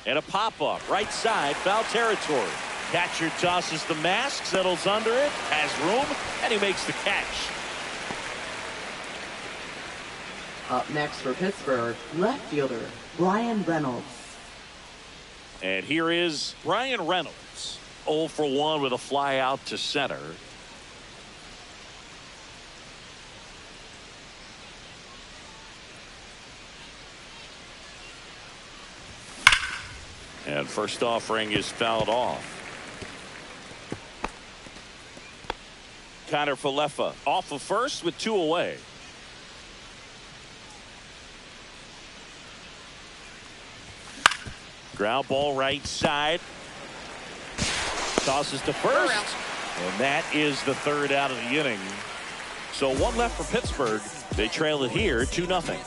And a pop-up right side, foul territory. Catcher tosses the mask, settles under it, has room, and he makes the catch. Up next for Pittsburgh, left fielder Brian Reynolds. And here is Brian Reynolds. 0 for 1 with a fly out to center. And first offering is fouled off. Connor Falefa off of first with 2 away. Ground ball right side. Tosses to first. And that is the 3rd out of the inning. So 1 left for Pittsburgh. They trail it here 2-0.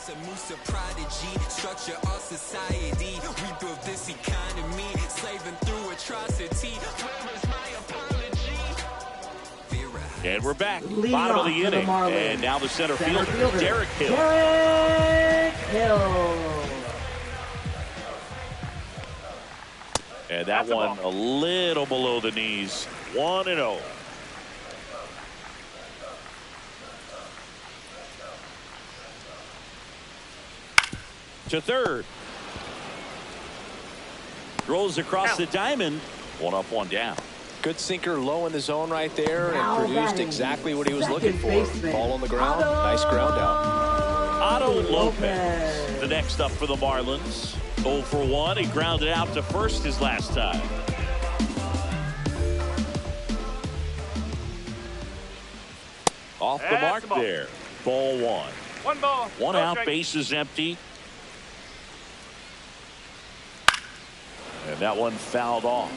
And we're back. Bottom of the inning. And now the center fielder, Derek Hill. Derek Hill. And that one a little below the knees. 1-0. To third. Rolls across the diamond. 1 up, 1 down. Good sinker low in the zone right there and produced exactly what he was looking for. Ball on the ground. Nice ground out. Otto Lopez. The next up for the Marlins. 0 for 1. He grounded out to first his last time. Off the mark there. Ball 1. 1 ball. 1 out. Bases empty. And that one fouled off.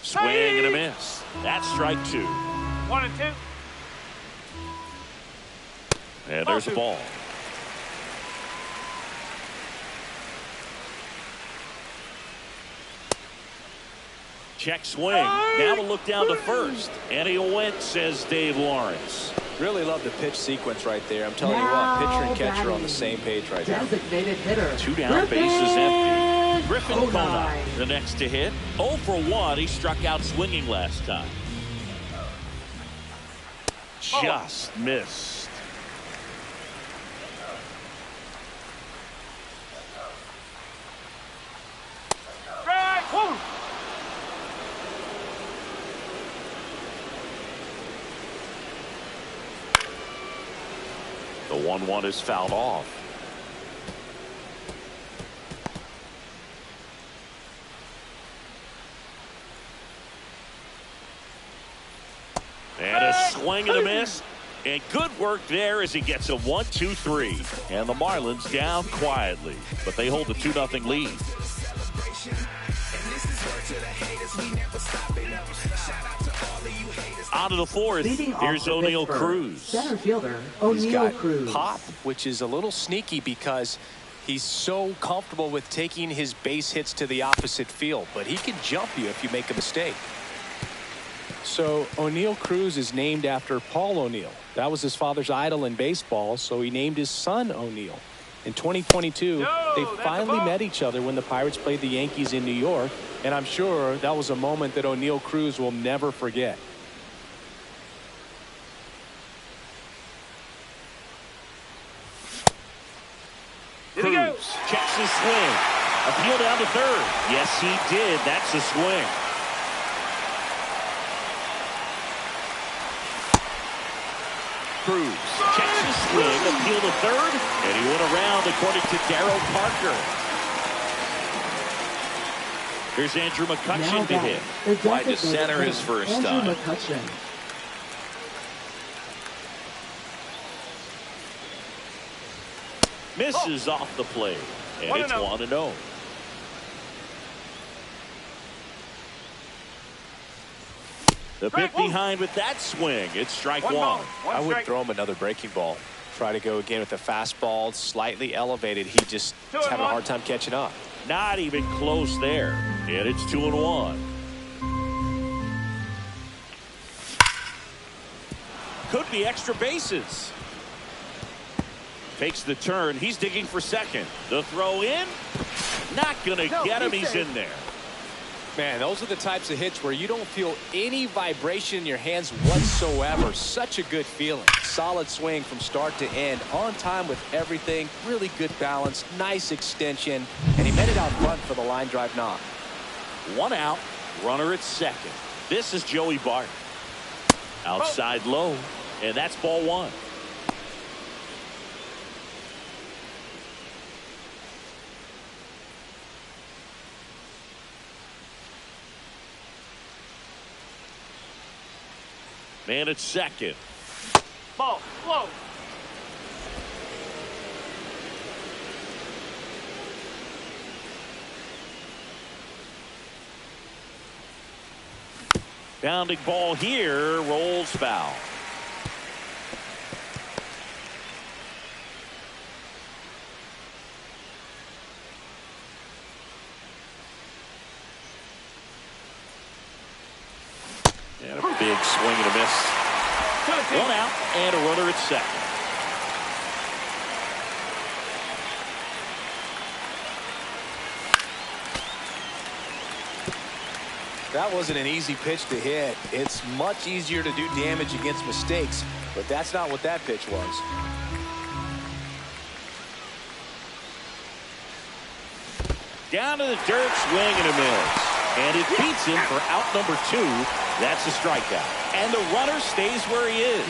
Swing and a miss. That's strike 2. 1 and 2. And there's the ball. Check swing. Now we'll look down to first. And he went, says Dave Lawrence. Really love the pitch sequence right there. I'm telling you what, pitcher and catcher on the same page right now. Designated hitter. 2 down, bases empty. Griffin Conine, the next to hit. 0 for 1. He struck out swinging last time. Just missed. The 1-1 is fouled off. And a swing and a miss. And good work there as he gets a 1-2-3. And the Marlins down quietly. But they hold the 2-0 lead. Out of the 4th, here's O'Neal Cruz. Center fielder O'Neal Cruz. Pop, which is a little sneaky because he's so comfortable with taking his base hits to the opposite field. But he can jump you if you make a mistake. So O'Neal Cruz is named after Paul O'Neill. That was his father's idol in baseball, so he named his son O'Neal. In 2022, they finally met each other when the Pirates played the Yankees in New York, and I'm sure that was a moment that O'Neal Cruz will never forget. Cruz checks his swing. Appeal down to third. Yes, he did. That's a swing. Cruz checks his swing, appeal to third, and he went around according to Darryl Parker. Here's Andrew McCutchen to hit. Wide to center his first time. McCutchen. Misses off the plate, and it's 1-0. The pit behind with that swing. It's strike 1. I would throw him another breaking ball. Try to go again with the fastball, slightly elevated. He just is having a hard time catching up. Not even close there. And it's 2-1. Could be extra bases. Takes the turn. He's digging for second. The throw in. Not going to get him. He's in there. Man, those are the types of hits where you don't feel any vibration in your hands whatsoever. Such a good feeling. Solid swing from start to end. On time with everything. Really good balance. Nice extension. And he met it out front for the line drive knock. 1 out. Runner at second. This is Joey Bart. Outside low. And that's ball 1. Man at second. Ball, slow. Bounding ball here. Rolls foul. And a big swing and a miss. 1 out and a runner at second. That wasn't an easy pitch to hit. It's much easier to do damage against mistakes, but that's not what that pitch was. Down to the dirt, swing and a miss. And it beats him for out number 2. That's a strikeout. And the runner stays where he is.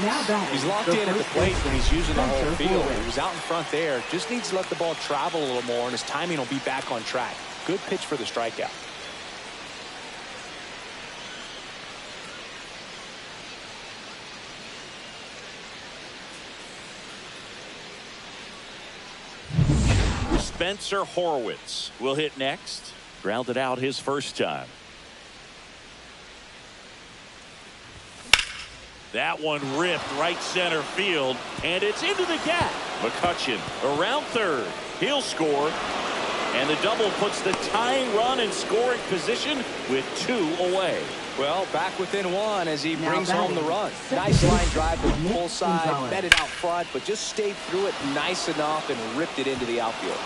He's locked in at the plate when he's using the whole field. He was out in front there. Just needs to let the ball travel a little more, and his timing will be back on track. Good pitch for the strikeout. Spencer Horwitz will hit next. Grounded out his first time. That one ripped right center field, and it's into the gap. McCutchen around third. He'll score, and the double puts the tying run in scoring position with 2 away. Well, back within 1 as he brings home the run. Nice line drive to the full side, met it out front, but just stayed through it nice enough and ripped it into the outfield.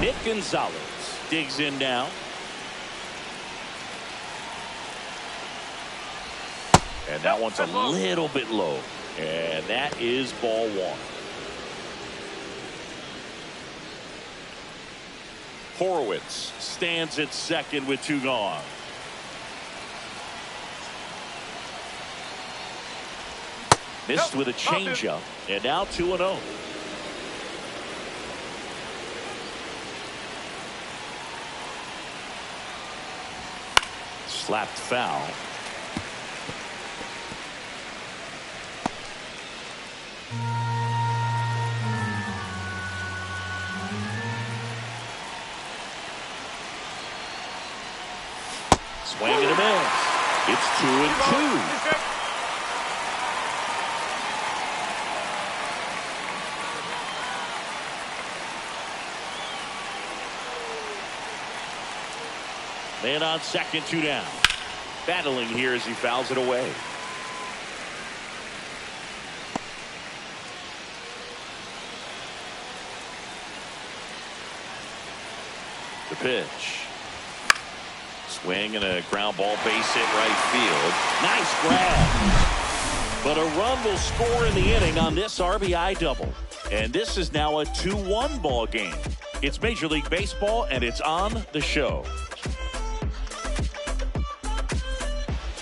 Nick Gonzalez digs in now. And that one's a little bit low. And that is ball 1. Horwitz stands at second with 2 gone. Missed with a changeup. And now 2-0. Slapped foul. Swing and a miss. It's 2-2. Man on second, 2 down. Battling here as he fouls it away. The pitch. Swing and a ground ball, base hit right field. Nice grab. But a run will score in the inning on this RBI double. And this is now a 2-1 ball game. It's Major League Baseball, and it's on the show.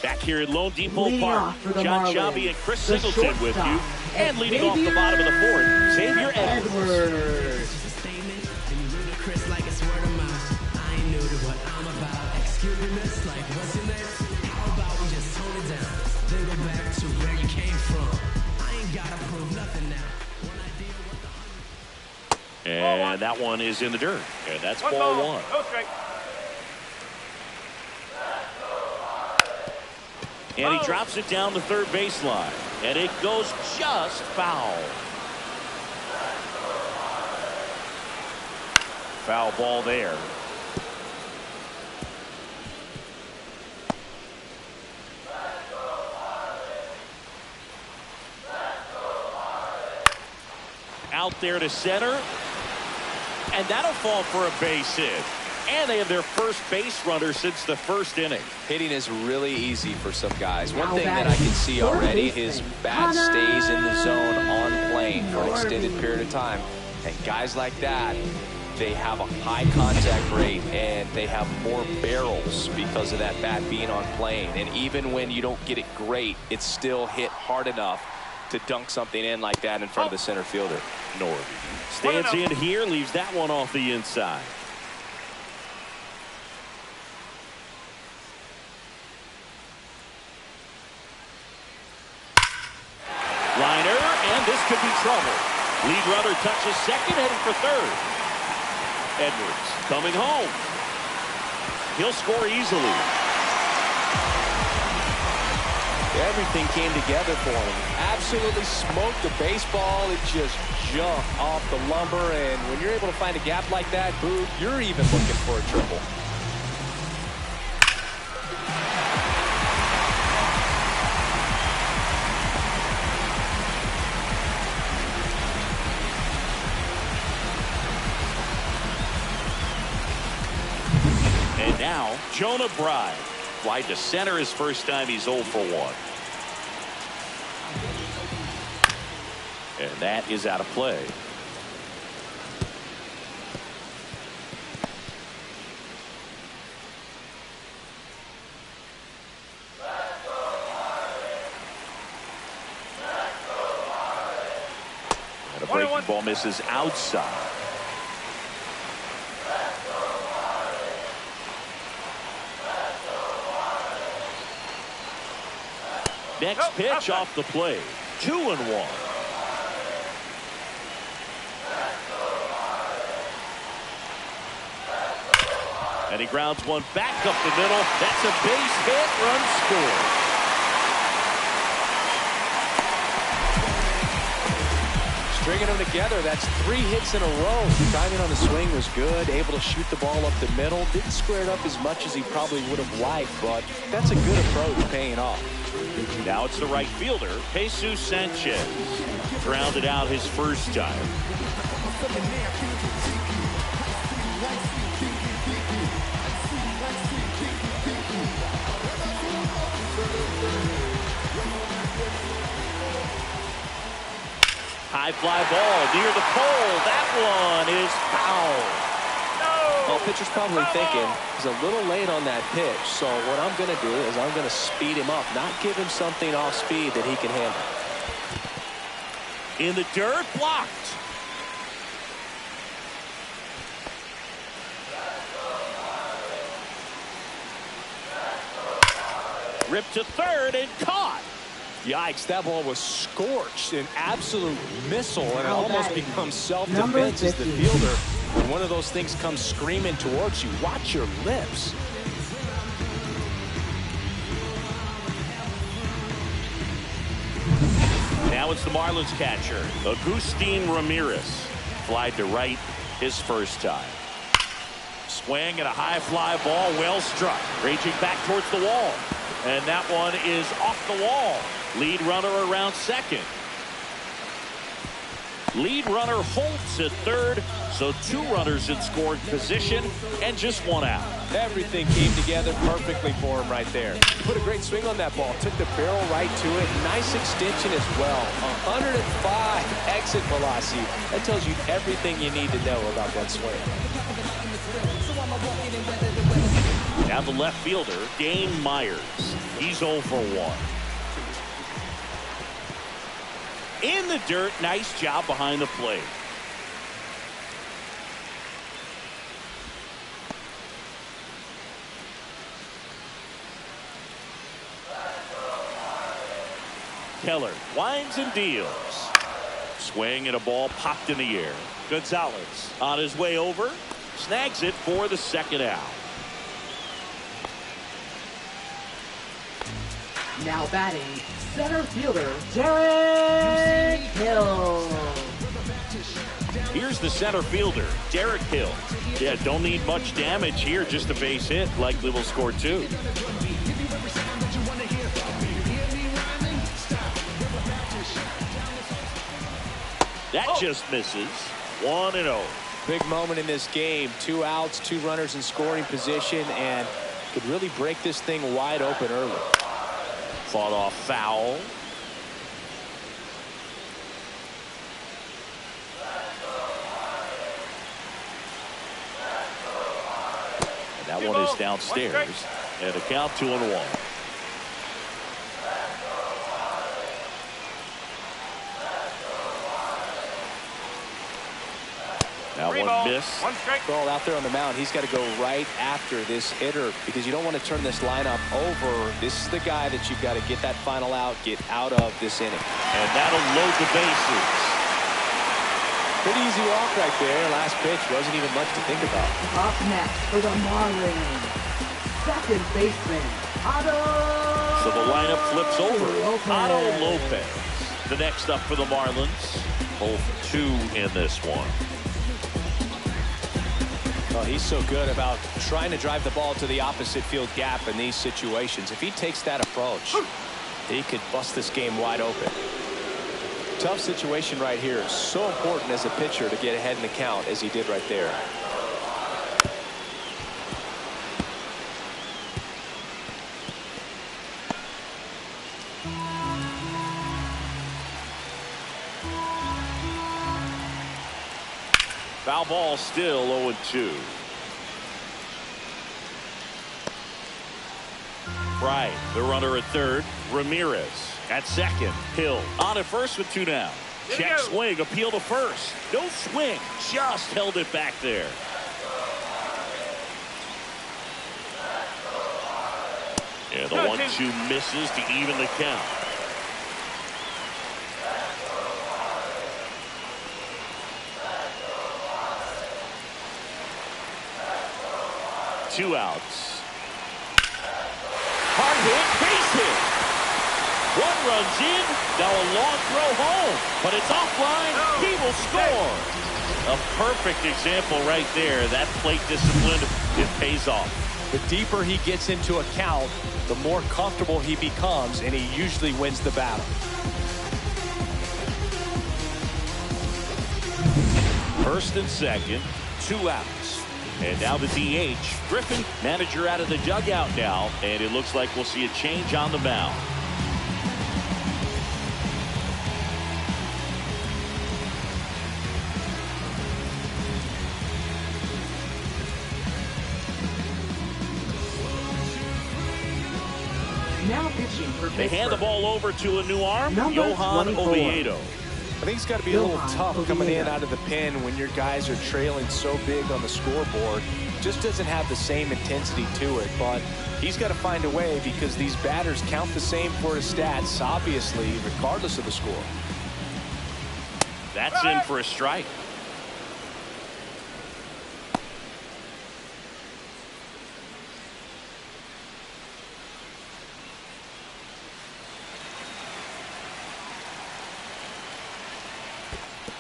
Back here at Lone Depot Park, John Shabby and Chris Singleton with you. And leading off the bottom of the 4th, Xavier Edwards. And that one is in the dirt. And that's ball 1. And he drops it down the third baseline. And it goes just foul. Foul ball there. out there to center. And that'll fall for a base hit. And they have their first base runner since the first inning. Hitting is really easy for some guys. One thing that I can see already, his bat stays in the zone on plane for an extended period of time. And guys like that, they have a high contact rate and they have more barrels because of that bat being on plane. And even when you don't get it great, it's still hit hard enough to dunk something in like that in front of the center fielder. Norby stands in here, leaves that one off the inside. Liner, and this could be trouble. Lead runner touches second, heading for third. Edwards coming home. He'll score easily. Everything came together for him. Absolutely smoked the baseball. It just jumped off the lumber, and when you're able to find a gap like that, Boog, you're even looking for a triple. And now, Jonah Bride. Wide to center his first time. He's 0 for 1. And that is out of play. And a breaking ball misses outside. Next pitch off the plate. 2-1. And he grounds one back up the middle. That's a base hit. Run scored. Stringing them together, that's 3 hits in a row. Timing on the swing was good, able to shoot the ball up the middle. Didn't square it up as much as he probably would have liked, but that's a good approach, paying off. Now it's the right fielder, Jesus Sanchez. Grounded out his first time. High fly ball near the pole. That one is foul. Well, pitcher's probably thinking he's a little late on that pitch, so what I'm going to do is I'm going to speed him up, not give him something off speed that he can handle. In the dirt, blocked. Ripped to third and caught. Yikes, that ball was scorched, an absolute missile, and it almost becomes self-defense as the fielder. When one of those things comes screaming towards you, watch your lips. Now it's the Marlins catcher, Agustin Ramirez. Fly to right his first time. Swing and a high fly ball, well struck. Raging back towards the wall. And that one is off the wall. Lead runner around second. Lead runner holds at third, so 2 runners in scoring position and just 1 out. Everything came together perfectly for him right there. Put a great swing on that ball, took the barrel right to it. Nice extension as well. 105 exit velocity. That tells you everything you need to know about that swing. Now the left fielder, Dane Myers. He's 0 for 1. In the dirt, nice job behind the plate. Keller winds and deals. Swing and a ball popped in the air. Gonzalez on his way over. Snags it for the second out. Now batting, center fielder, Derek Hill. Here's the center fielder, Derek Hill. Yeah, don't need much damage here, just a base hit. Likely will score 2. That just misses. 1-0. Big moment in this game. 2 outs, 2 runners in scoring position, and could really break this thing wide open early. Fought off foul. And that one is downstairs. And a count 2-1. Now one miss. Ball out there on the mound. He's got to go right after this hitter because you don't want to turn this lineup over. This is the guy that you've got to get that final out, get out of this inning. And that'll load the bases. Pretty easy walk right there. Last pitch wasn't even much to think about. Up next for the Marlins, second baseman, Otto. So the lineup flips over. Lopez. Otto Lopez. The next up for the Marlins. Both 2 in this one. Well, he's so good about trying to drive the ball to the opposite field gap in these situations. If he takes that approach, he could bust this game wide open. Tough situation right here. So important as a pitcher to get ahead in the count as he did right there. Foul ball, still 0-2. Right, the runner at third. Ramirez at second. Hill on at first with 2 down. Check swing, appeal to first. No swing, just held it back there. And the 1-2 misses to even the count. Two outs. Hard hit, base hit. 1 runs in. Now a long throw home, but it's offline. He will score. A perfect example right there. That plate discipline, it pays off. The deeper he gets into a count, the more comfortable he becomes, and he usually wins the battle. First and second, 2 outs. And now the DH. Griffin, manager out of the dugout now. And it looks like we'll see a change on the mound. Now pitching for They hand the ball over to a new arm, Number Johan 24. Oviedo. I think it's got to be a little tough coming in out of the pen when your guys are trailing so big on the scoreboard. Just doesn't have the same intensity to it, but he's got to find a way because these batters count the same for his stats, obviously, regardless of the score. That's in for a strike.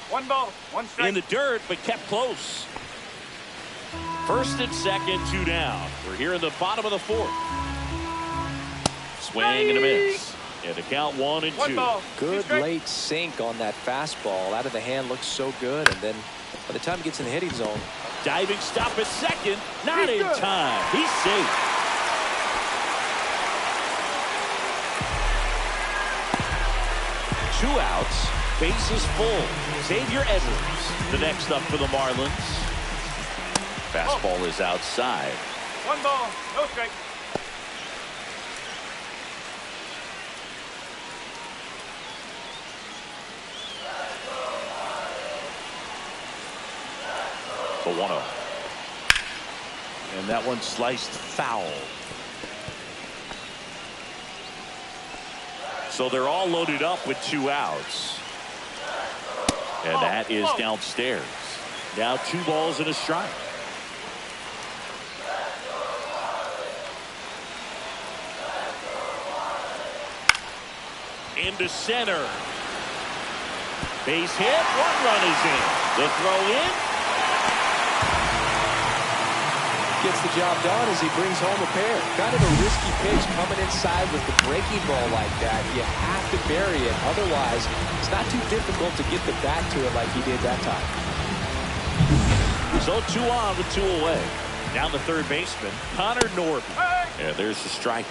One ball, one strike. In the dirt, but kept close. First and second, 2 down. We're here in the bottom of the 4th. Swing and a miss. And the count 1-2. One ball. Good late sink on that fastball. Out of the hand looks so good, and then by the time he gets in the hitting zone. Diving stop at second. Not in time. He's safe. Two outs. Bases full. Xavier Edwards, the next up for the Marlins. Fastball is outside. One ball, no strike. The 1-0. And that one sliced foul. So they're all loaded up with 2 outs. And that is downstairs. Now 2 balls and a strike. Into center. Base hit. 1 run is in. The throw in. gets the job done as he brings home a pair. Kind of a risky pitch coming inside with the breaking ball like that. You have to bury it. Otherwise, it's not too difficult to get the bat to it like he did that time. So 2 on with 2 away. Down the third baseman, Connor Norton. Yeah, there's the strike.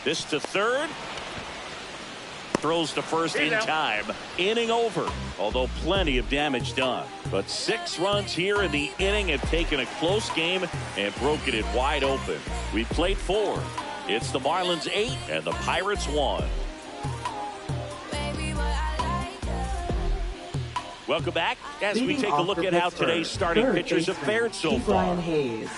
This to third. Throws to first in time. Inning over. Although plenty of damage done. But 6 runs here in the inning have taken a close game and broken it wide open. We played 4. It's the Marlins 8 and the Pirates 1. Welcome back as we take a look at how today's starting pitchers have fared so far. Hayes.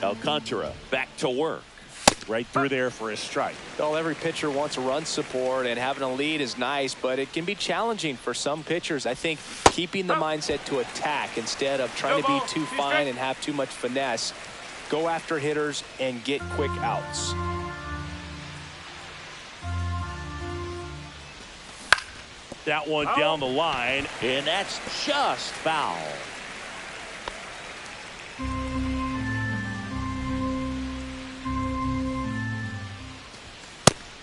Alcantara back to work. Right through there for a strike. Well, every pitcher wants a run support, and having a lead is nice, but it can be challenging for some pitchers. I think keeping the mindset to attack instead of trying to be too fine and have too much finesse. Go after hitters and get quick outs. That one down the line, and that's just foul.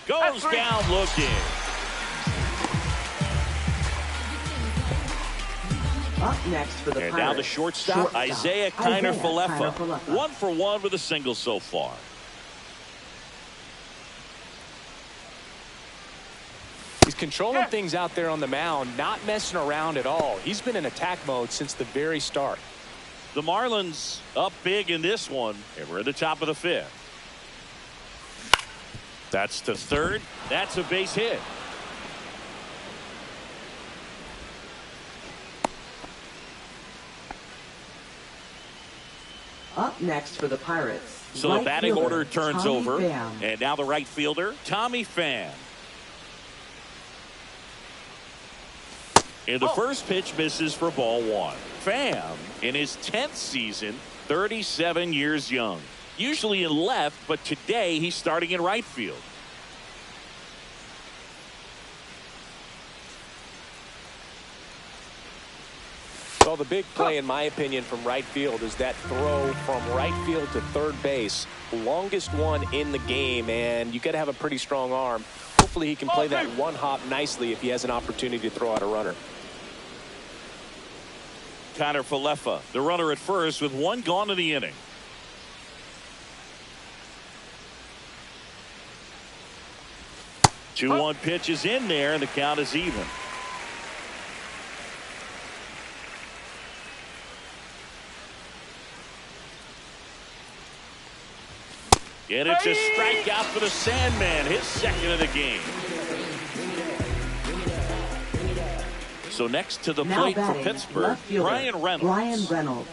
Goes down looking. Up next for the And Pirates. now the shortstop, Isaiah Kiner-Falefa. 1 for 1 with a single so far. He's controlling things out there on the mound, not messing around at all. He's been in attack mode since the very start. The Marlins up big in this one, and we're at the top of the 5th. That's to third. That's a base hit. Up next for the Pirates. So right the batting fielder, order turns Tommy over. Pham. And now the right fielder, Tommy Pham. And the first pitch misses for ball 1. Pham, in his 10th season, 37 years young. Usually in left, but today he's starting in right field. Well, the big play, in my opinion, from right field is that throw from right field to third base. Longest one in the game, and you got to have a pretty strong arm. Hopefully he can play that one hop nicely if he has an opportunity to throw out a runner. Kiner-Falefa, the runner at first with 1 gone in the inning. Two 2-1 pitch is in there, and the count is even. And it's a strikeout for the Sandman, his 2nd of the game. So next to the plate for Pittsburgh, Brian Reynolds.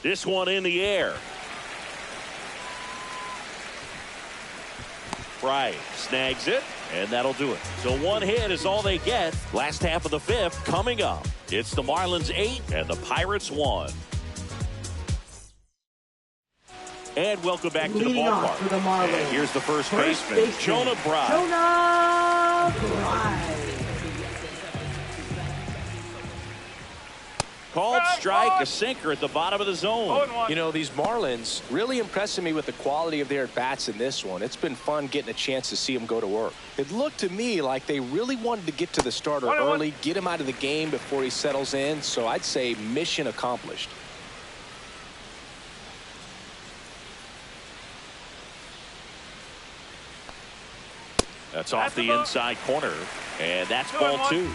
This one in the air. Fry snags it, and that'll do it. So 1 hit is all they get. Last half of the 5th coming up. It's the Marlins 8 and the Pirates 1. And welcome back to the ballpark. For the Marlins. And here's the first baseman, Jonah Bride. Jonah Bride. Called strike, a sinker at the bottom of the zone. You know, these Marlins really impressing me with the quality of their at-bats in this one. It's been fun getting a chance to see them go to work. It looked to me like they really wanted to get to the starter early, get him out of the game before he settles in. So I'd say mission accomplished. That's off the inside corner, and that's ball 2.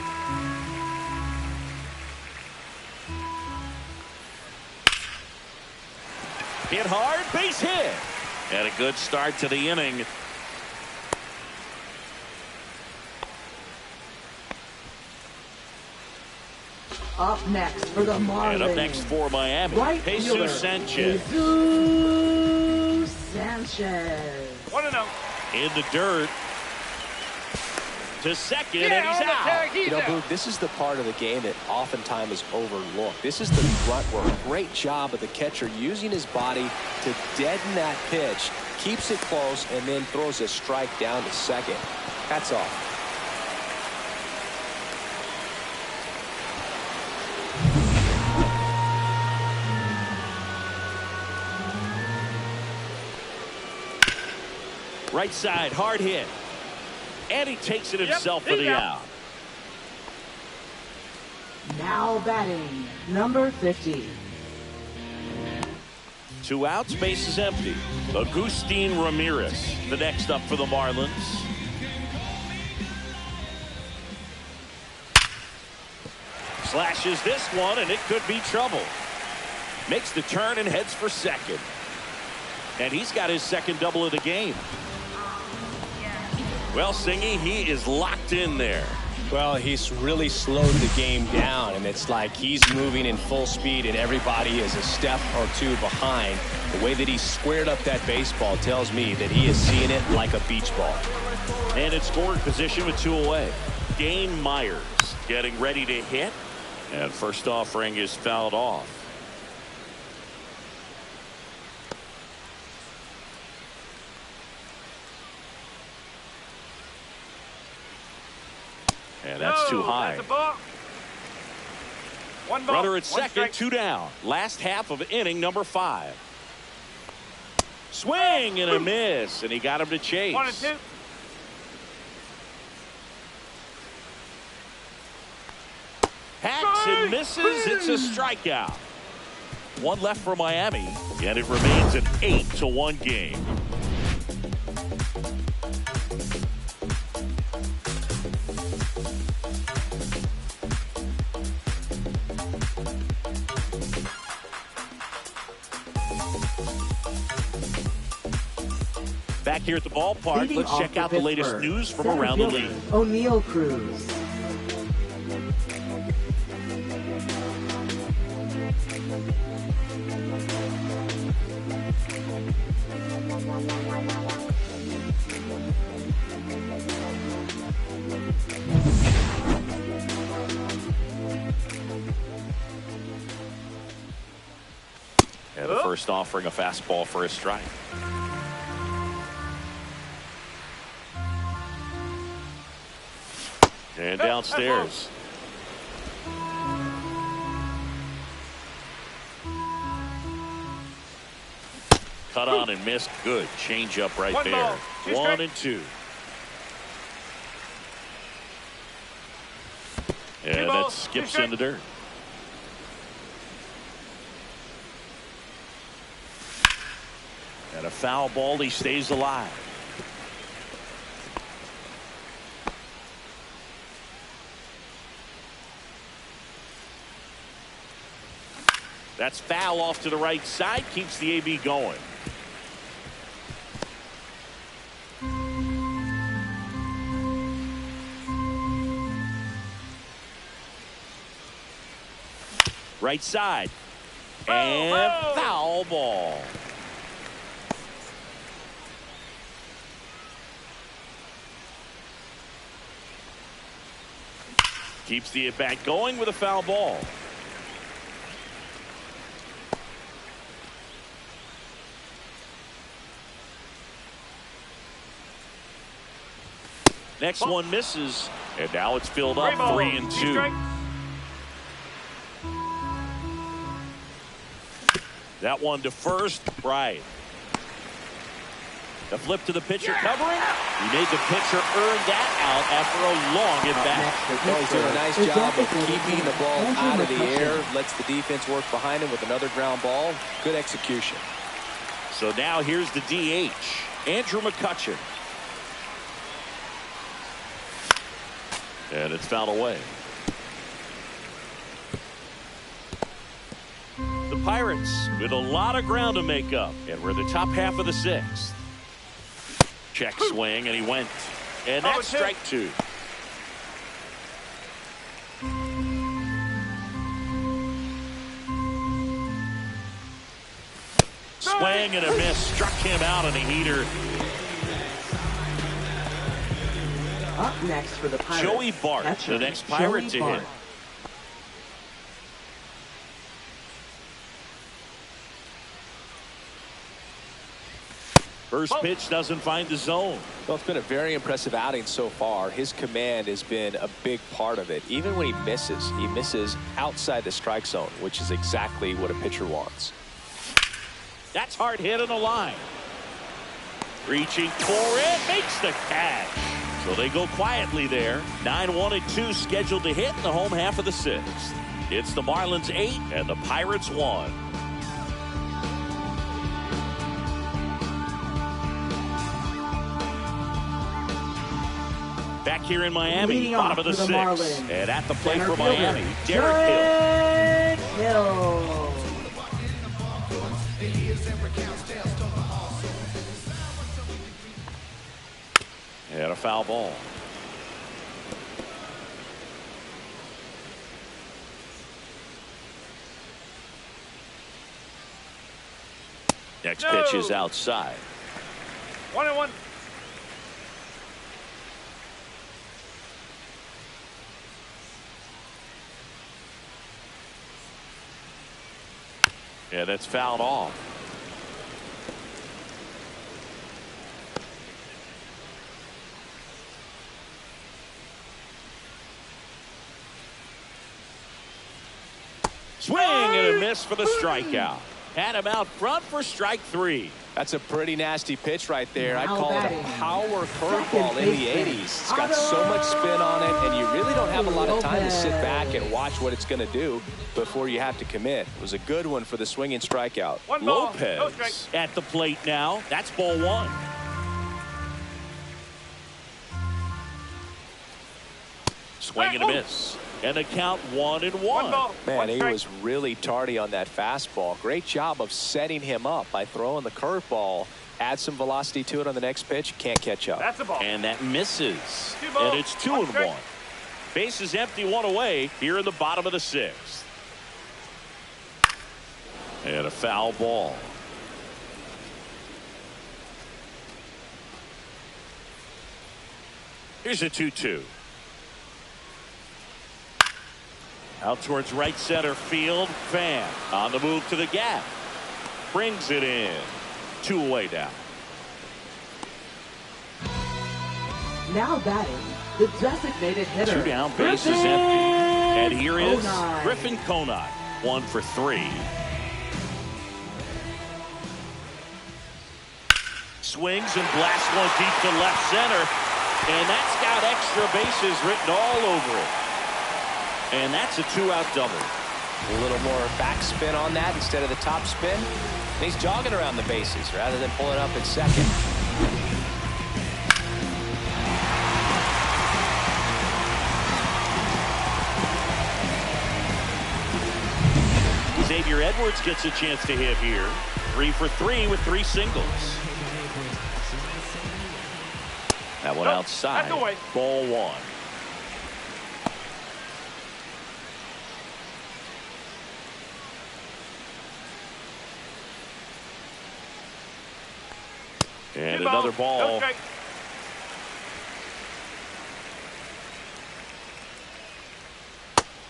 Hit hard, base hit. And a good start to the inning. Up next for the Marlins. And up next for Miami, Right Jesus fielder, Sanchez. Jesus Sanchez. 1-0. In the dirt. To second, Yeah, and he's on the out. tag, he's You know, out. Boog, this is the part of the game that oftentimes is overlooked. This is the grunt work. Great job of the catcher using his body to deaden that pitch, keeps it close, and then throws a strike down to second. Hats off. Right side, hard hit. And he takes it himself for he's the out. out. Now batting, number 50. 2 outs, base is empty. Agustin Ramirez, the next up for the Marlins. Slashes this one, and it could be trouble. Makes the turn and heads for second. And he's got his second double of the game. Well, Singy, he is locked in there. Well, he's really slowed the game down, and it's like he's moving in full speed, and everybody is a step or two behind. The way that he squared up that baseball tells me that he is seeing it like a beach ball. And in scoring position with 2 away. Dane Myers getting ready to hit. And first offering is fouled off. And that's too high. That's a ball. 1 ball. Runner at 1 second, strike. 2 down. Last half of inning number 5. Swing and a miss, and he got him to chase. 1-2. Hacks and misses. It's a strikeout. 1 left for Miami, and it remains an 8-1 game. Back here at the ballpark, Leading let's off check for out the latest Pittsburgh, news from center around the fielder, league. O'Neal Cruz. And the first offering a fastball for a strike. And downstairs. Cut on and missed. Good change up right 1 there. ball, 2 1 strikes. and 2. And 2 that balls, 2 skips strikes. in the dirt. And a foul ball. He stays alive. That's foul off to the right side. Keeps the AB going. Right side. And foul ball. Keeps the at-bat going with a foul ball. Next one misses, and now it's filled up 3 and 2. That one to first, right. The flip to the pitcher covering. He made the pitcher earn that out after a long at-bat. Well, he's doing a nice job of keeping the ball out of the air, lets the defense work behind him with another ground ball. Good execution. So now here's the DH, Andrew McCutchen. And it's fouled away. The Pirates with a lot of ground to make up, and we're the top half of the 6th. Check swing, and he went. And that's 0-2. strike 2. Swing and a miss. Struck him out on a heater. Up next for the Pirates. Joey Bart, Catcher, the next Pirate Joey to Bart. hit. First pitch doesn't find the zone. Well, it's been a very impressive outing so far. His command has been a big part of it. Even when he misses outside the strike zone, which is exactly what a pitcher wants. That's hard hit on the line. Reaching for it, makes the catch. So they go quietly there. 9-1 and 2 scheduled to hit in the home half of the sixth. It's the Marlins 8 and the Pirates 1. Back here in Miami, Leading bottom off of the for the sixth. Marlins, And at the plate center for Miami, fielder, Derek Hill. And a foul ball. Next pitch is outside. 1-1. Yeah, that's fouled off. Swing and a miss for the strikeout. Had him out front for strike 3. That's a pretty nasty pitch right there. I Now call it a batting, power curveball in the baseman, 80s. It's got so much spin on it, and you really don't have a lot of time to sit back and watch what it's going to do before you have to commit. It was a good one for the swinging strikeout. 1 ball, no Lopez strike. at the plate now. That's ball 1. Swing and a miss. And the count 1-1. 1 ball, Man, 1 he strike. was really tardy on that fastball. Great job of setting him up by throwing the curveball. Add some velocity to it on the next pitch. Can't catch up. That's a ball. And that misses. 2 balls, And it's 2 1 and strike. 1. Base is empty, 1 away here in the bottom of the sixth. And a foul ball. Here's a 2-2. Out towards right center field. Fan on the move to the gap. Brings it in. 2 away now. Now batting, the designated hitter. 2 down, base is Griffin empty. And here is Conine. Griffin Conine. 1 for 3. Swings and blasts one deep to left center. And that's got extra bases written all over it. And that's a 2-out double. A little more backspin on that instead of the top spin. And he's jogging around the bases rather than pulling up at second. Xavier Edwards gets a chance to hit here. 3 for 3 with 3 singles. That one outside. That's away. Ball 1. And 2 balls, another no ball. strike.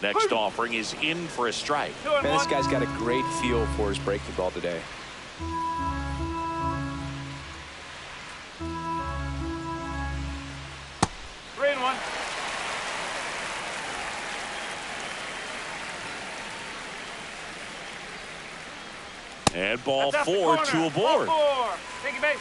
Next offering is in for a strike. 2 and Man, 1. this guy's got a great feel for his breaking ball today. Three and 1. And ball That's out the 4, corner. 2 aboard. Ball 4. Take it base.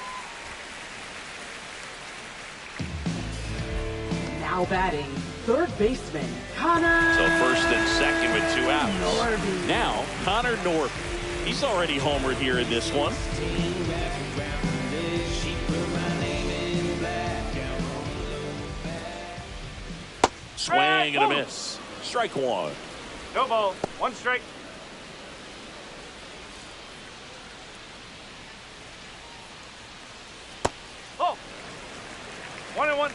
Now batting, third baseman, Connor. So first and second with 2 outs. Norby. Now, Connor Norby. He's already homered here in this one. Swing and a miss. Strike 1. No ball. 1 strike. Oh. 1 and 1.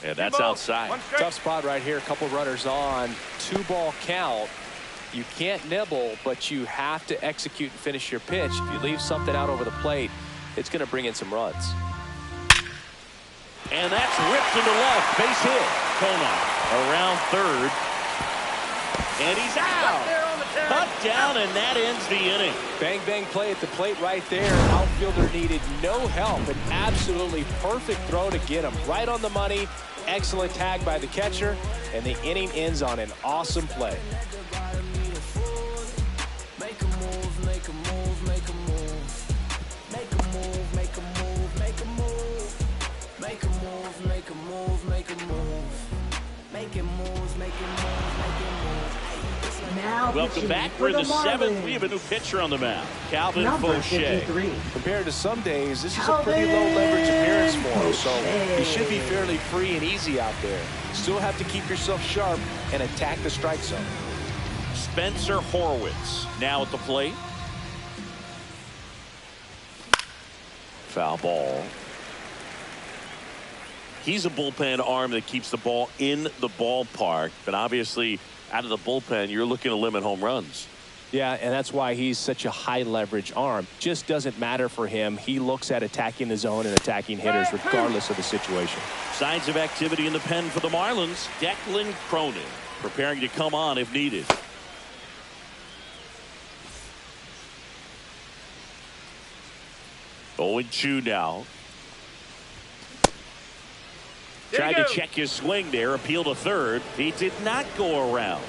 And that's outside. Tough spot right here. A couple runners on. 2-ball count. You can't nibble, but you have to execute and finish your pitch. If you leave something out over the plate, it's going to bring in some runs. And that's ripped into left. Base hit. Kona around third. And he's out. Cut down, and that ends the inning. Bang, bang play at the plate right there. Outfielder needed no help. An absolutely perfect throw to get him right on the money. Excellent tag by the catcher, and the inning ends on an awesome play. Make a move, make a move, make a move. Make a move, make a move, make a move. Make a move, make a move, make a move. Making moves, making moves, making moves. Now welcome back. We're in the seventh. We have a new pitcher on the mound, Calvin Fauché. Compared to some days, this is a pretty low leverage appearance for him, so he should be fairly free and easy out there. Still have to keep yourself sharp and attack the strike zone. Spencer Horwitz now at the plate. Foul ball. He's a bullpen arm that keeps the ball in the ballpark, but obviously out of the bullpen, you're looking to limit home runs. Yeah, and that's why he's such a high leverage arm. Just doesn't matter for him. He looks at attacking the zone and attacking hitters regardless of the situation. Signs of activity in the pen for the Marlins. Declan Cronin preparing to come on if needed. Oh, 0-2 now. Tried to check his swing there, appeal to third. He did not go around.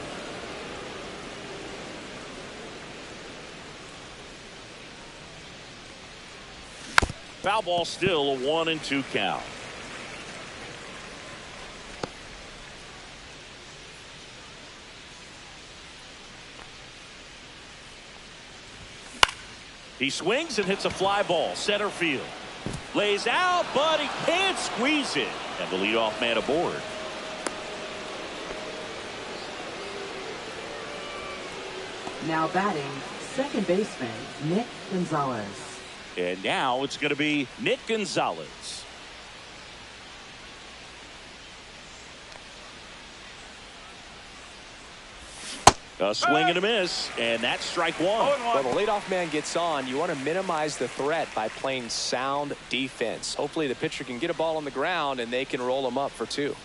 Foul ball still, a 1-2 count. He swings and hits a fly ball, center field. Lays out, but he can't squeeze it. And the leadoff man aboard. Now batting, second baseman, Nick Gonzalez. And now it's going to be Nick Gonzalez. A swing and a miss, and that's strike one. Well, the leadoff man gets on. You want to minimize the threat by playing sound defense. Hopefully the pitcher can get a ball on the ground and they can roll him up for 2.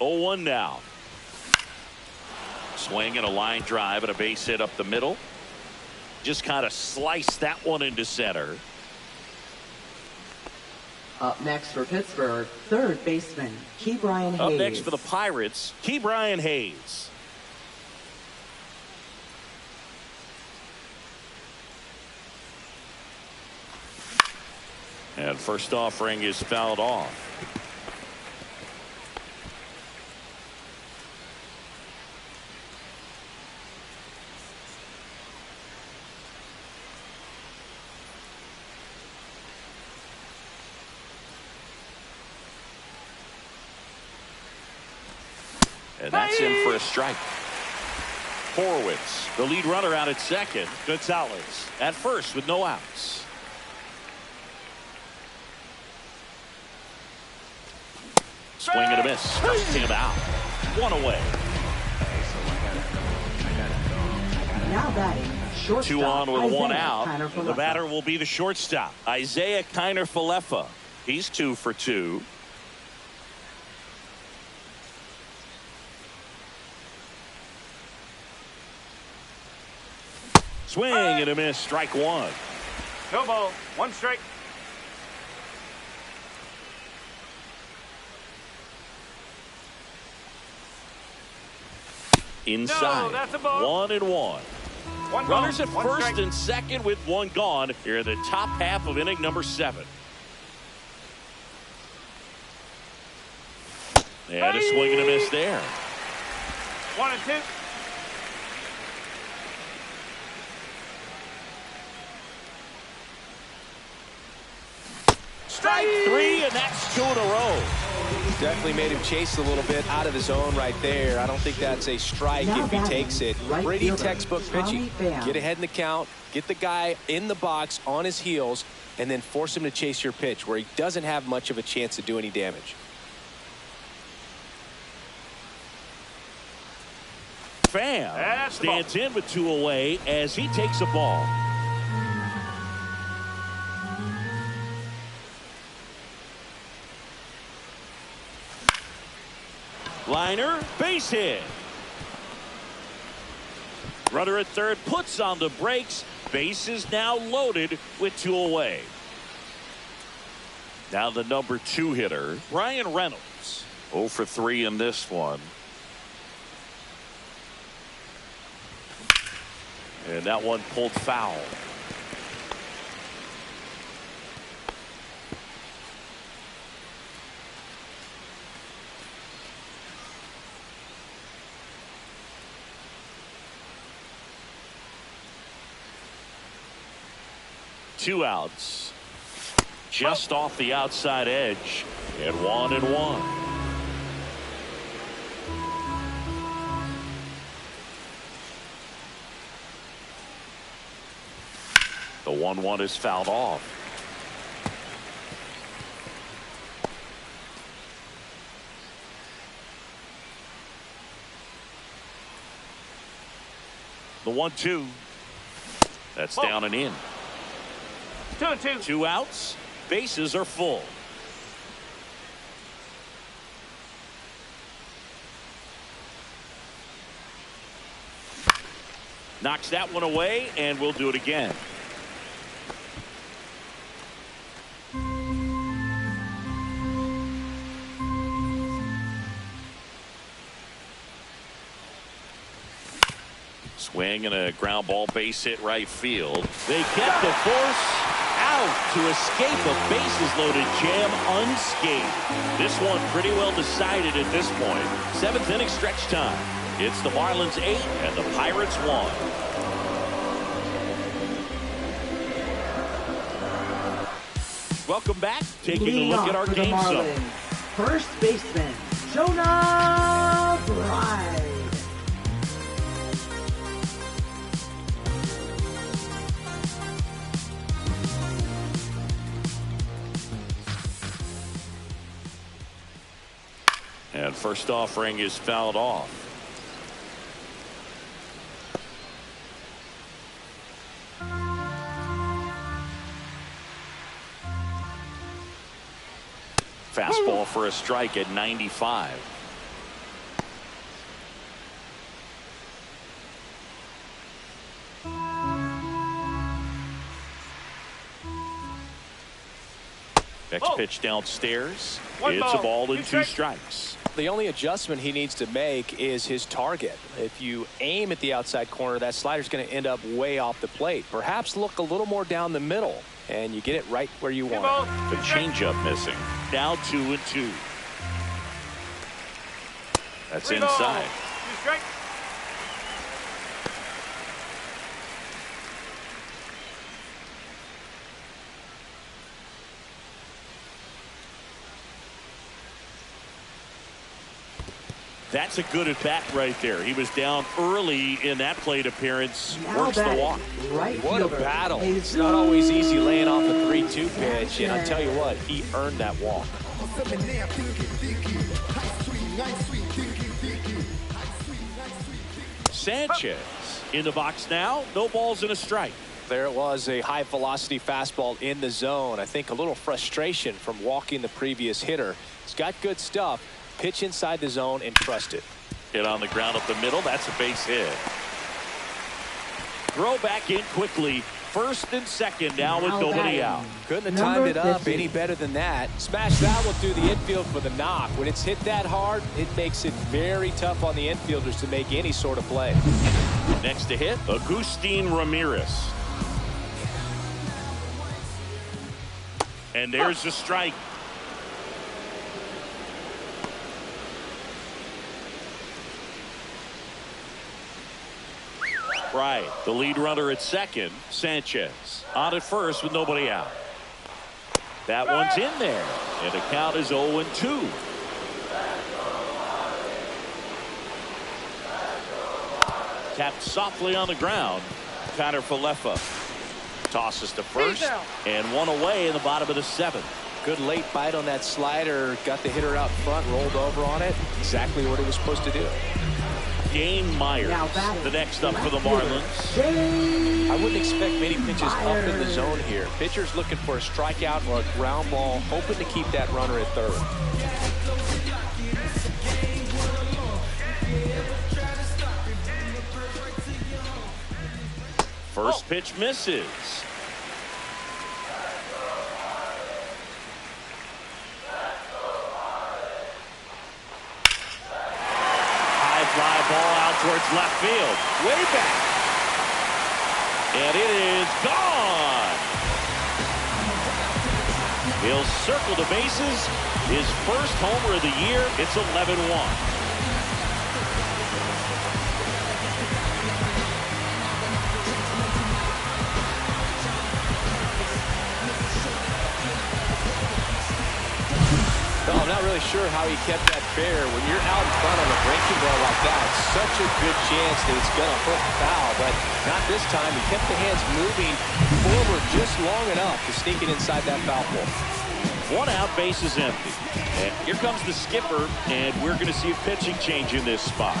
Oh, 1 now. Swing and a line drive and a base hit up the middle. Just kind of sliced that one into center. Up next for Pittsburgh, third baseman, Ke'Bryan Hayes. Up next for the Pirates, Ke'Bryan Hayes. And first offering is fouled off. And that's in for a strike. Horwitz, the lead runner out at second. Gonzalez at first with no outs. Swing and a miss. First him out. 1 away. Now batting, shortstop. 2 on with 1 Isaiah out. Kiner-Falefa. The batter will be the shortstop, Isaiah Kiner-Falefa. He's 2 for 2. Swing and a miss, strike 1. No ball, 1 strike. Inside. No, that's a ball. 1-1. Runners at One first strike. and second with 1 gone here in the top half of inning number 7. And a swing and a miss there. 1 and 2. Strike 3, and that's 2 in a row. Definitely made him chase a little bit out of the zone right there. I don't think that's a strike if he takes it. Pretty textbook pitching. Get ahead in the count, get the guy in the box on his heels, and then force him to chase your pitch where he doesn't have much of a chance to do any damage. Pham stands in with 2 away as he takes a ball. Liner, base hit. Runner at third puts on the brakes. Base is now loaded with 2 away. Now the number 2 hitter, Brian Reynolds. 0 for 3 in this one. And that one pulled foul. Two outs. Just off the outside edge. And 1-1. The 1-1 is fouled off. The 1-2. That's down and in. 2-2. 2 outs. Bases are full. Knocks that one away, and we'll do it again. Swing and a ground ball base hit right field. They kept the force out to escape a bases loaded jam unscathed. This one pretty well decided at this point. 7th inning stretch time. It's the Marlins 8 and the Pirates 1. Welcome back. Taking a look at our game zone. First baseman, Jonah Bride. And first offering is fouled off. Fastball for a strike at 95. Next pitch downstairs. It's a ball and 2 strikes. The only adjustment he needs to make is his target. If you aim at the outside corner, that slider's going to end up way off the plate. Perhaps look a little more down the middle, and you get it right where you want it. The changeup missing. Now 2-2. That's inside. 2 strikes. That's a good at bat right there. He was down early in that plate appearance. Works the walk. What a battle. It's not always easy laying off a 3-2 pitch, and I'll tell you what, he earned that walk. Sanchez in the box now. No balls and a strike. There it was, a high velocity fastball in the zone. I think a little frustration from walking the previous hitter. He's got good stuff. Pitch inside the zone and trust it. Hit on the ground up the middle. That's a base hit. Throw back in quickly. First and second now with nobody out. Couldn't have timed it up any better than that. Smash that one through the infield for the knock. When it's hit that hard, it makes it very tough on the infielders to make any sort of play. Next to hit, Agustin Ramirez. And there's the strike. Right, the lead runner at second, Sanchez. On at first with nobody out. That one's in there, and the count is 0-2. tapped softly on the ground. Connor Falefa tosses to first, and one away in the bottom of the 7th. Good late bite on that slider. Got the hitter out front, rolled over on it. Exactly what he was supposed to do. Dane Myers, the next up for the Marlins. I wouldn't expect many pitches up in the zone here. Pitcher's looking for a strikeout or a ground ball, hoping to keep that runner at third. First pitch misses. Fly ball out towards left field. Way back. And it is gone. He'll circle the bases. His first homer of the year. It's 11-1. I'm not really sure how he kept that fair. When you're out in front on a breaking ball like that, it's such a good chance that it's going to hook foul, but not this time. He kept the hands moving forward just long enough to sneak it inside that foul pole. 1 out, base is empty. And here comes the skipper, and we're going to see a pitching change in this spot.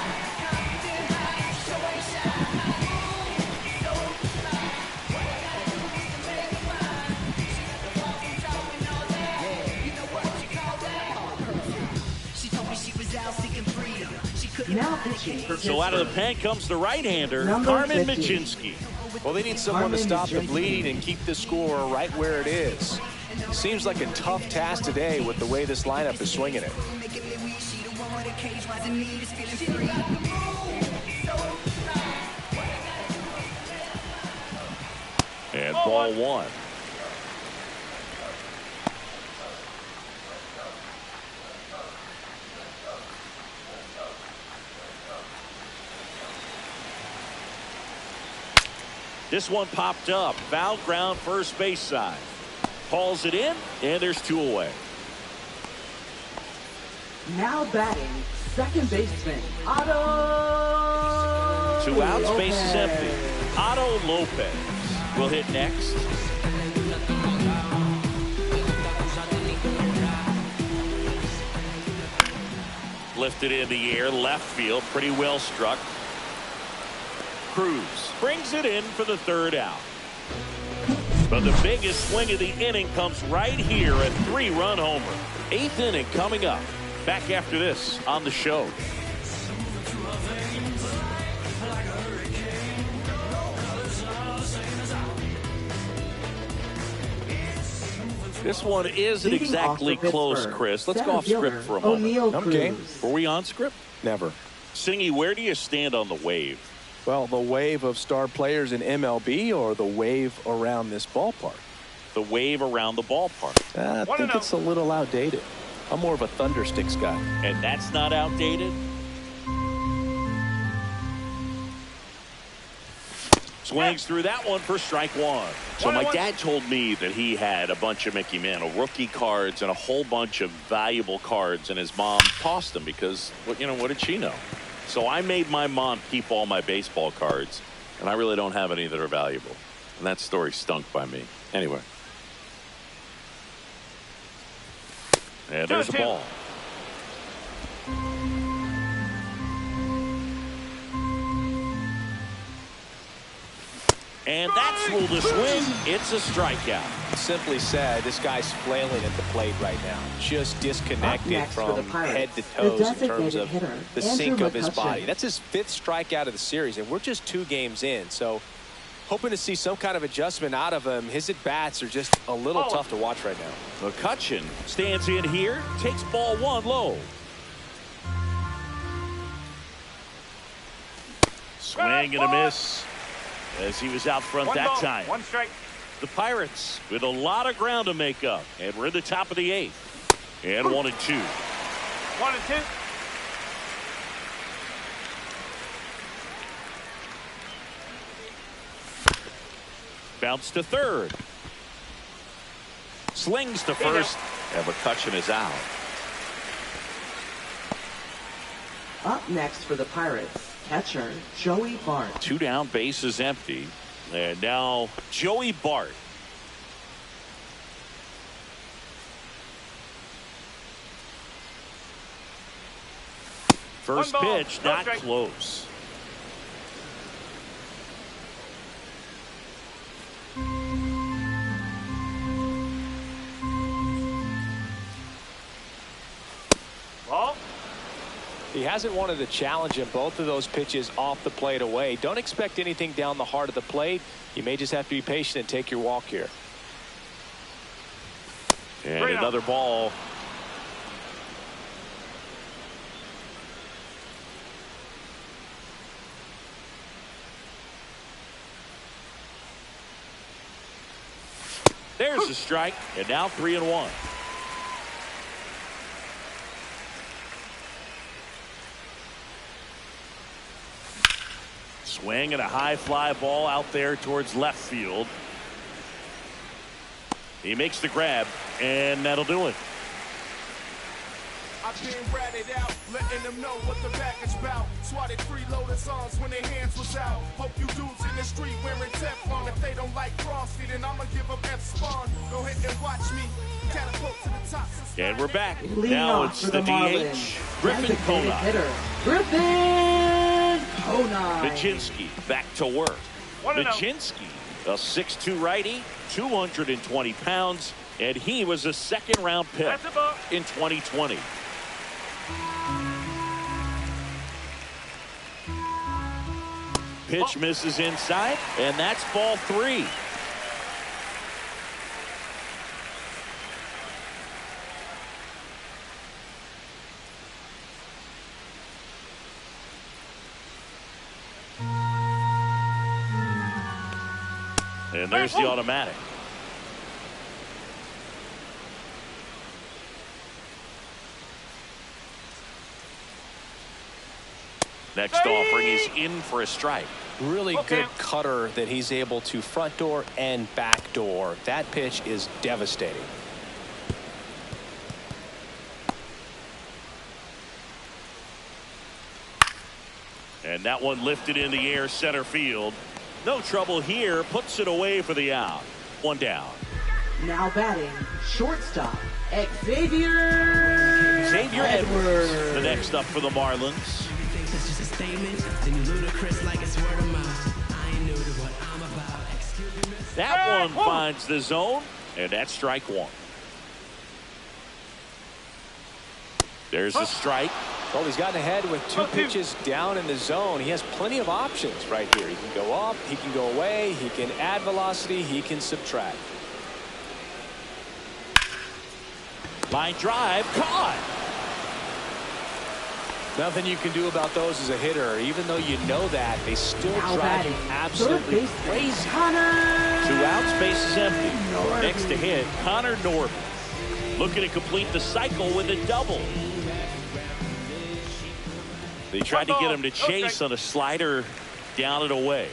Now pitching for So out of the pen comes the right-hander, Number Carmen 50. Michinski. Well, they need someone to stop the bleeding and keep the score right where it is. Seems like a tough task today with the way this lineup is swinging it. And ball 1. This one popped up. Foul ground, first base side. Hauls it in, and there's 2 away. Now batting, second baseman, Otto. 2 outs, Lopez. base is empty. Otto Lopez will hit next. Lifted in the air, left field, pretty well struck. Cruz brings it in for the 3rd out. But the biggest swing of the inning comes right here, a 3-run homer. 8th inning coming up. Back after this on the show. This one isn't Leading exactly off for close, Pittsburgh, Chris. Let's center go off script fielder, for a moment. O'Neal Okay. Cruz. Were we on script? Never. Singy, where do you stand on the wave? Well, the wave of star players in MLB or the wave around this ballpark? The wave around the ballpark. I think it's a little outdated. I'm more of a Thundersticks guy. And that's not outdated? Swings through that one for strike 1. So my dad told me that he had a bunch of Mickey Mantle rookie cards and a whole bunch of valuable cards, and his mom tossed them because, what did she know? So I made my mom keep all my baseball cards, and I really don't have any that are valuable. And that story stunk by me. Anyway. And there's a ball. And that's ruled a swing. It's a strikeout. Simply said, this guy's flailing at the plate right now. Just disconnected next for the from Pirates, head to the toes in terms designated of hitter, the Andrew sink of his McCutcheon. body. That's his 5th strikeout of the series, and we're just 2 games in. So hoping to see some kind of adjustment out of him. His at-bats are just a little tough to watch right now. McCutcheon stands in here, takes ball 1 low. Swing and a miss as he was out front that time. 1 strike. The Pirates with a lot of ground to make up, and we're in the top of the 8th. And 1-2. 1 and 2. Bounce to third. Slings to first, and McCutcheon is out. Up next for the Pirates, Catcher, Joey Bart. 2 down, bases empty. And now Joey Bart. First pitch, not close. Ball. He hasn't wanted to challenge him. Both of those pitches off the plate away. Don't expect anything down the heart of the plate. You may just have to be patient and take your walk here. And another ball. There's a strike, and now 3-1. Swing and a high fly ball out there towards left field. He makes the grab, and that'll do it. I've been ratted out, letting them know what the back is about. Swatted freeloading songs when their hands was out. Hope you dudes in the street wearing Teflon. If they don't like CrossFit, then I'ma give them F-Spawn. Go ahead and watch me catapult to the top. And we're back. Leading Now off it's for the Marlins, DH, Griffin designated Conine. hitter, Griffin Conine. Machinsky back to work. 1-0. Machinsky, a 6'2 righty, 220 pounds, and he was a second-round pick That's a ball. in 2020. Pitch misses inside, and that's ball 3. And there's the automatic. Next offering is in for a strike. Really Okay. good cutter that he's able to front door and back door. That pitch is devastating. And that one lifted in the air center field. No trouble here. Puts it away for the out. 1 down. Now batting, shortstop, Xavier Edwards. The next up for the Marlins. That's just a statement. Then you ludicrous like it's word of mouth. I ain't new to what I'm about. Excuse me, miss. That one finds the zone, and that's strike 1. There's a strike. Well, he's gotten ahead with 2 pitches down in the zone. He has plenty of options right here. He can go up, he can go away, he can add velocity, he can subtract. Line drive, caught. Nothing you can do about those as a hitter. Even though you know that, they still Now drive you batting, third absolutely baseman, crazy. Connor 2 outs, base is empty. Norby. Next to hit, Connor Norby. Looking to complete the cycle with a double. They tried to get him to chase on a slider down and away.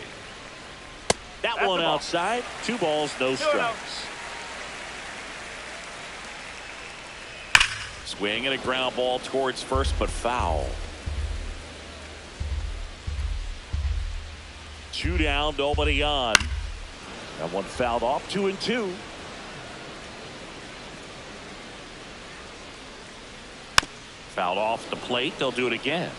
That That's one the ball. outside. 2 balls, no 2-0. strikes. Swing and a ground ball towards first, but foul. 2 down, nobody on. That one fouled off. 2-2. Fouled off the plate. They'll do it again.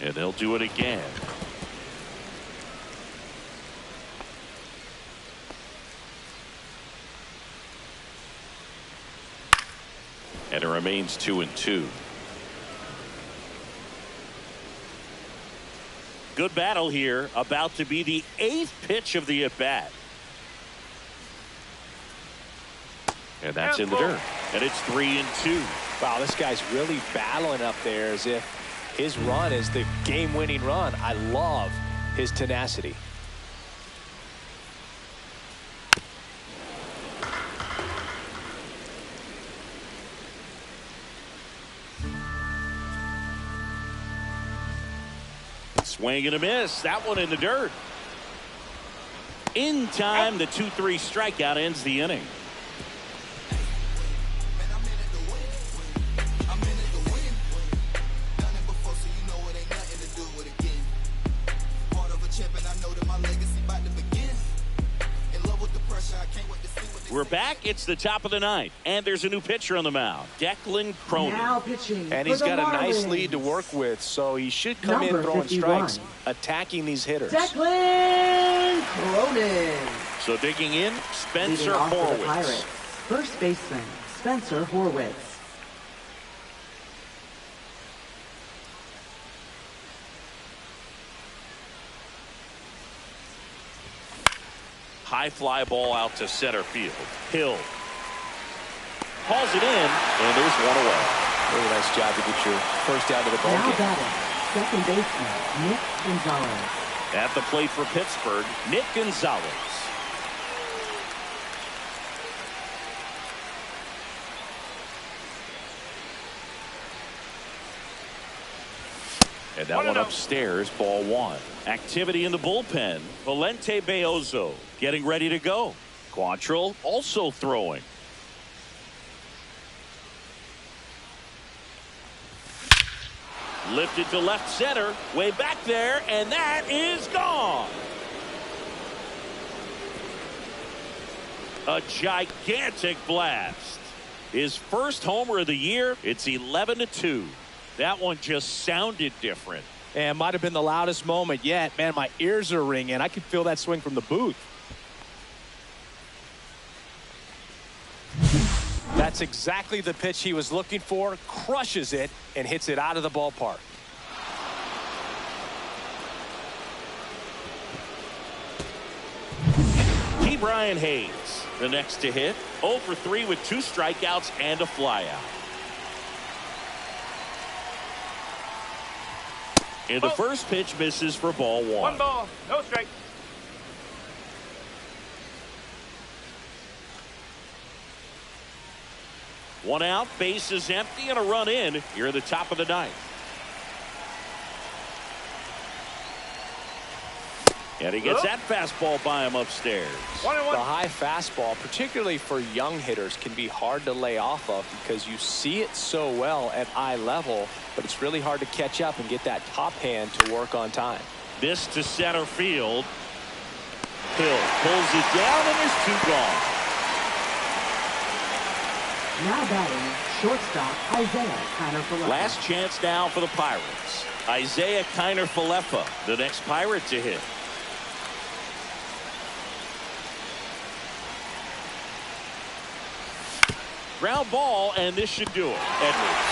And they'll do it again. And it remains 2-2. Good battle here. About to be the 8th pitch of the at-bat. And that's in the dirt. And it's 3-2. Wow, this guy's really battling up there as if his run is the game-winning run. I love his tenacity. Swing and a miss. That one in the dirt. In time, the 2-3 strikeout ends the inning. We're back. It's the top of the ninth, and there's a new pitcher on the mound, Declan Cronin. Now pitching. And for he's the got a nice Marlins. lead to work with, so he should come Number in throwing 51. strikes, attacking these hitters. Declan Cronin. So digging in, Leading Spencer off for the Horwitz. Pirates. First baseman, Spencer Horwitz. High fly ball out to center field. Hill hauls it in, and there's one away. Really nice job to get your first out of the ball Now game. batting, second baseman, Nick Gonzalez. At the plate for Pittsburgh, Nick Gonzalez. And that one upstairs, ball one. Activity in the bullpen. Valente Beozo getting ready to go. Quantrill also throwing. Lifted to left center, way back there, and that is gone. A gigantic blast. His first homer of the year. It's 11-2. That one just sounded different. And might have been the loudest moment yet. Man, my ears are ringing. I could feel that swing from the booth. That's exactly the pitch he was looking for. Crushes it and hits it out of the ballpark. Brian Hayes, the next to hit. 0 for 3 with 2 strikeouts and a flyout. And the first pitch misses for ball one. 1 ball, no strike. One out, base is empty, and a run in here at the top of the ninth. And he gets that fastball by him upstairs. 1-1. The high fastball, particularly for young hitters, can be hard to lay off of because you see it so well at eye level, but it's really hard to catch up and get that top hand to work on time. This to center field. Hill pulls it down, and there's 2 gone. Now batting, shortstop Isaiah Kiner-Falefa. Last chance now for the Pirates. Isaiah Kiner-Falefa, the next Pirate to hit. Ground ball, and this should do it. Edwards.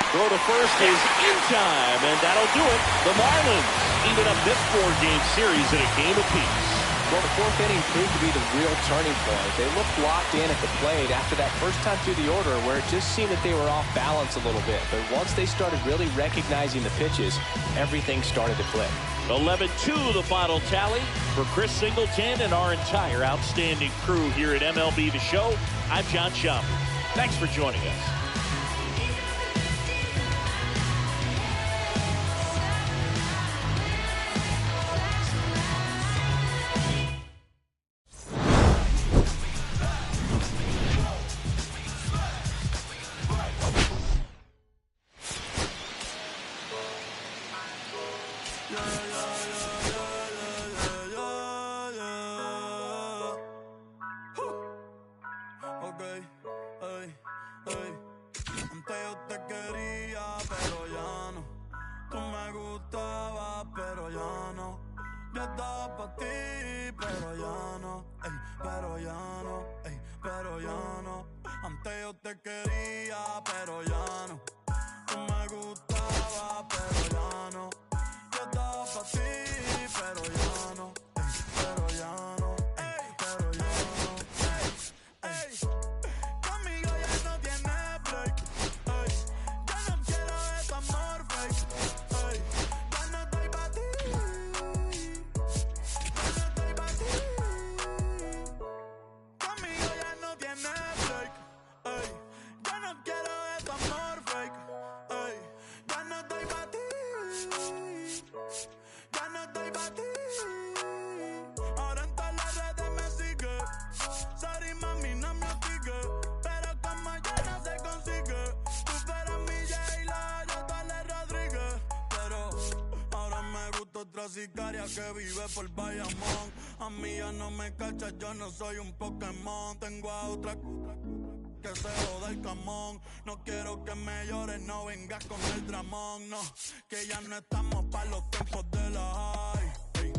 Throw to first is in time, and that'll do it. The Marlins even up this 4-game series in a game apiece. Well, the 4th inning proved to be the real turning point. They looked locked in at the plate after that first time through the order where it just seemed that they were off balance a little bit. But once they started really recognizing the pitches, everything started to click. 11-2 the final tally. For Chris Singleton and our entire outstanding crew here at MLB The Show, I'm John Schaumburg. Thanks for joining us. Antes yo te quería, pero ya no. Tú me gustabas, pero ya no. Yo estaba pa' ti, pero ya no. Ey, pero ya no, ey, pero ya no. Antes yo te quería, pero ya no. Tú me gustabas, pero ya no. Yo estaba pa' ti, pero ya no. Ey, pero ya no, ey, pero ya no. Ey, ey. Conmigo ya no tienes break. Ey, ya no quiero de tu amor fake. Ey, ya no estoy pa' ti. Ya no estoy pa' ti. Conmigo ya no tienes break. Ey, ya no quiero de tu amor fake. Ey, ya no estoy pa' ti. Ya no sicaria que vive por Bayamón. A mí ya no me cachas, yo no soy un Pokémon. Tengo a otra que se joda el camón. No quiero que me llores, no vengas con el dramón. No, que ya no estamos pa' los tiempos de la high. Ey,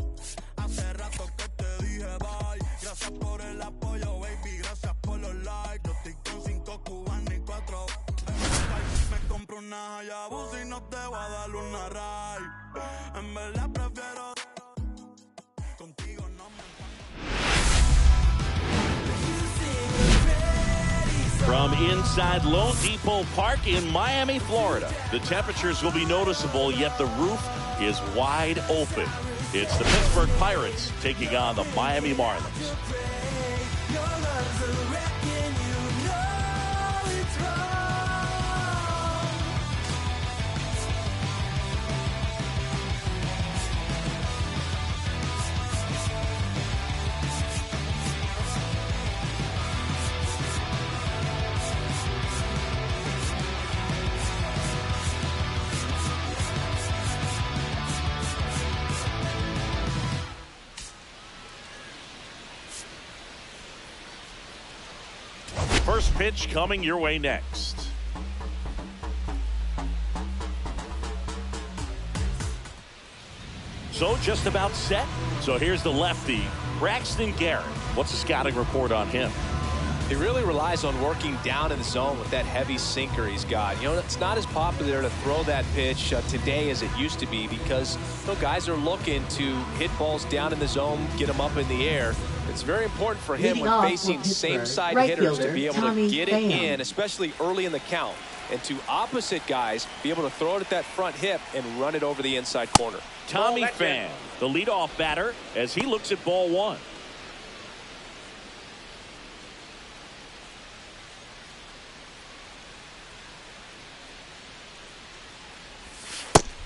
hace rato que te dije bye. Gracias por el apoyo, baby, gracias por los likes. Yo estoy con 5 cubanos y 4. Me compro una Hayabusa y no te voy a dar una ride. En verdad prefiero contigo no me. From inside Lone Depot Park in Miami, Florida, the temperatures will be noticeable, yet the roof is wide open. It's the Pittsburgh Pirates taking on the Miami Marlins. First pitch coming your way next. So just about set. So here's the lefty, Braxton Garrett. What's the scouting report on him? He really relies on working down in the zone with that heavy sinker he's got. You know, it's not as popular to throw that pitch today as it used to be because guys are looking to hit balls down in the zone, get them up in the air. It's very important for him when facing same-side hitters to be able to get it in, especially early in the count, and to opposite guys be able to throw it at that front hip and run it over the inside corner. Tommy Pham, the leadoff batter, as he looks at ball one.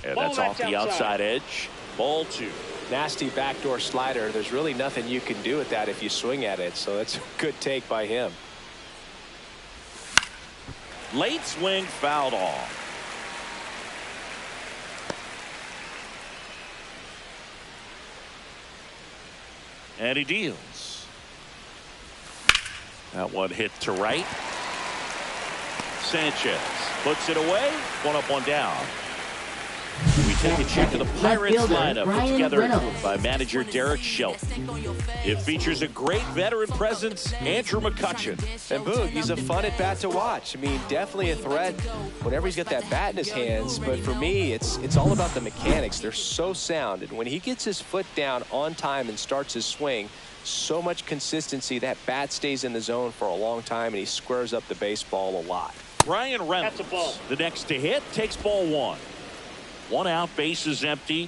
And that's off the outside edge. Ball two. Nasty backdoor slider. There's really nothing you can do with that if you swing at it. So that's a good take by him. Late swing fouled off. And he deals. That one hit to right. Sanchez puts it away. One up, one down. We take a check of the Pirates lineup put together by manager Derek Shelton. It features a great veteran presence, Andrew McCutchen. And Boog, he's a fun at bat to watch. I mean, definitely a threat whenever he's got that bat in his hands. But for me, it's all about the mechanics. They're so sound. And when he gets his foot down on time and starts his swing, so much consistency, that bat stays in the zone for a long time, and he squares up the baseball a lot. Brian Reynolds, the next to hit, takes ball one. One out, bases empty.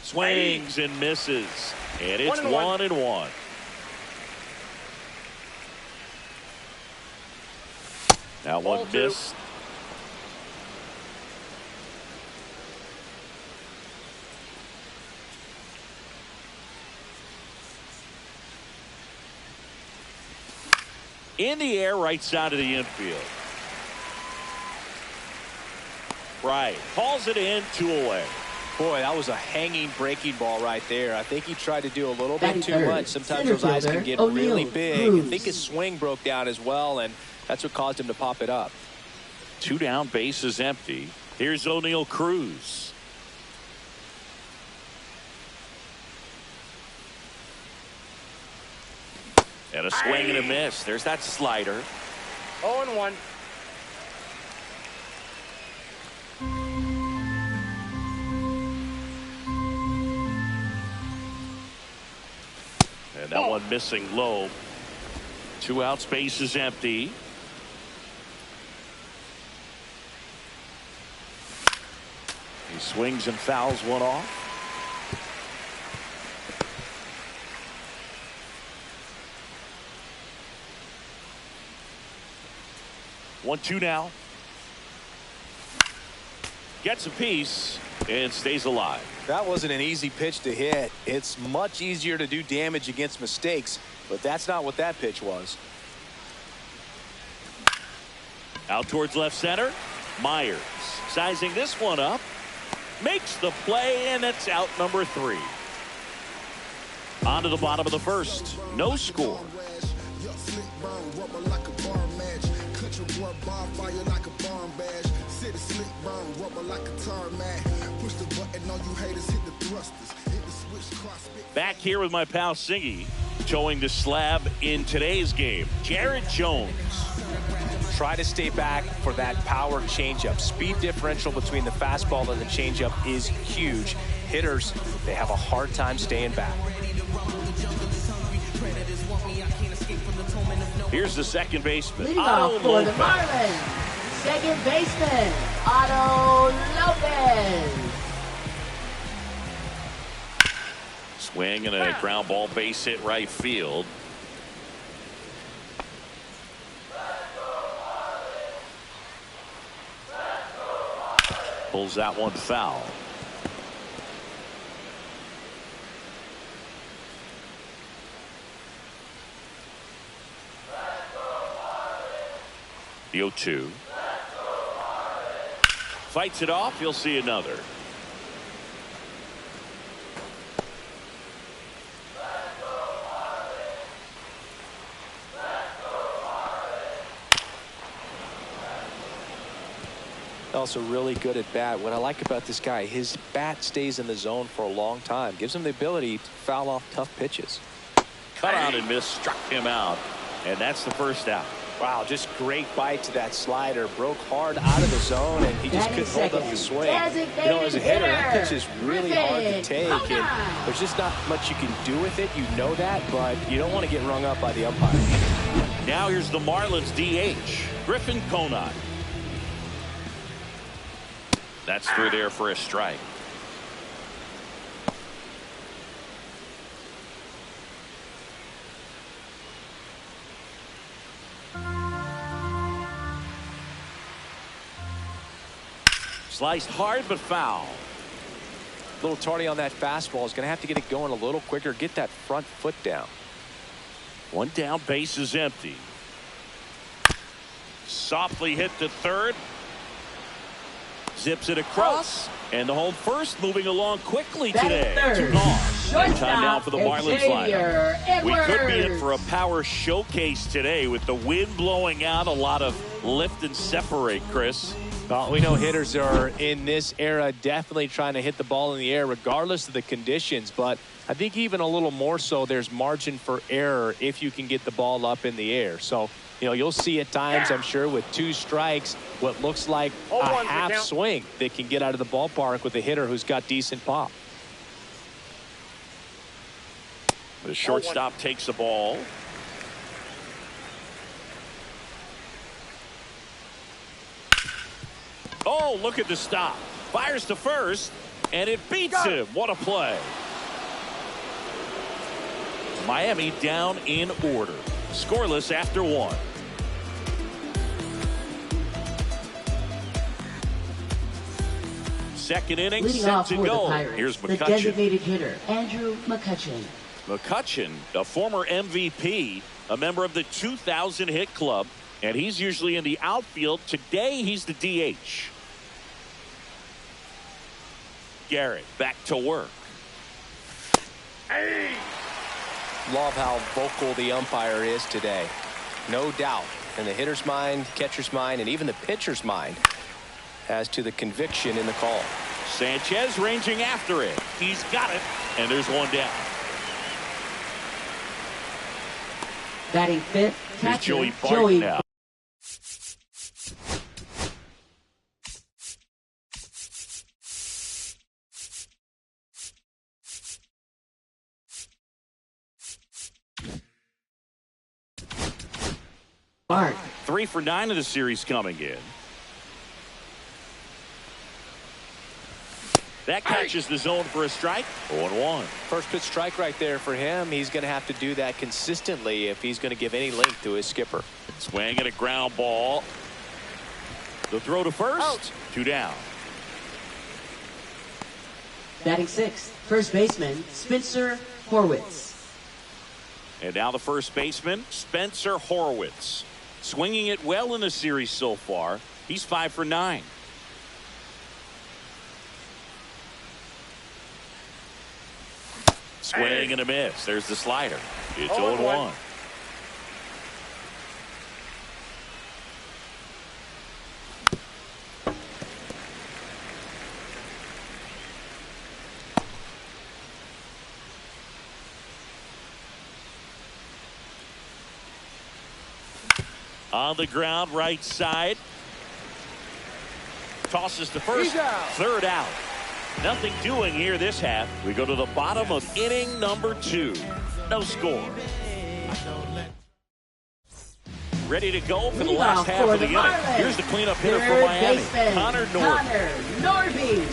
Swings and misses. And it's 1-1. Now one missed. In the air, right side of the infield. Right, calls it in, 2 away. Boy, that was a hanging breaking ball right there. I think he tried to do a little bit too much. Sometimes those eyes can get really big. I think his swing broke down as well, and that's what caused him to pop it up. 2 down, bases empty. Here's O'Neal Cruz. And a swing and a miss. There's that slider. 0-1. And that one missing low. 2 outs, bases empty. He swings and fouls one off. One, two now. Gets a piece and stays alive. That wasn't an easy pitch to hit. It's much easier to do damage against mistakes, but that's not what that pitch was. Out towards left center. Myers sizing this one up. makes the play, and that's out number 3. On to the bottom of the first. No score. Back here with my pal Singy, towing the slab in today's game, Jared Jones. Try to stay back for that power changeup. Speed differential between the fastball and the changeup is huge. Hitters, they have a hard time staying back. Here's the second baseman, Leading Otto off for the Lopez. Marlins, second baseman, Otto Lopez. Swing and a ground ball base hit right field. Pulls that one foul. The 0-2. Fights it off. You'll see another. Also really good at bat. What I like about this guy, his bat stays in the zone for a long time. Gives him the ability to foul off tough pitches. Cut out and miss, struck him out. And that's the first out. Wow, just great bite to that slider. Broke hard out of the zone, and he just couldn't hold up the swing. You know, as a hitter, that pitch is really hard to take, and there's just not much you can do with it. You know that, but you don't want to get rung up by the umpire. Now here's the Marlins DH, Griffin Conine. That's through there for a strike. Sliced hard but foul. A little tardy on that fastball. Is going to have to get it going a little quicker. Get that front foot down. One down, base is empty. Softly hit to third. Zips it across. And the home first moving along quickly today. 2 gone. Time now for the Marlins lineup. We could be in for a power showcase today with the wind blowing out. A lot of lift and separate, Chris. Well, we know hitters are in this era definitely trying to hit the ball in the air regardless of the conditions, but I think even a little more so there's margin for error if you can get the ball up in the air. So, you know, you'll see at times, I'm sure, with 2 strikes, what looks like a half swing that can get out of the ballpark with a hitter who's got decent pop. The shortstop takes the ball. Oh, look at the stop. Fires to first, and it beats him. What a play. Miami down in order. Scoreless after 1. Second inning Leading set off to for the go. Pirates, Here's the McCutchen. designated hitter, Andrew McCutchen. McCutchen, a former MVP, a member of the 2000 hit club, and he's usually in the outfield. Today, he's the DH. Garrett back to work. Hey! Love how vocal the umpire is today. No doubt in the hitter's mind, catcher's mind, and even the pitcher's mind as to the conviction in the call. Sanchez ranging after it. He's got it, and there's 1 down. Batting fifth, Here's catcher Joey Barton now. Bart. 3 for 9 of the series coming in. That catches the zone for a strike. 0-1. First pitch strike right there for him. He's going to have to do that consistently if he's going to give any length to his skipper. Swing and a ground ball. The throw to first. 2 down. Batting sixth, first baseman, Spencer Horwitz. And now the first baseman, Spencer Horwitz. Swinging it well in the series so far. He's 5 for 9. Swing and a miss. There's the slider. It's 0-1. On the ground, right side. Tosses to first. Third out. Nothing doing here this half. We go to the bottom of inning number 2. No score. Ready to go for the last half of the inning. Here's the cleanup hitter for Miami, Connor Norby.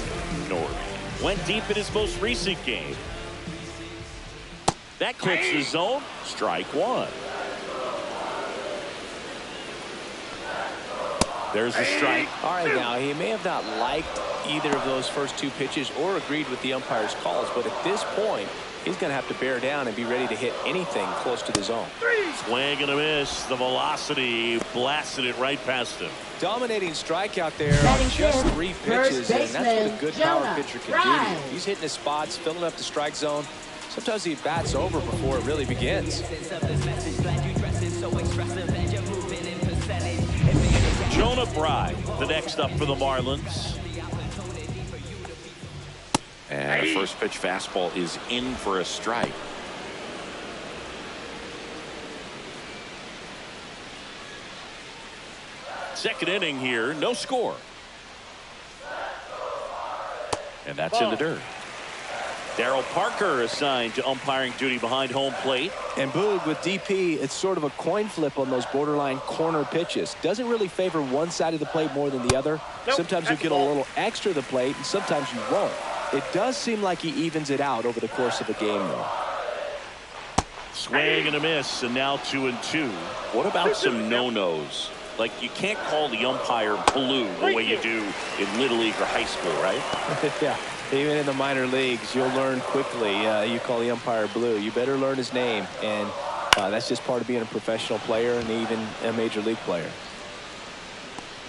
Norby went deep in his most recent game. That clips the zone. Strike 1. There's the strike. All right, now, he may have not liked either of those first 2 pitches or agreed with the umpire's calls, but at this point, he's going to have to bear down and be ready to hit anything close to the zone. Swing and a miss. The velocity blasted it right past him. Dominating strikeout there on just 3 pitches, and that's what a good power pitcher can do. He's hitting his spots, filling up the strike zone. Sometimes he bats over before it really begins. Jonah Bride, the next up for the Marlins. And a first pitch fastball is in for a strike. Second inning here, no score. And that's in the dirt. Darryl Parker assigned to umpiring duty behind home plate. And Boog, with DP, it's sort of a coin flip on those borderline corner pitches. Doesn't really favor one side of the plate more than the other. Sometimes you get a little extra to the plate, and sometimes you won't. It does seem like he evens it out over the course of a game, though. Swing and a miss, and now 2-2. What about some no-nos? Like, you can't call the umpire blue the way you do in Little League or high school, right? Yeah. Even in the minor leagues, you'll learn quickly. You call the umpire blue. You better learn his name. And that's just part of being a professional player and even a major league player.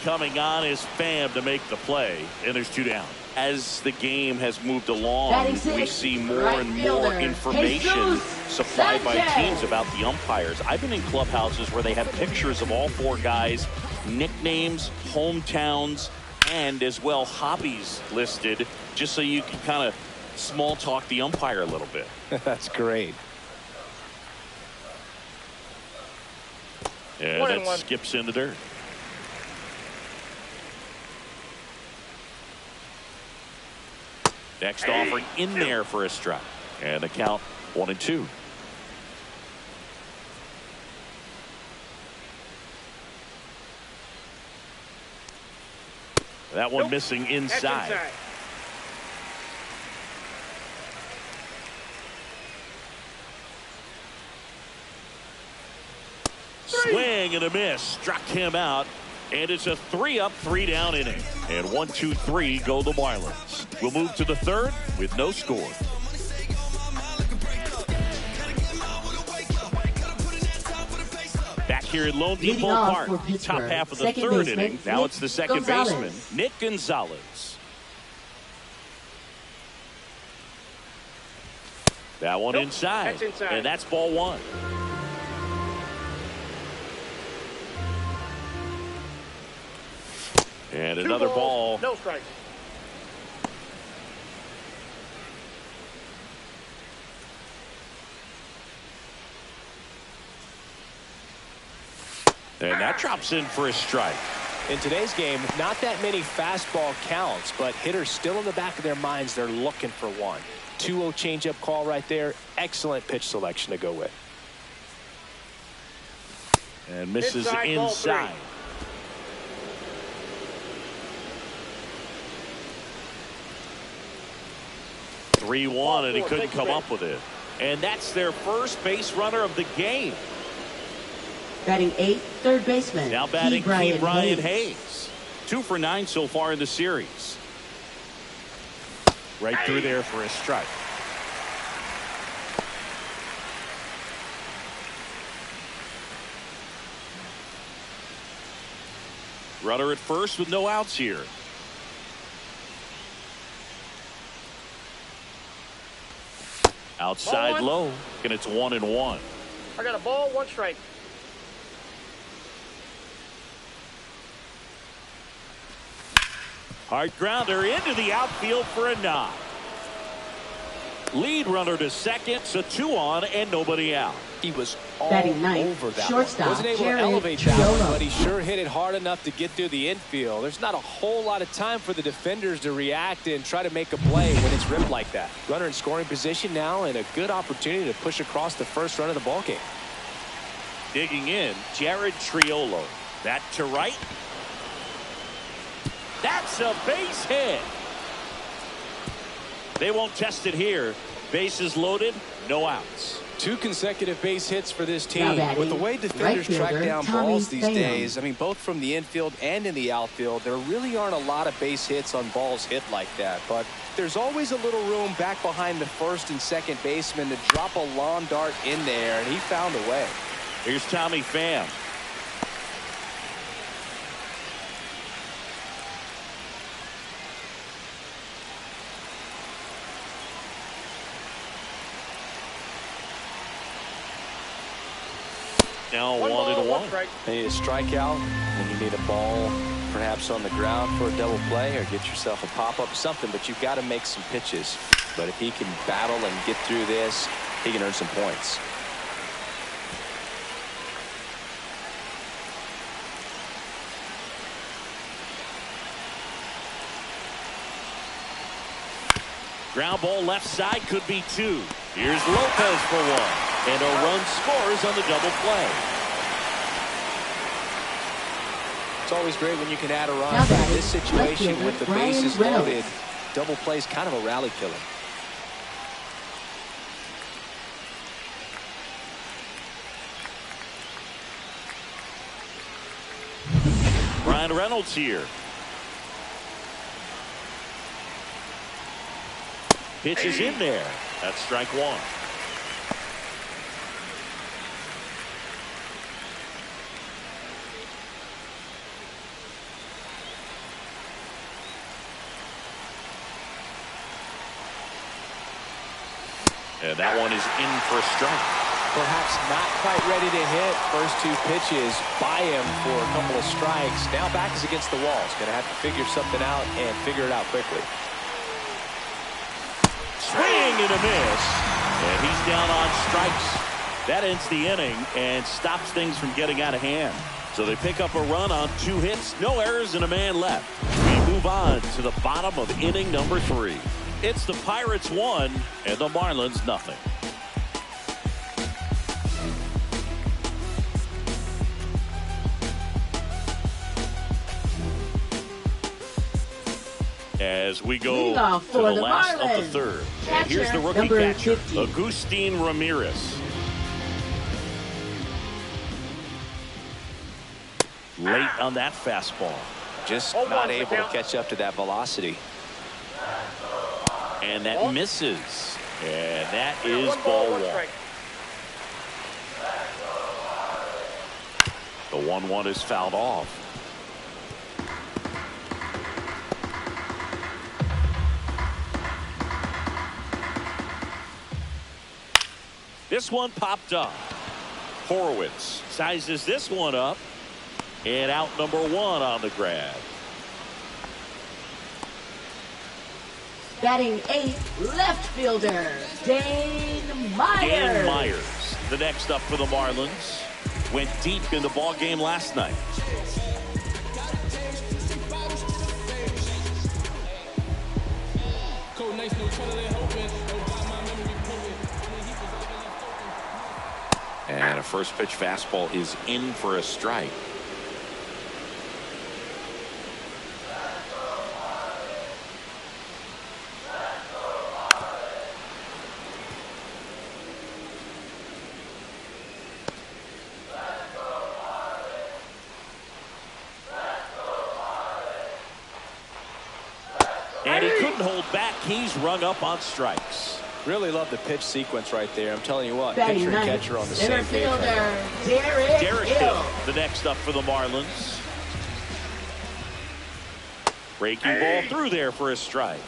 Coming on is Pham to make the play. And there's 2 down. As the game has moved along, we see more and more information supplied by teams about the umpires. I've been in clubhouses where they have pictures of all 4 guys, nicknames, hometowns, and as well hobbies listed, just so you can kind of small talk the umpire a little bit. That's great. Yeah, that skips in the dirt. Next offering in there for a strike. And the count 1-2. That one missing inside. Swing and a miss. Struck him out. And it's a 3-up, 3-down inning. And 1, 2, 3 go the Marlins. We'll move to the third with no score. Back here at Lone Depot Park, top half of the third inning. Now it's the second baseman, Nick Gonzalez. That one inside. And that's ball 1. And another ball. No strike. And that drops in for a strike. In today's game, not that many fastball counts, but hitters still in the back of their minds, they're looking for one. 2-0 changeup call right there. Excellent pitch selection to go with. And misses inside. 3-1, and he couldn't come up with it. And that's their first base runner of the game. Batting 8th, third baseman. Now batting Brian Hayes. 2 for 9 so far in the series. Right through there for a strike. Runner at first with no outs here. Outside low, and it's 1-1. I got a ball, 1 strike. Hard grounder into the outfield for a knock. Lead runner to second, so 2 on and nobody out. He was all Batting ninth, over that shortstop, one. Wasn't able to elevate that one, but he sure hit it hard enough to get through the infield. There's not a whole lot of time for the defenders to react and try to make a play when it's ripped like that. Runner in scoring position now, and a good opportunity to push across the first run of the ballgame. Digging in, Jared Triolo. That to right. That's a base hit. They won't test it here. Bases loaded, no outs. 2 consecutive base hits for this team. Now batting, With the way defenders right track fielder, down Tommy balls these Pham. days, I mean, both from the infield and in the outfield, there really aren't a lot of base hits on balls hit like that. But there's always a little room back behind the first and second baseman to drop a lawn dart in there, and he found a way. Here's Tommy Pham. Now 1-1. Strike. You need a strikeout, and you need a ball perhaps on the ground for a double play, or get yourself a pop-up, something, but you've got to make some pitches. But if he can battle and get through this, he can earn some points. Ground ball left side, could be 2. Here's Lopez for 1. And a run scores on the double play. It's always great when you can add a run, Now but in batting, this situation left with the fielder, bases Brian loaded, Reynolds. double play is kind of a rally killer. Brian Reynolds here. Pitch is in there. That's strike 1. And that one is in for a strike. Perhaps not quite ready to hit. First 2 pitches by him for a couple of strikes. Now back is against the wall. He's going to have to figure something out and figure it out quickly. Swing and a miss. And he's down on strikes. That ends the inning and stops things from getting out of hand. So they pick up a run on 2 hits, no errors, and a man left. We move on to the bottom of inning number 3. It's the Pirates 1 and the Marlins 0. As we go to the last of the third. And here's the rookie catcher, Agustin Ramirez. Late on that fastball. Just not able to catch up to that velocity. And that misses. And that is ball 1. The 1-1 is fouled off. This one popped up. Horowitz sizes this one up. And out number 1 on the grab. Batting 8th, left fielder, Dane Myers. Dane Myers, the next up for the Marlins. Went deep in the ball game last night. And a first pitch fastball is in for a strike. And he couldn't hold back. He's rung up on strikes. Really love the pitch sequence right there. I'm telling you what, Batting pitcher and ninth, catcher on the center same page. fielder, Derek Hill, the next up for the Marlins. Breaking ball through there for a strike.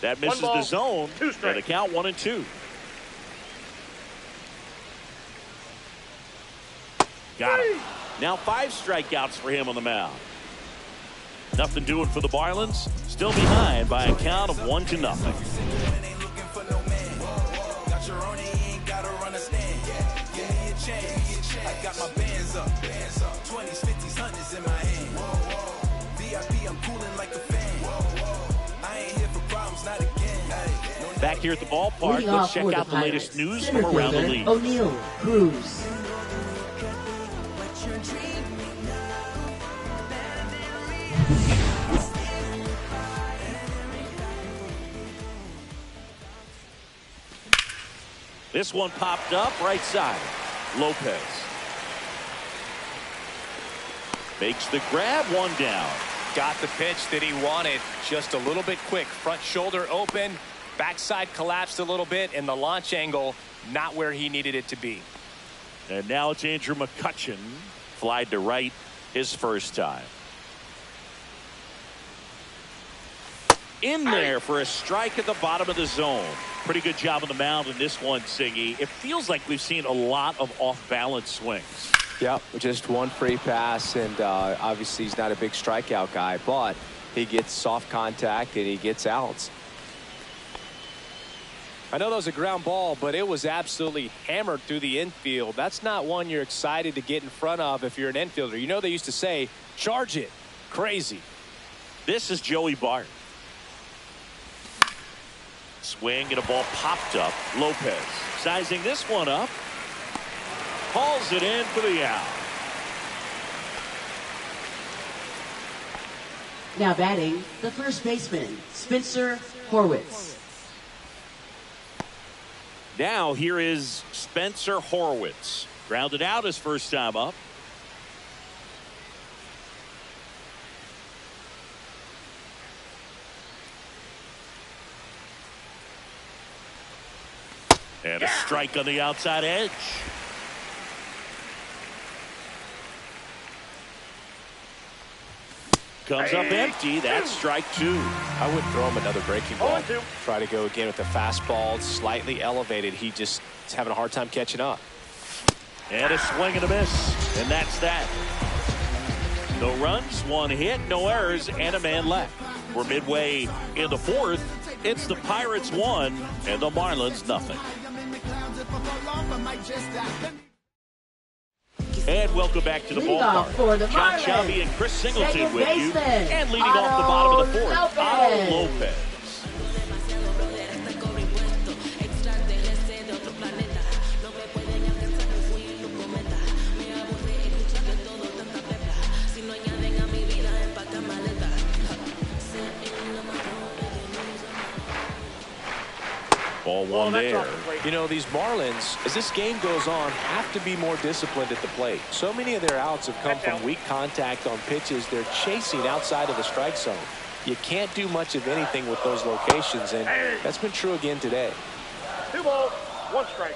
That misses the zone. And the count 1-2. Got him. Now 5 strikeouts for him on the mound. Nothing doing for the Marlins. Still behind by a count of 1-0. I got my bands up, 20s, 50s, 100s in my hand. VIP, I'm cooling like a fan. I ain't here for problems, not again. Back here at the ballpark, let's check out the latest news from around the league. O'Neal Cruz. This one popped up right side. Lopez makes the grab, 1 down. Got the pitch that he wanted, just a little bit quick. Front shoulder open, backside collapsed a little bit, and the launch angle not where he needed it to be. And now it's Andrew McCutchen, flied to right his first time. In there for a strike at the bottom of the zone. Pretty good job on the mound in this one, Siggy. It feels like we've seen a lot of off-balance swings. Yep, just one free pass, and obviously he's not a big strikeout guy, but he gets soft contact and he gets outs. I know that was a ground ball, but it was absolutely hammered through the infield. That's not one you're excited to get in front of if you're an infielder. You know they used to say, charge it. Crazy. This is Joey Bart. Swing and a ball popped up. Lopez sizing this one up. Hauls it in for the out. Now batting, the first baseman, Spencer Horwitz. Now here is Spencer Horwitz. Grounded out his first time up. And a strike on the outside edge. Comes up empty. That's strike 2. I would throw him another breaking ball. Try to go again with the fastball, slightly elevated. He just is having a hard time catching up. And a swing and a miss. And that's that. No runs, 1 hit, no errors, and a man left. We're midway in the 4th. It's the Pirates 1 and the Marlins nothing. And welcome back to the ballpark. John Shelby and Chris Singleton with you. And leading off the bottom of the 4th, Otto Lopez. Ball 1 there. You know, these Marlins, as this game goes on, have to be more disciplined at the plate. So many of their outs have come from weak contact on pitches they're chasing outside of the strike zone. You can't do much of anything with those locations, and that's been true again today. 2 balls, 1 strike.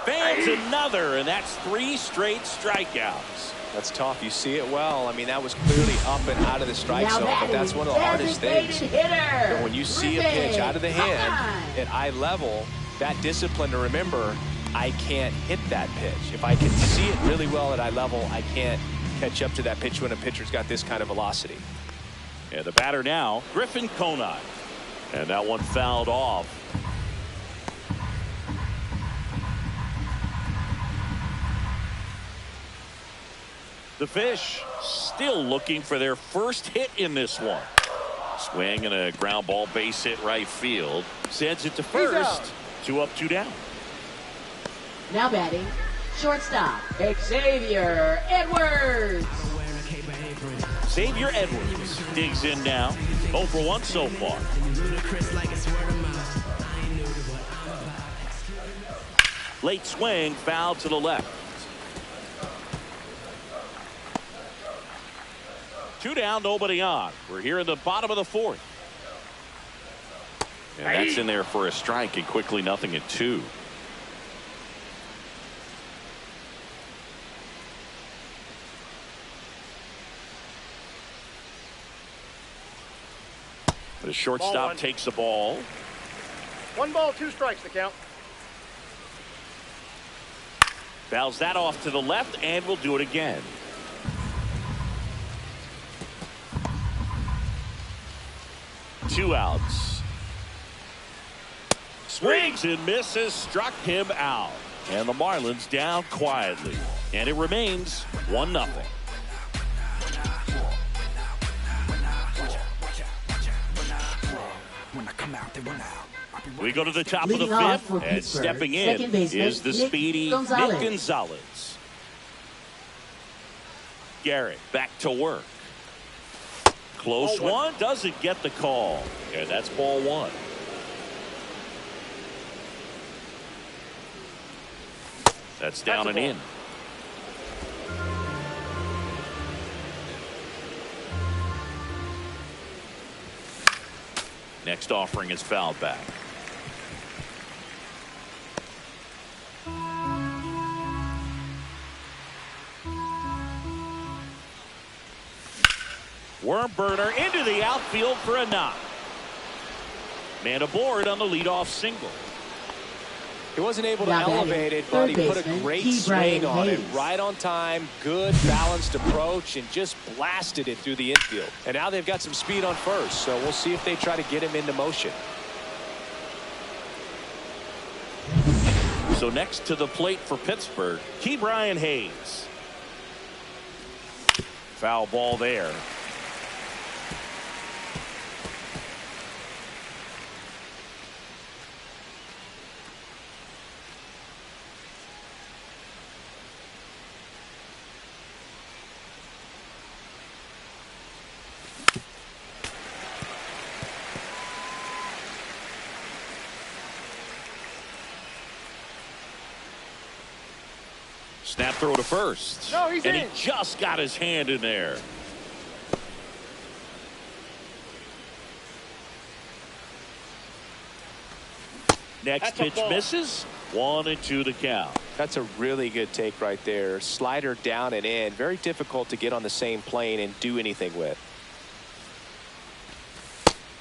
Fans another, and that's 3 straight strikeouts. That's tough. You see it well. I mean, that was clearly up and out of the strike zone, but that's one of the hardest things. But when you see a pitch out of the hand at eye level, that discipline to remember, I can't hit that pitch. If I can see it really well at eye level, I can't catch up to that pitch when a pitcher's got this kind of velocity. And the batter now, Griffin Conine. And that one fouled off. The Fish still looking for their first hit in this one. Swing and a ground ball base hit right field. Sends it to first. 2 up, 2 down. Now batting, shortstop, Xavier Edwards. Xavier Edwards digs in now. 0 for 1 so far. Late swing, foul to the left. 2 down, nobody on. We're here in the bottom of the 4th. And that's in there for a strike, and quickly 0-2. The shortstop takes the ball. 1 ball, 2 strikes to count. Fouls that off to the left, and will do it again. Two outs. Swings and misses, struck him out. And the Marlins down quietly. And it remains 1-0. We go to the top of the fifth, and stepping in is the speedy Nick Gonzalez. Garrett back to work. Close one, doesn't get the call. And that's ball 1. That's down and in. Next offering is fouled back. Worm burner into the outfield for a knock. Man aboard on the leadoff single. He wasn't able to elevate it, but he put a great swing on it. Right on time, good balanced approach, and just blasted it through the infield. And now they've got some speed on first, so we'll see if they try to get him into motion. So next to the plate for Pittsburgh, Brian Hayes. Foul ball there. Snap throw to first. No, he's and in. He just got his hand in there. Next pitch misses. 1-2 to count. That's a really good take right there. Slider down and in. Very difficult to get on the same plane and do anything with.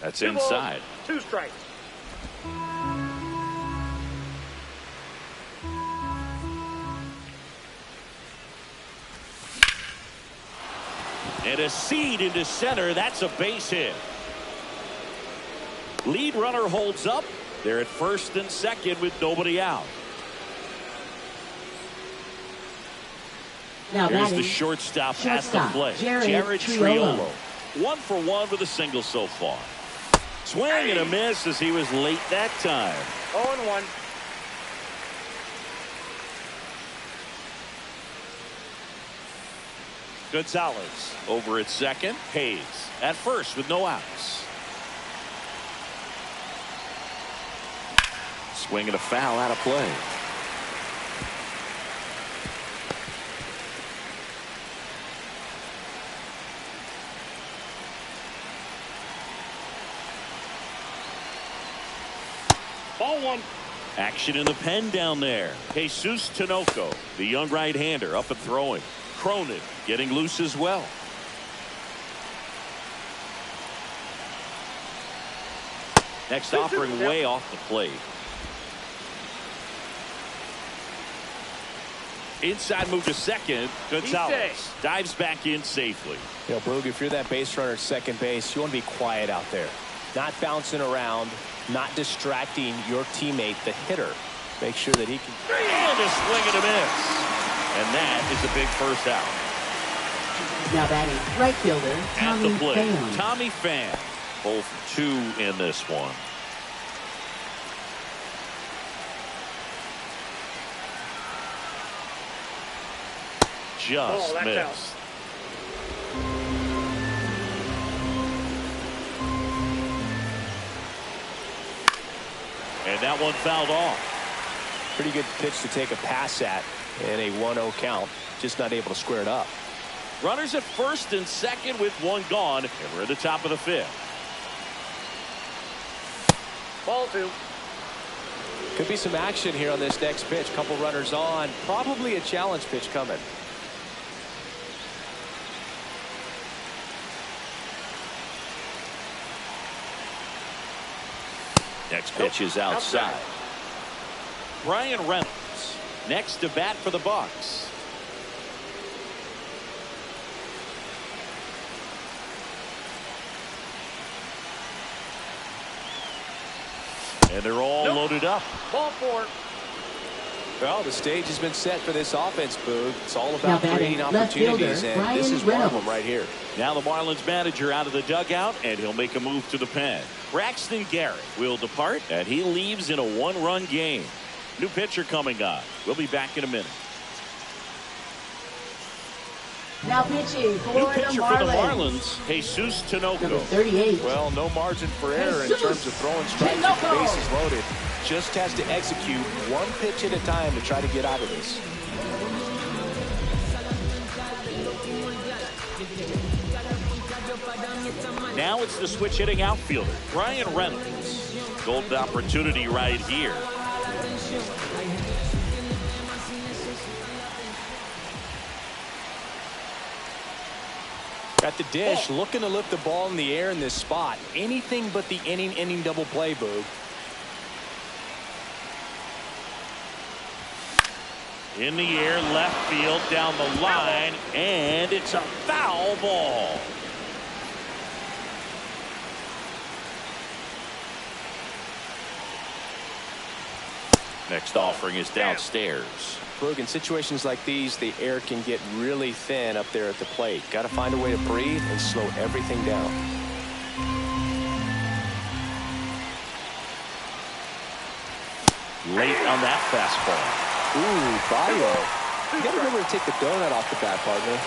That's 2 inside. balls, 2 strikes. And a seed into center. That's a base hit. Lead runner holds up. They're at first and second with nobody out. Now Here's the shortstop at the plate. Jared Triolo. 1 for 1 with a single so far. Swing and a miss as he was late that time. 0-1. Gonzalez over at second. Hayes at first with no outs. Swing and a foul out of play. Ball 1. Action in the pen down there. Jesus Tinoco, the young right-hander, up and throwing. Cronin getting loose as well. Next offering way off the plate. Inside move to second. Gonzalez dives back in safely. You know, Boog, if you're that base runner at second base, you want to be quiet out there. Not bouncing around, not distracting your teammate, the hitter. Make sure that he can. And a swing and a miss. And that is a big first out. Now batting right fielder Tommy At the plate, Pham. Tommy Pham. Both 2 in this one. Just missed. Out. And that one fouled off. Pretty good pitch to take a pass at in a 1-0 count. Just not able to square it up. Runners at first and second with 1 gone. And we're at the top of the 5th. Ball 2. Could be some action here on this next pitch. Couple runners on. Probably a challenge pitch coming. Next pitch is outside. Brian Reynolds next to bat for the Bucks. And they're all loaded up. Ball 4. Well, the stage has been set for this offense, Boog. It's all Now about batting, creating left opportunities, fielder, and this Brian is one of Reynolds. them right here. Now the Marlins manager out of the dugout, and he'll make a move to the pen. Braxton Garrett will depart, and he leaves in a one-run game. New pitcher coming on. We'll be back in a minute. Now pitching for New the pitcher for the Marlins. Marlins, Jesus Number Tinoco. 38. Well, no margin for error in terms of throwing strikes with the bases loaded. Just has to execute one pitch at a time to try to get out of this. Now it's the switch hitting outfielder, Brian Reynolds. Golden opportunity right here. At the dish, looking to lift the ball in the air in this spot. Anything but the inning double play, Boog. In the air, left field, down the line, and it's a foul ball. Next offering is downstairs. Boog, in situations like these, the air can get really thin up there at the plate. Got to find a way to breathe and slow everything down. Late on that fastball. Ooh, bio. You got to remember to take the donut off the bat, partner.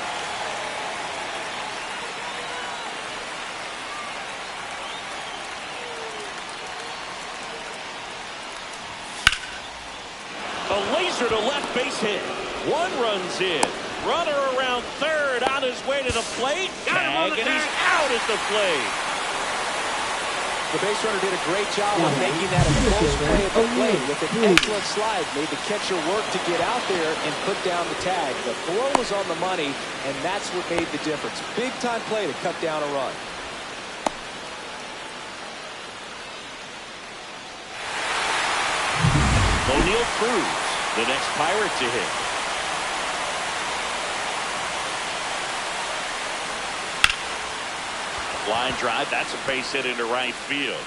A laser to left base hit. One runs in. Runner around third on his way to the plate. Tag, and he's out at the plate. The base runner did a great job of making that a close play at the plate with an excellent slide. Made the catcher work to get out there and put down the tag. The throw was on the money, and that's what made the difference. Big time play to cut down a run. O'Neill Cruz, the next Pirate to hit. Line drive, that's a base hit into right field.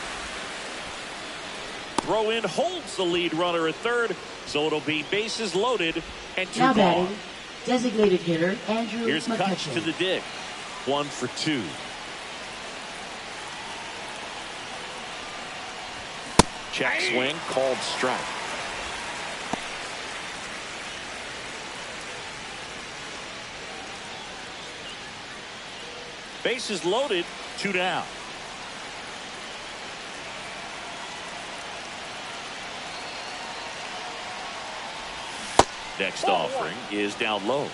Throw in holds the lead runner at third, so it'll be bases loaded and two Now gone. batting, designated hitter Andrew Here's Kutch to McCutcheon. the dig. 1 for 2. Check swing, called strike. Bases loaded, 2 down. Next offering is down low.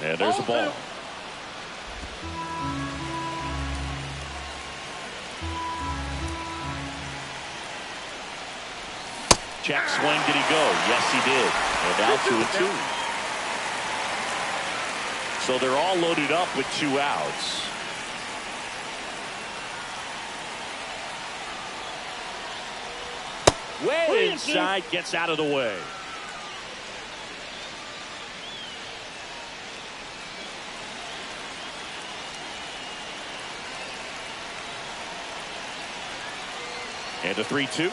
And there's a ball. Check swing, did he go? Yes, he did. And now 2-2. So they're all loaded up with 2 outs. Way inside, gets out of the way. And a 3-2.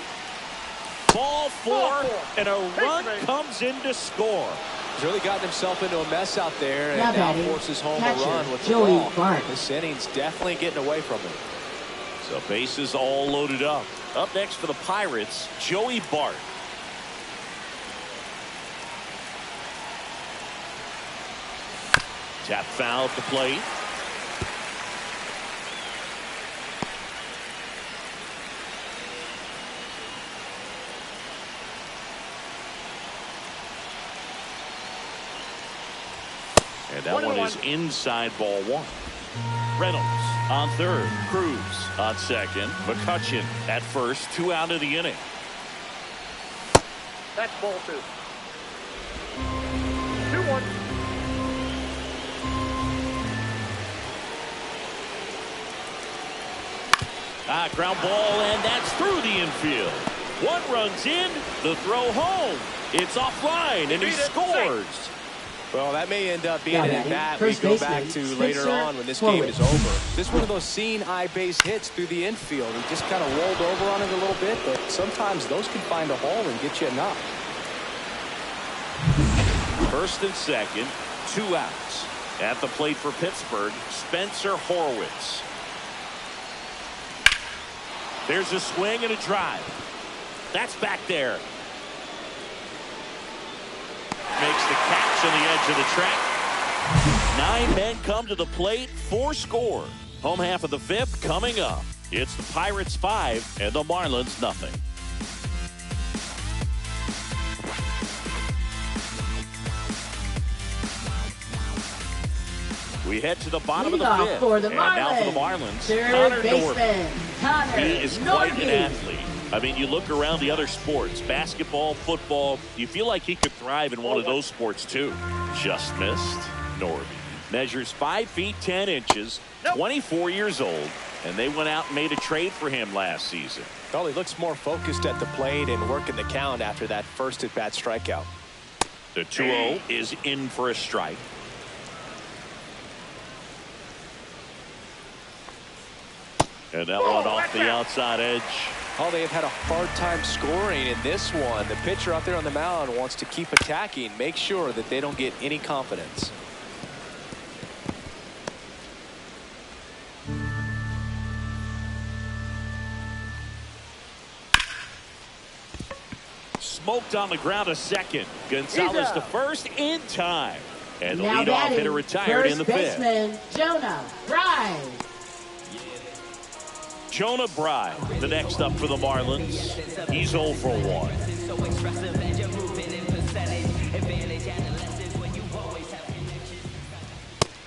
Ball 4, and a run comes in to score. He's really gotten himself into a mess out there, and Now now batting, forces home a catcher, run with the Joey ball. Bart. This inning's definitely getting away from him. So bases all loaded up. Up next for the Pirates, Joey Bart. Tap foul at the plate. And that one is inside ball one. Reynolds on third. Cruz on second. McCutchen at first. 2 out of the inning. That's ball 2. 2-1. Ground ball, and that's through the infield. One runs in, the throw home. It's offline, and he scores. Well, that may end up being an at-bat we First go back baseman, to later Spencer on when this Forward. game is over. This is one of those seeing eye base hits through the infield. He just kind of rolled over on it a little bit, but sometimes those can find a hole and get you a knock. First and second, 2 outs. At the plate for Pittsburgh, Spencer Horwitz. There's a swing and a drive. That's back there. Makes the catch on the edge of the track. 9 men come to the plate, 4 score. Home half of the 5th coming up. It's the Pirates 5 and the Marlins nothing. We head to the bottom of the 5th. For the and now for the Marlins, Connor Norby. He is quite an athlete. I mean, you look around the other sports, basketball, football, you feel like he could thrive in one of those sports too. Just missed. Norby measures 5 feet 10 inches, 24 years old, and they went out and made a trade for him last season. Well, he looks more focused at the plate and working the count after that first at-bat strikeout. The 2-0 is in for a strike. And that one off the outside edge. Oh, they have had a hard time scoring in this one. The pitcher out there on the mound wants to keep attacking, make sure that they don't get any confidence. Smoked on the ground to second. Gonzalez to first in time. And the Now leadoff hitter retired in the 5th. Baseman, Jonah Bride. Jonah Bride, the next up for the Marlins. He's 0 for 1.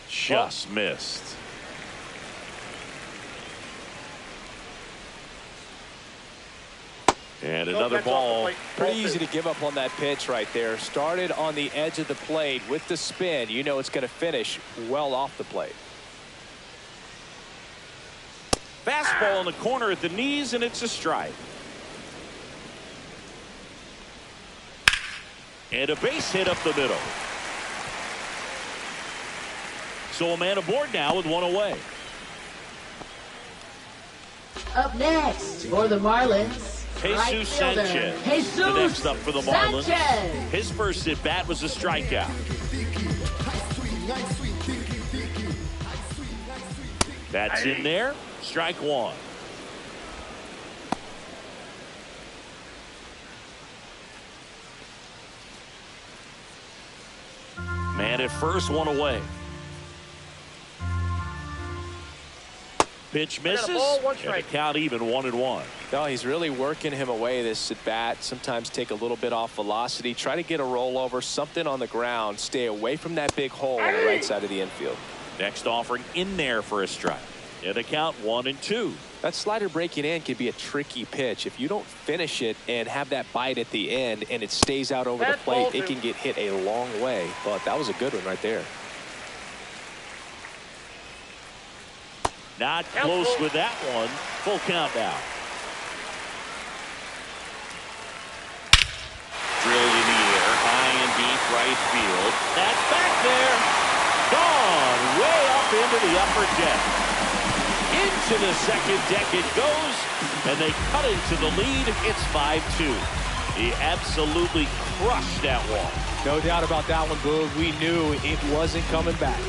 Just missed. And another ball. Pretty easy to give up on that pitch right there. Started on the edge of the plate with the spin. You know it's going to finish well off the plate. Fastball in the corner at the knees, and it's a strike. And a base hit up the middle. So a man aboard now with 1 away. Up next for the Marlins, Jesus Sanchez. The next up for the Marlins. His first at bat was a strikeout. That's in there. Strike 1. Man at first, 1 away. Pitch misses. And the count even 1-1. No, he's really working him away this at bat. Sometimes take a little bit off velocity. Try to get a rollover, something on the ground. Stay away from that big hole on the right side of the infield. Next offering in there for a strike. And the count 1-2. That slider breaking in can be a tricky pitch. If you don't finish it and have that bite at the end and it stays out over the plate, it can get hit a long way. But that was a good one right there. Not close with that one. Full count now. Drilled in the air, high and deep right field. That's back there. Gone way up into the upper deck. Into the second deck it goes, and they cut into the lead. It's 5-2. He absolutely crushed that one. No doubt about that one, Boog. We knew it wasn't coming back.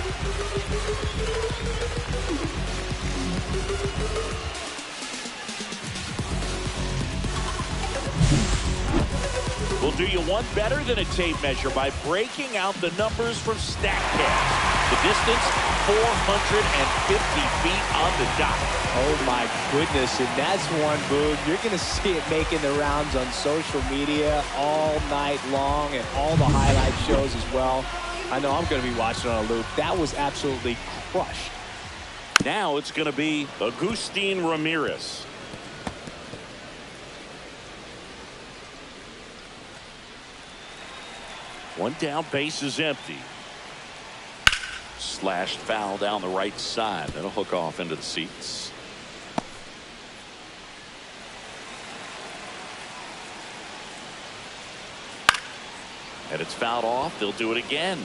We'll do you one better than a tape measure by breaking out the numbers from StatCast. The distance, 450 feet on the dot. Oh, my goodness. And that's one, Boog. You're going to see it making the rounds on social media all night long and all the highlight shows as well. I know I'm going to be watching on a loop. That was absolutely crushed. Now it's going to be Agustin Ramirez. One down, base is empty. Slashed foul down the right side. That'll hook off into the seats. And it's fouled off. They'll do it again.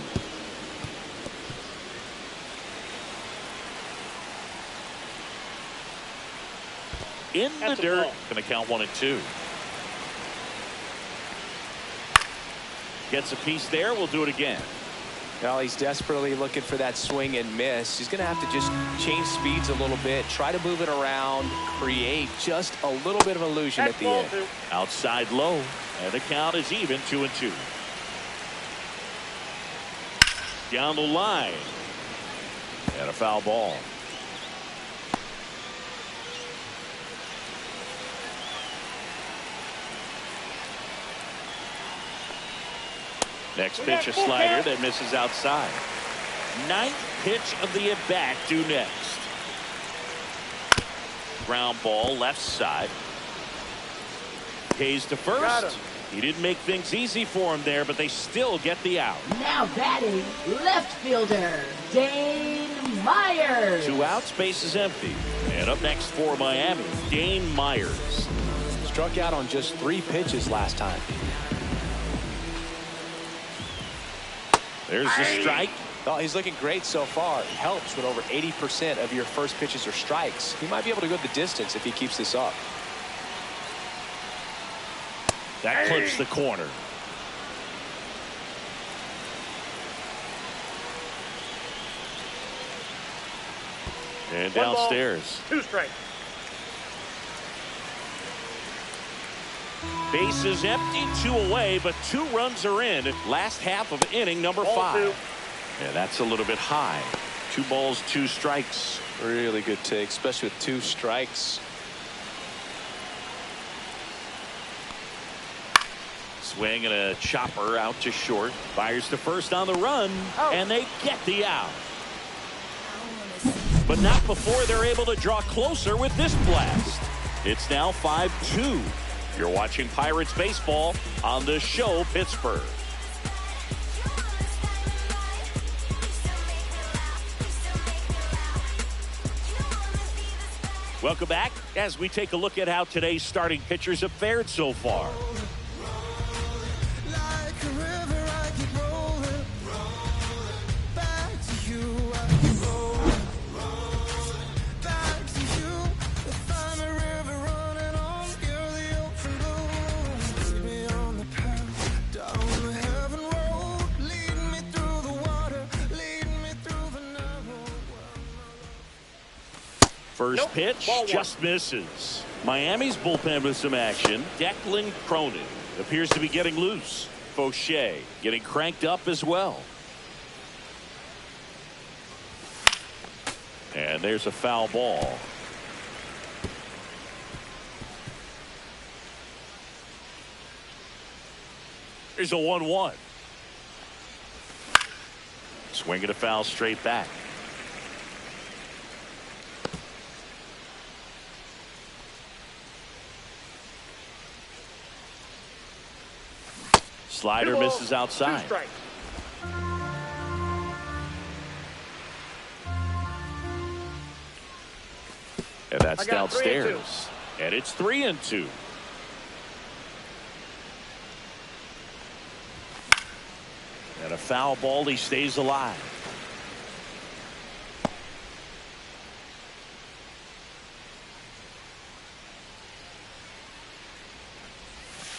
In the dirt. Going to count 1 and 2. Gets a piece there. We'll do it again. Well, he's desperately looking for that swing and miss. He's going to have to just change speeds a little bit, try to move it around, create just a little bit of illusion at the end. Outside low, and the count is even 2 and 2. Down the line, and a foul ball. Next pitch, a slider that misses outside. 9th pitch of the at-bat due next. Ground ball left side. Hayes to first. He didn't make things easy for him there, but they still get the out. Now batting, left fielder, Dane Myers. 2 outs, base is empty. And up next for Miami, Dane Myers. Struck out on just 3 pitches last time. There's the strike. Oh, he's looking great so far. It helps when over 80% of your first pitches are strikes. He might be able to go the distance if he keeps this up. That clips the corner. And downstairs. 2 strikes. Base is empty, 2 away, but 2 runs are in. Last half of inning number 5. Yeah, that's a little bit high. 2 balls, 2 strikes. Really good take, especially with 2 strikes. Swing and a chopper out to short. Fires to first on the run, and they get the out. But not before they're able to draw closer with this blast. It's now 5-2. You're watching Pirates baseball on the show Pittsburgh. Welcome back as we take a look at how today's starting pitchers have fared so far. First pitch just misses. Miami's bullpen with some action. Declan Cronin appears to be getting loose. Fauché getting cranked up as well. And there's a foul ball. There's a 1-1. Swinging a foul straight back. Slider misses outside. 2 strikes. And that's downstairs. And it's 3-2. And a foul ball. He stays alive.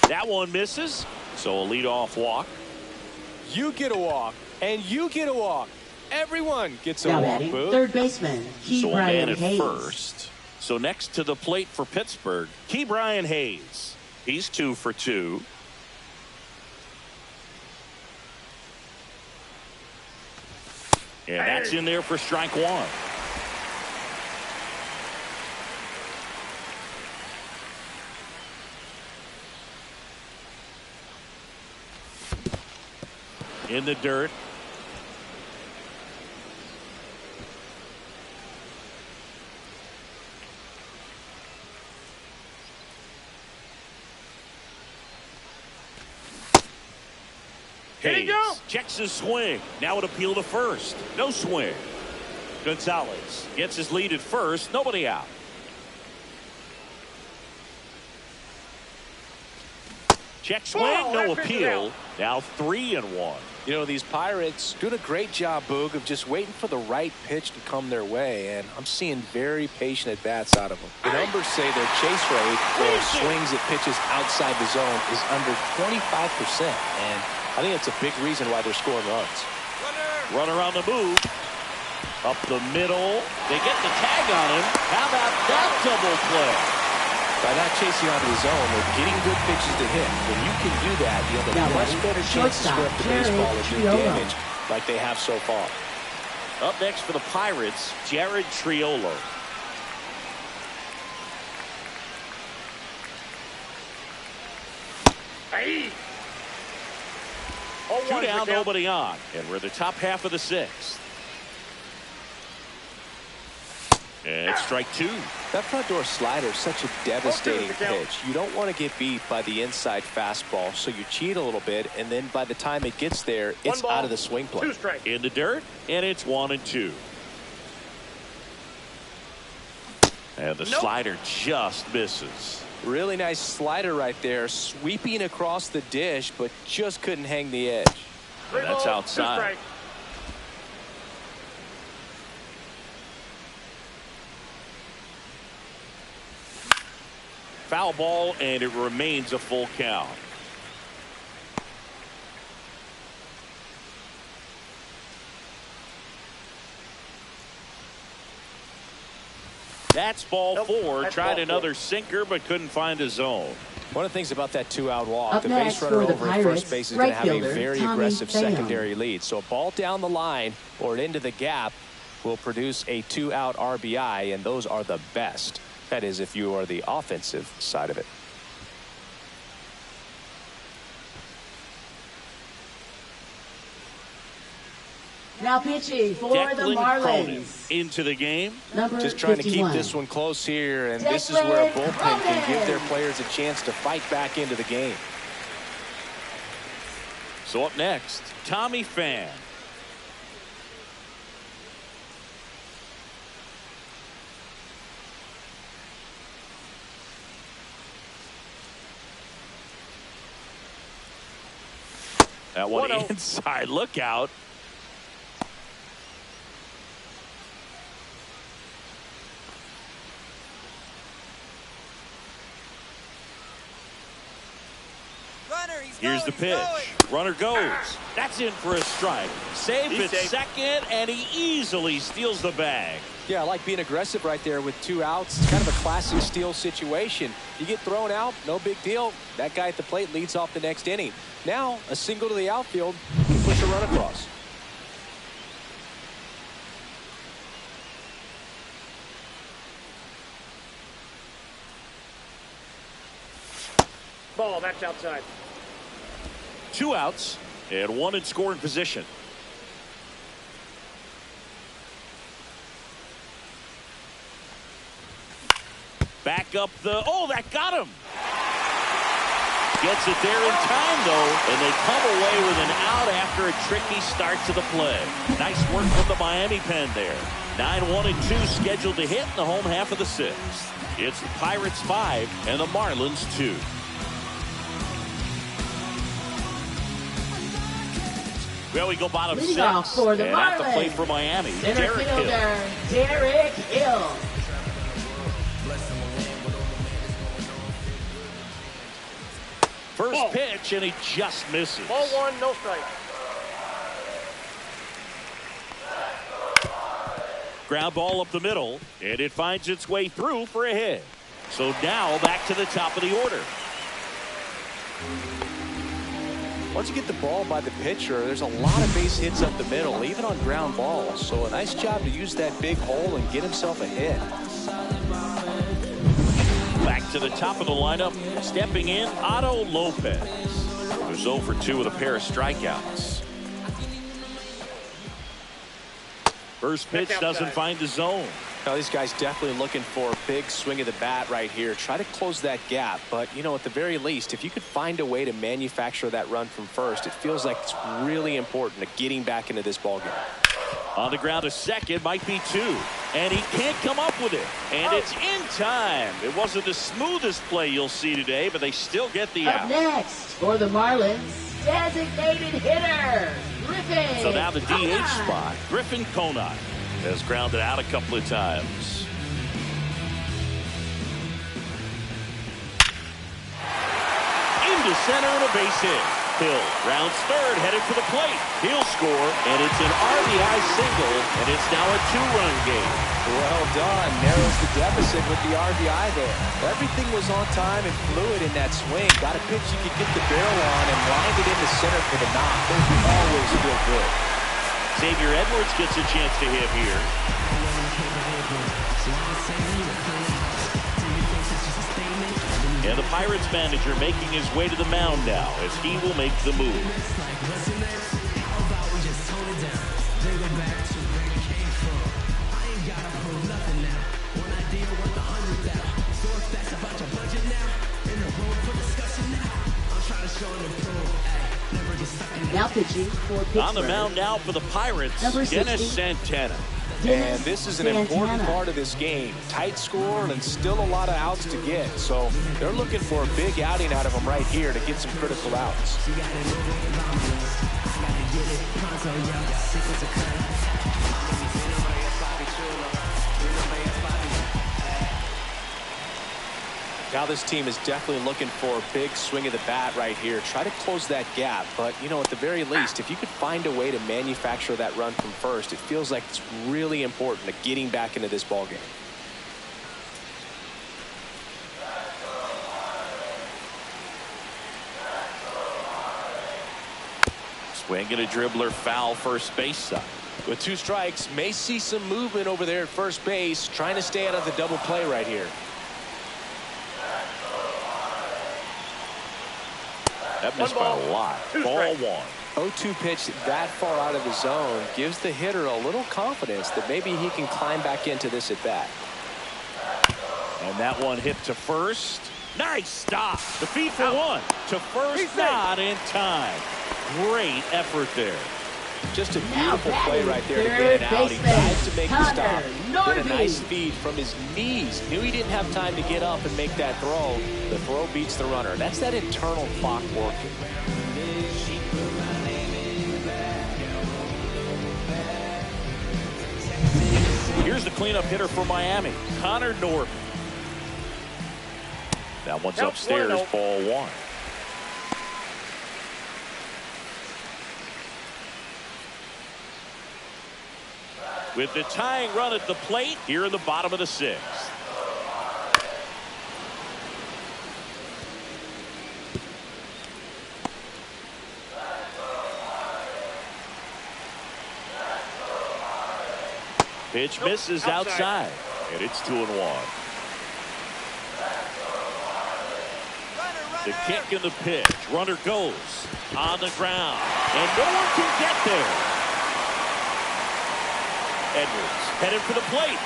That one misses. So a leadoff walk. You get a walk, and you get a walk. Everyone gets a Now walk. batting, Boo. third baseman, So a man at Hayes. first. So next to the plate for Pittsburgh, Brian Hayes. He's 2 for 2. And that's in there for strike 1. In the dirt. Here you go. Hayes checks his swing. Now an appeal to first. No swing. Gonzalez gets his lead at first. Nobody out. Check swing. Oh, No that pitch is appeal. out. Now 3-1. You know, these Pirates doing a great job, Boog, of just waiting for the right pitch to come their way, and I'm seeing very patient at-bats out of them. The numbers say their chase rate for swings at pitches outside the zone is under 25%, and I think that's a big reason why they're scoring runs. Runner on the move. Up the middle. They get the tag on him. How about that double play? By not chasing out of the zone, they're getting good pitches to hit. When you can do that, you have a Now much better chance to score up the baseball if you're G.o.a.t. damaged like they have so far. Up next for the Pirates, Jared Triolo. Hey. Two down, nobody on. And we're the top half of the sixth. And it's strike two. That front door slider is such a devastating pitch. You don't want to get beat by the inside fastball, so you cheat a little bit, and then by the time it gets there, it's out of the swing play. 2 strikes. In the dirt, and it's 1-2. And the slider just misses. Really nice slider right there, sweeping across the dish, but just couldn't hang the edge. And that's outside. Foul ball, and it remains a full count. That's ball four. Tried another sinker, but couldn't find a zone. One of the things about that 2-out walk, Up the base next runner for the over at Pirates, first base is going to have a right very fielder, aggressive Tommy Pham. secondary lead. So a ball down the line or into the gap will produce a 2-out RBI, and those are the best. That is, if you are the offensive side of it. Now pitching for Declan the Marlins. Cronin into the game. Number Just trying 51. to keep this one close here, and this is where a Declan bullpen can give their Cronin. players a chance to fight back into the game. So up next, Tommy Pham. That one 1-0. inside. Look out. Here's the pitch. Runner goes. That's in for a strike. Safe at second, and he easily steals the bag. Yeah, I like being aggressive right there with 2 outs. It's kind of a classic steal situation. You get thrown out, no big deal. That guy at the plate leads off the next inning. Now, a single to the outfield can push a run across. Ball, that's outside. 2 outs and 1 in scoring position. Back up the, oh, that got him. Gets it there in time, though, and they come away with an out after a tricky start to the play. Nice work from the Miami pen there. 9-1-2 scheduled to hit in the home half of the sixth. It's the Pirates 5 and the Marlins 2. Well, we go bottom Leading 6. off for the and at the Marlins, plate for Miami, center Derek Hill. fielder, Derek Hill. First pitch, and he just misses. Ball 1, no strike. Ground ball up the middle, and it finds its way through for a hit. So now back to the top of the order. Once you get the ball by the pitcher, there's a lot of base hits up the middle, even on ground balls. So a nice job to use that big hole and get himself a hit. Back to the top of the lineup, stepping in, Otto Lopez, who's 0 for 2 with a pair of strikeouts. First pitch doesn't find the zone. Now, these guys definitely looking for a big swing of the bat right here. Try to close that gap. But, you know, at the very least, if you could find a way to manufacture that run from first, it feels like it's really important to getting back into this ballgame. On the ground to second, might be two. And he can't come up with it. And it's in time. It wasn't the smoothest play you'll see today, but they still get the Up out. next for the Marlins, designated hitter, Griffin. So now the DH spot, Griffin Conine has grounded out a couple of times. Into center and a base hit. Hill rounds third, headed for the plate. He'll score, and it's an RBI single, and it's now a two-run game. Well done. Narrows the deficit with the RBI there. Everything was on time and fluid in that swing. Got a pitch you could get the barrel on and lined it into center for the knock. Those always feel good. Xavier Edwards gets a chance to hit here. And the Pirates manager making his way to the mound now as he will make the move. Now pitching for Pittsburgh. On the mound now for the Pirates, Number Dennis 60. Santana. And this is an important part of this game. Tight score and still a lot of outs to get. So they're looking for a big outing out of him right here to get some critical outs. Now this team is definitely looking for a big swing of the bat right here. Try to close that gap. But, you know, at the very least, if you could find a way to manufacture that run from first, it feels like it's really important to getting back into this ballgame. Swinging a dribbler foul first base side. With two strikes, may see some movement over there at first base, trying to stay out of the double play right here. That missed by a lot. Ball one. 0-2 pitch that far out of the zone gives the hitter a little confidence that maybe he can climb back into this at bat. And that one hit to first. Nice stop. The feed for one. To first, not in time. Great effort there. Just a beautiful play right there to get it out. He tried to make the stop. Get a nice feed from his knees. Knew he didn't have time to get up and make that throw. The throw beats the runner. That's that internal clock working. Here's the cleanup hitter for Miami, Connor Norton. That one's upstairs, ball one. With the tying run at the plate here in the bottom of the sixth. Pitch misses outside, and it's 2-1. The kick and the pitch. Runner goes on the ground, and no one can get there. Edwards headed for the plate.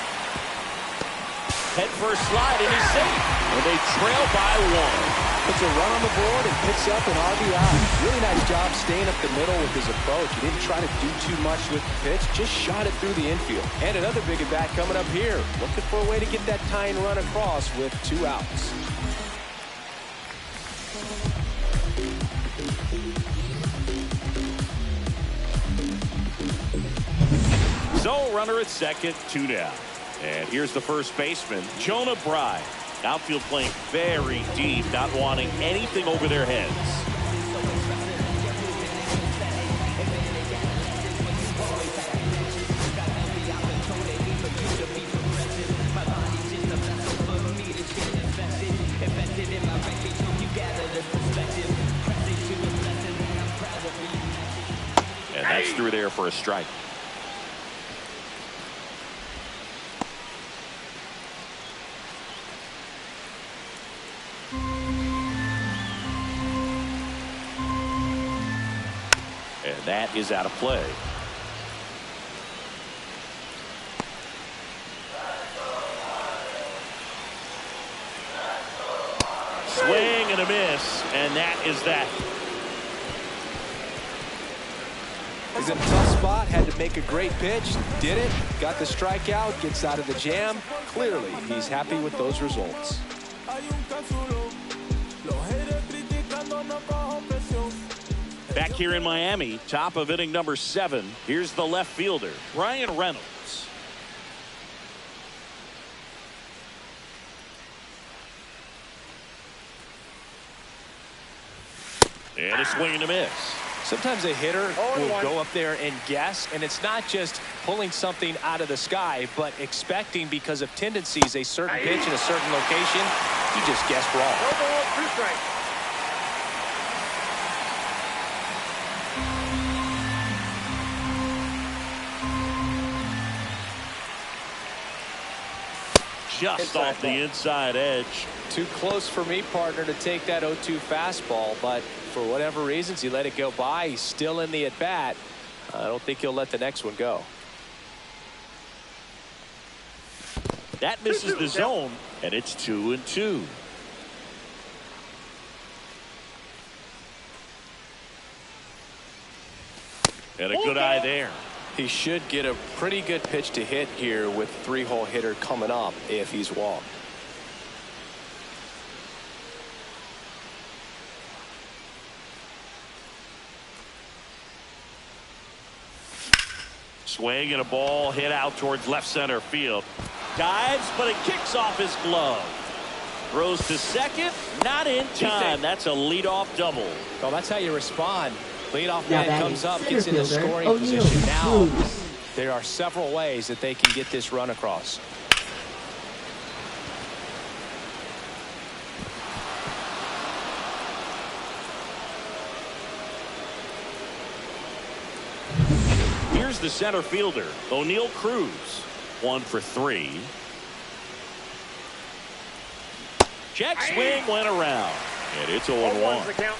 Head first slide, and he's safe. And they trail by one. Puts a run on the board and picks up an RBI. Really nice job staying up the middle with his approach. He didn't try to do too much with the pitch, just shot it through the infield. And another big at bat coming up here. Looking for a way to get that tying run across with 2 outs. So runner at second, 2 down. And here's the first baseman, Jonah Bride. Outfield playing very deep, not wanting anything over their heads. And that's through there for a strike. And that is out of play. And that is that. He's in a tough spot, had to make a great pitch, did it, got the strikeout, gets out of the jam. Clearly, he's happy with those results. Back here in Miami, top of inning number 7. Here's the left fielder, Brian Reynolds. And a swing and a miss. Sometimes a hitter will go up there and guess, and it's not just pulling something out of the sky, but expecting because of tendencies a certain pitch in a certain location. You just guessed wrong. No ball, 2 strikes. Just off the inside edge. Too close for me, partner, to take that 0-2 fastball, but for whatever reasons he let it go by. He's still in the at bat. I don't think he'll let the next one go. That misses the zone, and it's 2-2. And a good eye there. He should get a pretty good pitch to hit here with 3-hole hitter coming up if he's walked. Swing and a ball hit out towards left center field. Dives, but it kicks off his glove. Throws to second, not in time. That's a leadoff double. Well, that's how you respond. Leadoff Now man comes up, gets in the scoring position. Now there are several ways that they can get this run across. Here's the center fielder, O'Neal Cruz. 1 for 3. Check swing went around. And it's 0-1. The count.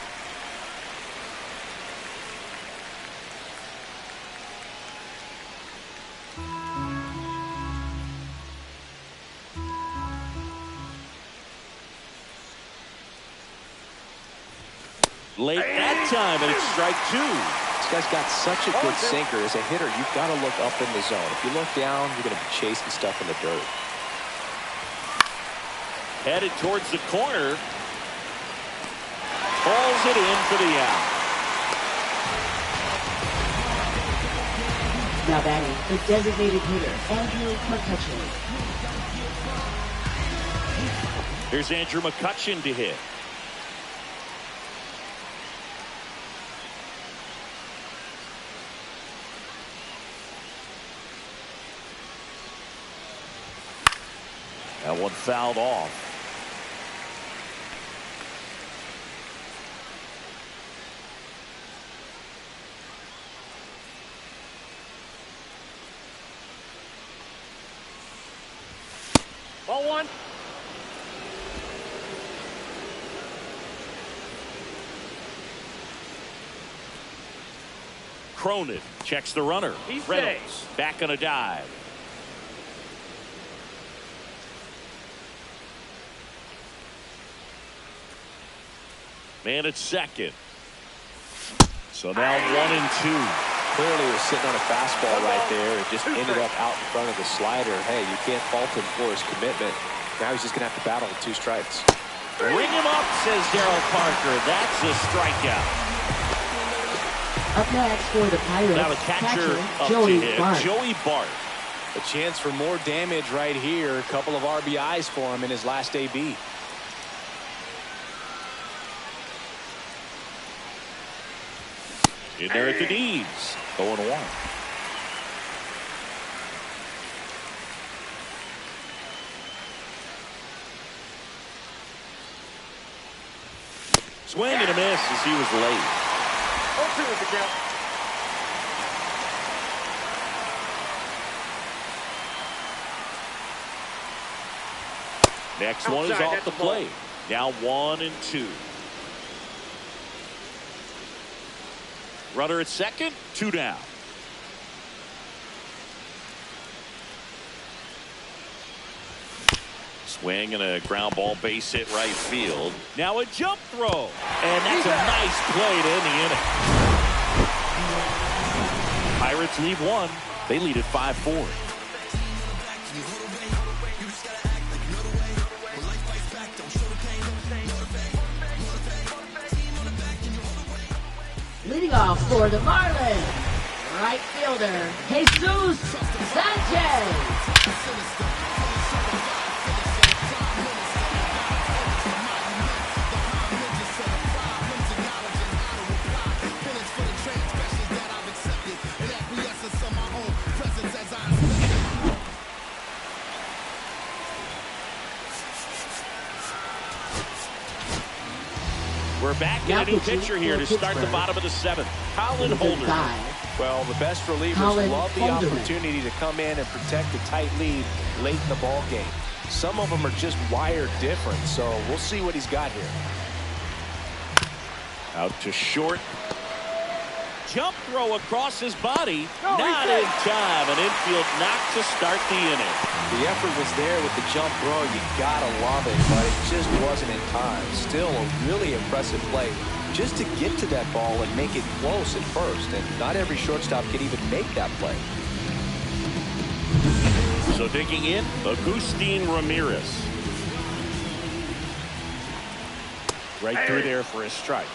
Late that time, and it's strike 2. This guy's got such a good sinker. As a hitter, you've got to look up in the zone. If you look down, you're going to be chasing stuff in the dirt. Headed towards the corner. Falls it in for the out. Now batting, the designated hitter, Andrew McCutchen. Here's Andrew McCutchen to hit. That one fouled off. Ball 1. Cronin checks the runner. He's Reynolds safe. back on a dive. Man at second. So now 1-2. Clearly was sitting on a fastball right there. It just ended up out in front of the slider. Hey, you can't fault him for his commitment. Now he's just going to have to battle with 2 strikes. Ring him up, says Darryl Parker. That's a strikeout. Up next for the Pirates, Now the catcher up Joey to hit, Bart. Joey Bart. A chance for more damage right here. A couple of RBIs for him in his last AB. In there at the knees. 0-1. Swing and a miss as he was late. 0-2 is the count. Next one is Outside, off that's the a ball. plate. Now 1-2. Runner at second, 2 down. Swing and a ground ball base hit right field. Now a jump throw. And that's a nice play to end the inning. Pirates lead one. They lead at 5-4. Leading off for the Marlins, right fielder, Jesus Sanchez. We're back in a new pitcher here to start the bottom of the seventh. Colin Holder. Well, the best relievers love the opportunity to come in and protect a tight lead late in the ball game. Some of them are just wired different, so we'll see what he's got here. Out to short. Jump throw across his body. Not in time. An infield knock to start the inning. The effort was there with the jump throw. You gotta love it, but it just wasn't in time. Still a really impressive play just to get to that ball and make it close at first. And not every shortstop can even make that play. So digging in, Agustin Ramirez. Right through there for a strike.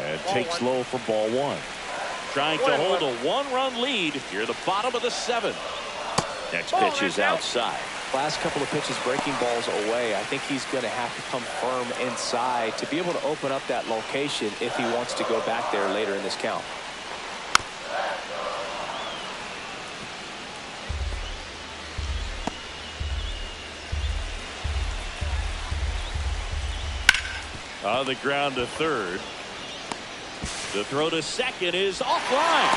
And takes low for ball one. Trying to hold a one-run lead here, the bottom of the seventh. Next pitch is outside. Last couple of pitches breaking balls away. I think he's going to have to come firm inside to be able to open up that location if he wants to go back there later in this count. On the ground to third. The throw to second is offline.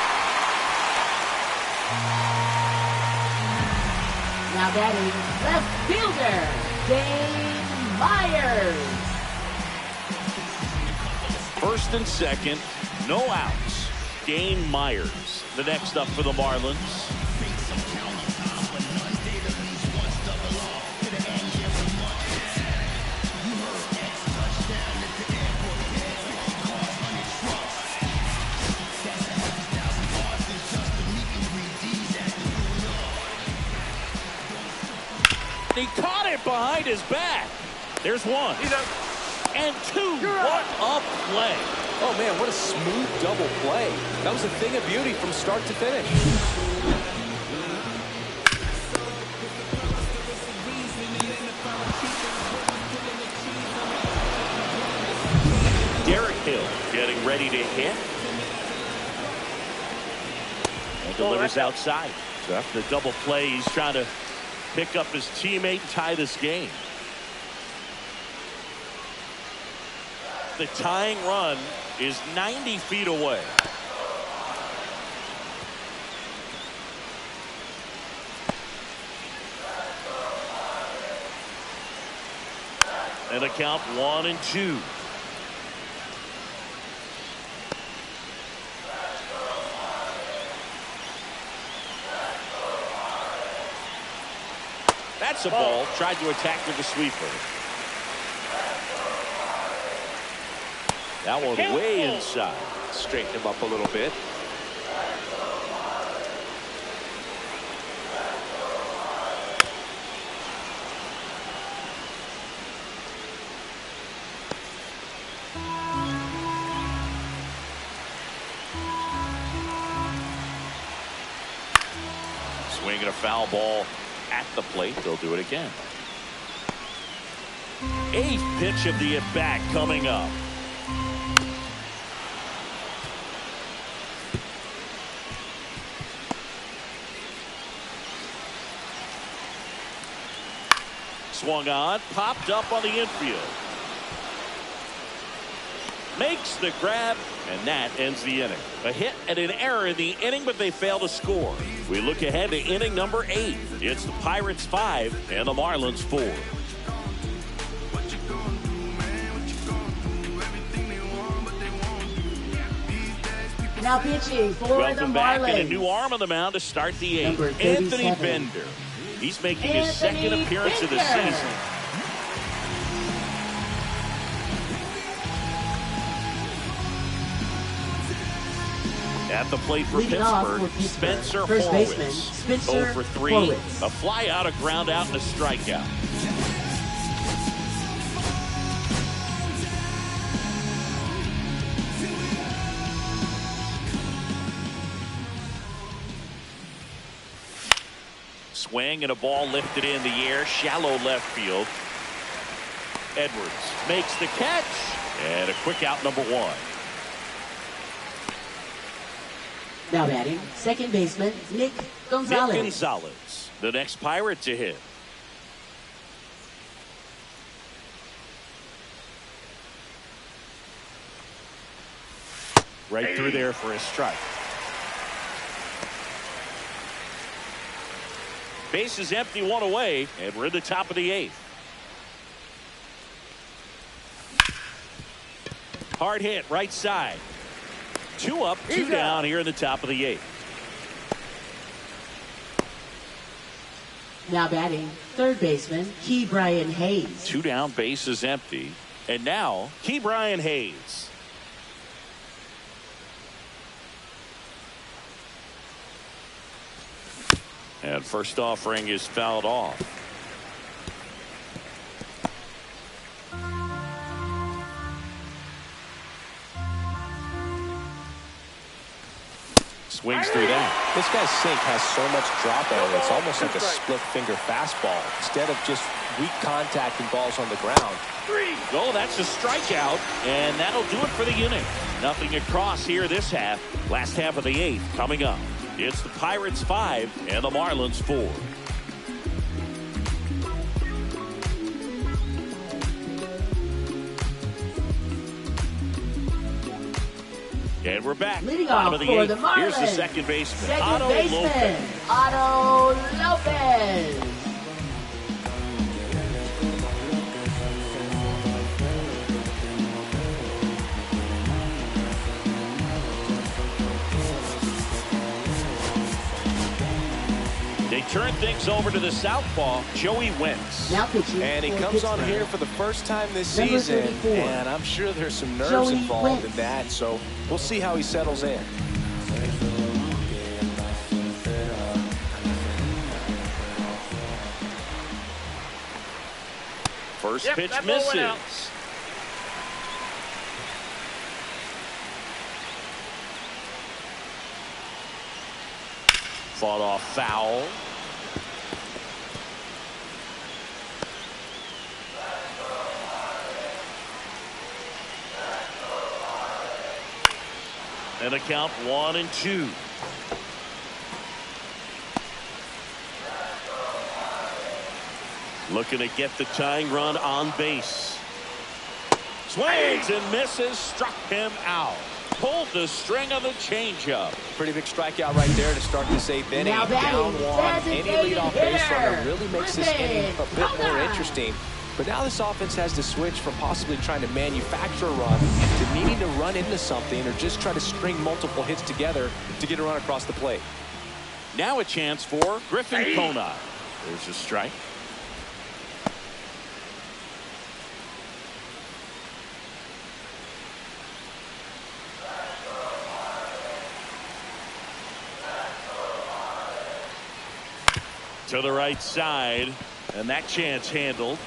Now batting left fielder, Dane Myers. First and second, no outs. Dane Myers, the next up for the Marlins. He caught it behind his back. There's one. And two. What a play. Oh, man, what a smooth double play. That was a thing of beauty from start to finish. Derek Hill getting ready to hit. And delivers outside. So after the double play, he's trying to pick up his teammate and tie this game. The tying run is 90 feet away. And a count 1-2. That's a ball. Tried to attack with the sweeper. That one way inside. Straighten him up a little bit. Swinging a foul ball at the plate. They'll do it again. Eighth pitch of the at-bat coming up. Swung on, popped up on the infield. Makes the grab, and that ends the inning. A hit and an error in the inning, but they fail to score. We look ahead to inning number 8. It's the Pirates 5 and the Marlins 4. Now pitching for the Welcome back, and a Marlins. new arm on the mound to start the Number eighth. Anthony 37. Bender. He's making his second Anthony appearance of the Bender. season. At the plate for Leading off for Pittsburgh, Pittsburgh, Spencer first baseman, Horwitz. Spencer 0 for 3, Horwitz. a fly out, a ground out, and a strikeout. Swing and a ball lifted in the air, shallow left field. Edwards makes the catch, and a quick out, number 1. Now batting, second baseman, Nick Gonzalez. Nick Gonzalez, the next Pirate to hit. Right through there for a strike. Base is empty, 1 away, and we're in the top of the 8th. Hard hit, right side. 2 up, 2 down here in the top of the 8th. Now batting, third baseman, Brian Hayes. 2 down, base is empty. And now, Brian Hayes. And first offering is fouled off. Swings through that. This guy's sink has so much drop on it. It's almost like a split finger fastball instead of just weak contact and balls on the ground. Oh, that's a strikeout, and that'll do it for the inning. Nothing across here this half. Last half of the 8th coming up. It's the Pirates 5 and the Marlins 4. And we're back. Leading Bottom off of the for 8th. the Marlins. Here's the second baseman, Second Otto baseman, Lopez. Otto Lopez. They turn things over to the southpaw, Joey Wentz. Now pitching And he for comes on Pittsburgh. here for the first time this Number season, 34. and I'm sure there's some nerves Joey involved Wentz. in that, so we'll see how he settles in. First Yep, pitch that ball went out. misses. Fought off foul. And a count 1-2. Looking to get the tying run on base. Swings and misses, struck him out. Pulled the string on the changeup. Pretty big strikeout right there to start this 8th inning. Now batting, Down 1. Any designated leadoff base runner hitter, really makes this Griffin inning a bit more Conrad. interesting. But now this offense has to switch from possibly trying to manufacture a run to needing to run into something or just try to string multiple hits together to get a run across the plate. Now a chance for Griffin Conrad. There's a strike. To the right side, and that chance handled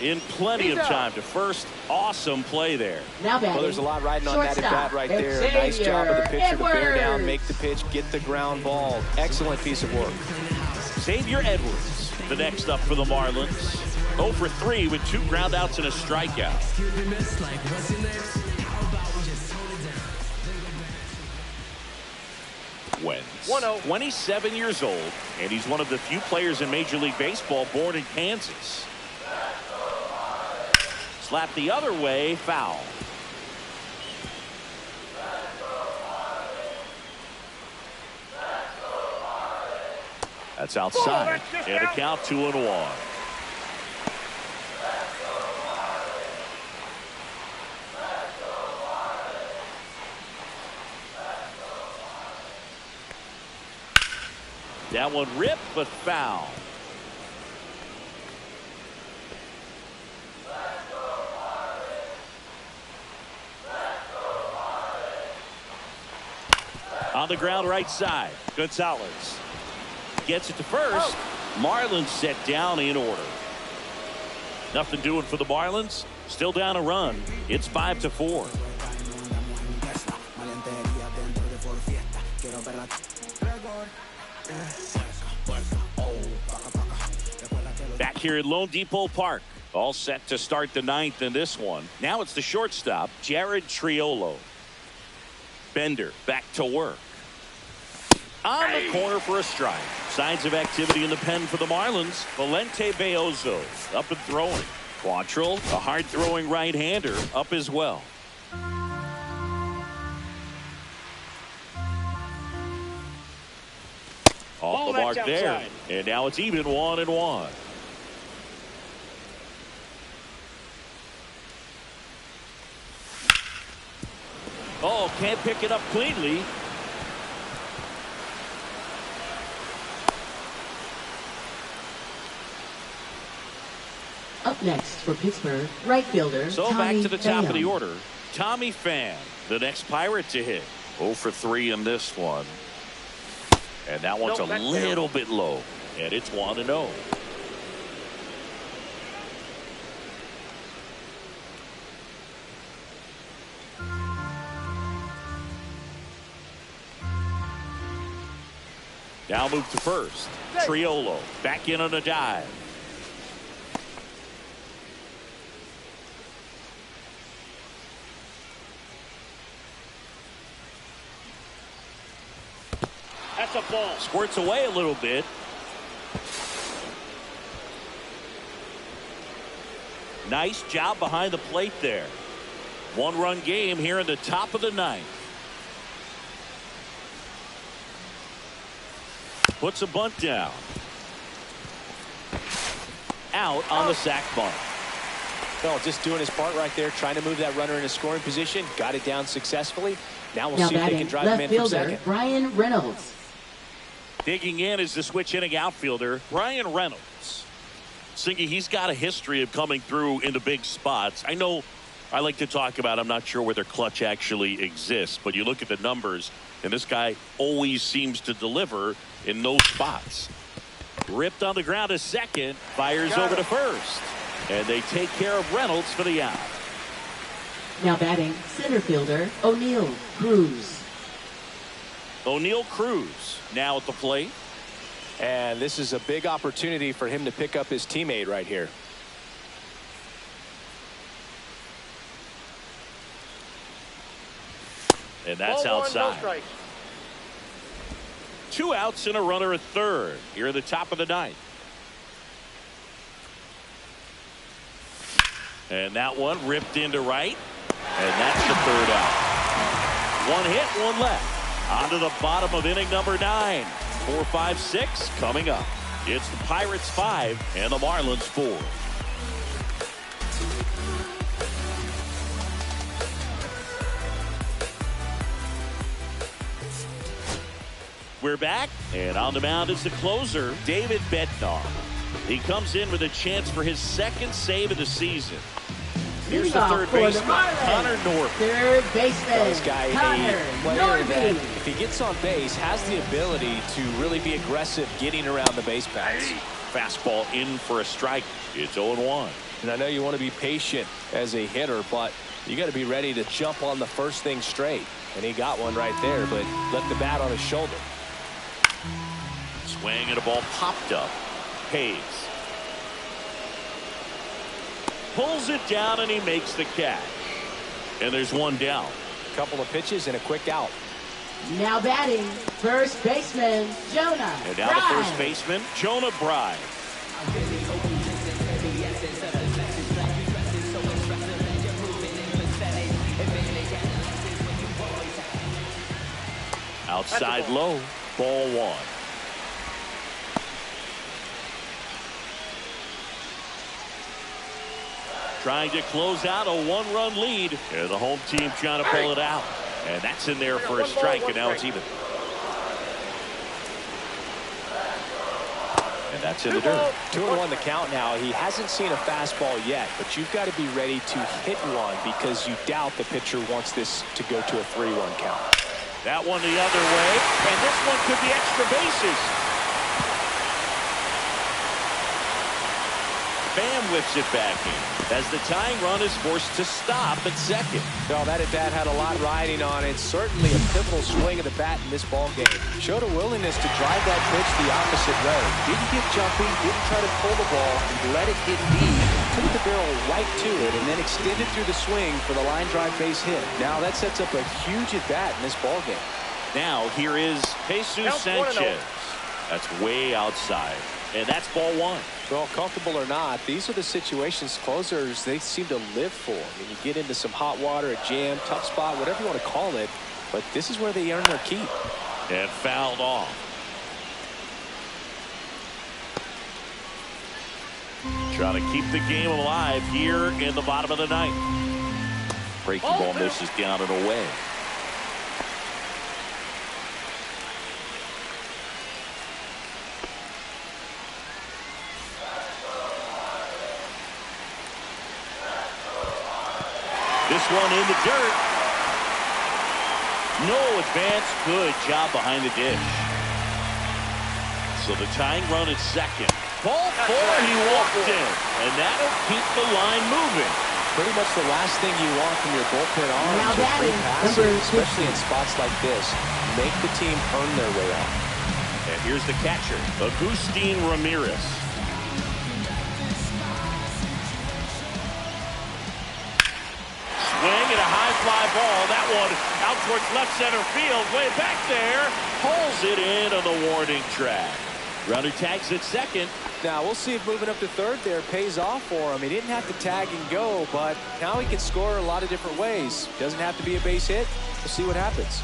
in plenty of time to first. Awesome play there. Now batting, Well, there's a lot riding on that at shortstop, bat right there. Nice job of the pitcher to bear down, Edwards. make the pitch, get the ground ball. Excellent piece of work. Xavier Edwards, the next up for the Marlins. 0 for 3 with 2 ground outs and a strikeout. Wentz, 1-0. 27 years old, and he's one of the few players in Major League Baseball born in Kansas. Slap the other way, foul. That's outside. that's just And a out. count 2-1. That one ripped, but foul. On the ground right side. Gonzalez gets it to first. Marlins set down in order. Nothing doing for the Marlins. Still down a run. It's 5-4. Back here at Lone Depot Park. All set to start the ninth in this one. Now it's the shortstop, Jared Triolo. Bender back to work. On the corner for a strike. Signs of activity in the pen for the Marlins. Valente Beozo up and throwing. Quantrill, a hard-throwing right-hander, up as well. Off the mark there. And now it's even 1-1. Oh, can't pick it up cleanly. Up next for Pittsburgh, right fielder So Tommy back to the top Pham. of the order. Tommy Pham, the next Pirate to hit. 0 for 3 in this one. And that one's a little bit low. And it's 1-0. Now move to first. Triolo back in on a dive. That's a ball. Squirts away a little bit. Nice job behind the plate there. One-run game here in the top of the ninth. Puts a bunt down. Out on the sac bunt. Well, just doing his part right there, trying to move that runner in a scoring position. Got it down successfully. Now we'll see if they can drive him in for second. Brian Reynolds. Digging in is the switch inning outfielder, Brian Reynolds. Singy, he's got a history of coming through in the big spots. I know I like to talk about, I'm not sure whether clutch actually exists, but you look at the numbers, and this guy always seems to deliver in those spots. Ripped on the ground to second, fires over to first. And they take care of Reynolds for the out. Now batting, center fielder O'Neal Cruz. O'Neal Cruz now at the plate. And this is a big opportunity for him to pick up his teammate right here. And that's outside. 2 outs and a runner at third here at the top of the ninth. And that one ripped into right. And that's the third out. 1 hit, 1 left. On to the bottom of inning number 9. 4, 5, 6 coming up. It's the Pirates 5 and the Marlins 4. We're back, and on the mound is the closer, David Bednar. He comes in with a chance for his second save of the season. Here's the third baseman, Connor Norby. Third baseman, This guy, Connor a player that, Norby. if he gets on base, has the ability to really be aggressive getting around the base paths. Fastball in for a strike. It's 0-1. And I know you want to be patient as a hitter, but you got to be ready to jump on the first thing straight. And he got one right there, but left the bat on his shoulder. Swing and a ball popped up. Hayes pulls it down and he makes the catch. And there's one down. A couple of pitches and a quick out. Now batting, first baseman Jonah And now the first baseman, Jonah Bride. Outside low, ball 1. Trying to close out a 1-run lead, and the home team trying to pull it out. And that's in there for a strike, and now it's even. That's in the dirt. 2-1 the count now. He hasn't seen a fastball yet, but you've got to be ready to hit one because you doubt the pitcher wants this to go to a 3-1 count. That one the other way, and this one could be extra bases. Bam whips it back in as the tying run is forced to stop at second. Well, that at-bat had a lot riding on it. Certainly a pivotal swing of the bat in this ball game. Showed a willingness to drive that pitch the opposite way. Didn't get jumpy, didn't try to pull the ball, let it hit deep, took the barrel right to it, and then extended through the swing for the line drive base hit. Now that sets up a huge at-bat in this ball game. Now here is Jesus Sanchez. That's way outside. And that's ball one. Well, comfortable or not, these are the situations closers they seem to live for. I mean, you get into some hot water, a jam, tough spot, whatever you want to call it, but this is where they earn their keep. And fouled off. Trying to keep the game alive here in the bottom of the ninth. Breaking ball misses down and away. This one in the dirt. No advance. Good job behind the dish. So the tying run is second. Ball four, he walked in. And that'll keep the line moving. Pretty much the last thing you want from your bullpen arms Now are free passes, is especially in spots like this. Make the team earn their way out. And here's the catcher, Agustin Ramirez. Swing and a high fly ball. That one out towards left center field. Way back there. Pulls it in on the warning track. Runner tags at second. Now we'll see if moving up to third there pays off for him. He didn't have to tag and go, but now he can score a lot of different ways. Doesn't have to be a base hit. We'll see what happens.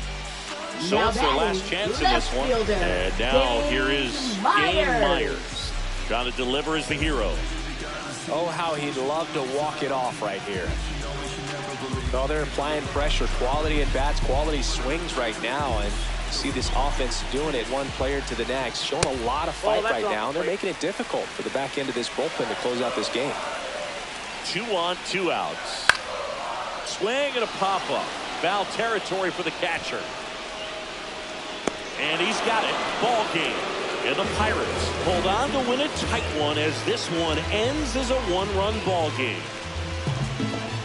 So it's their last chance in this one. And now here is Game Myers. Trying to deliver as the hero. Oh, how he'd love to walk it off right here. Oh, they're applying pressure. Quality at bats, quality swings right now. And see this offense doing it one player to the next. Showing a lot of fight right now. They're making it difficult for the back end of this bullpen to close out this game. 2 on, 2 outs. Swing and a pop-up. Foul territory for the catcher. And he's got it. Ball game. And the Pirates hold on to win a tight one as this one ends as a 1-run ball game.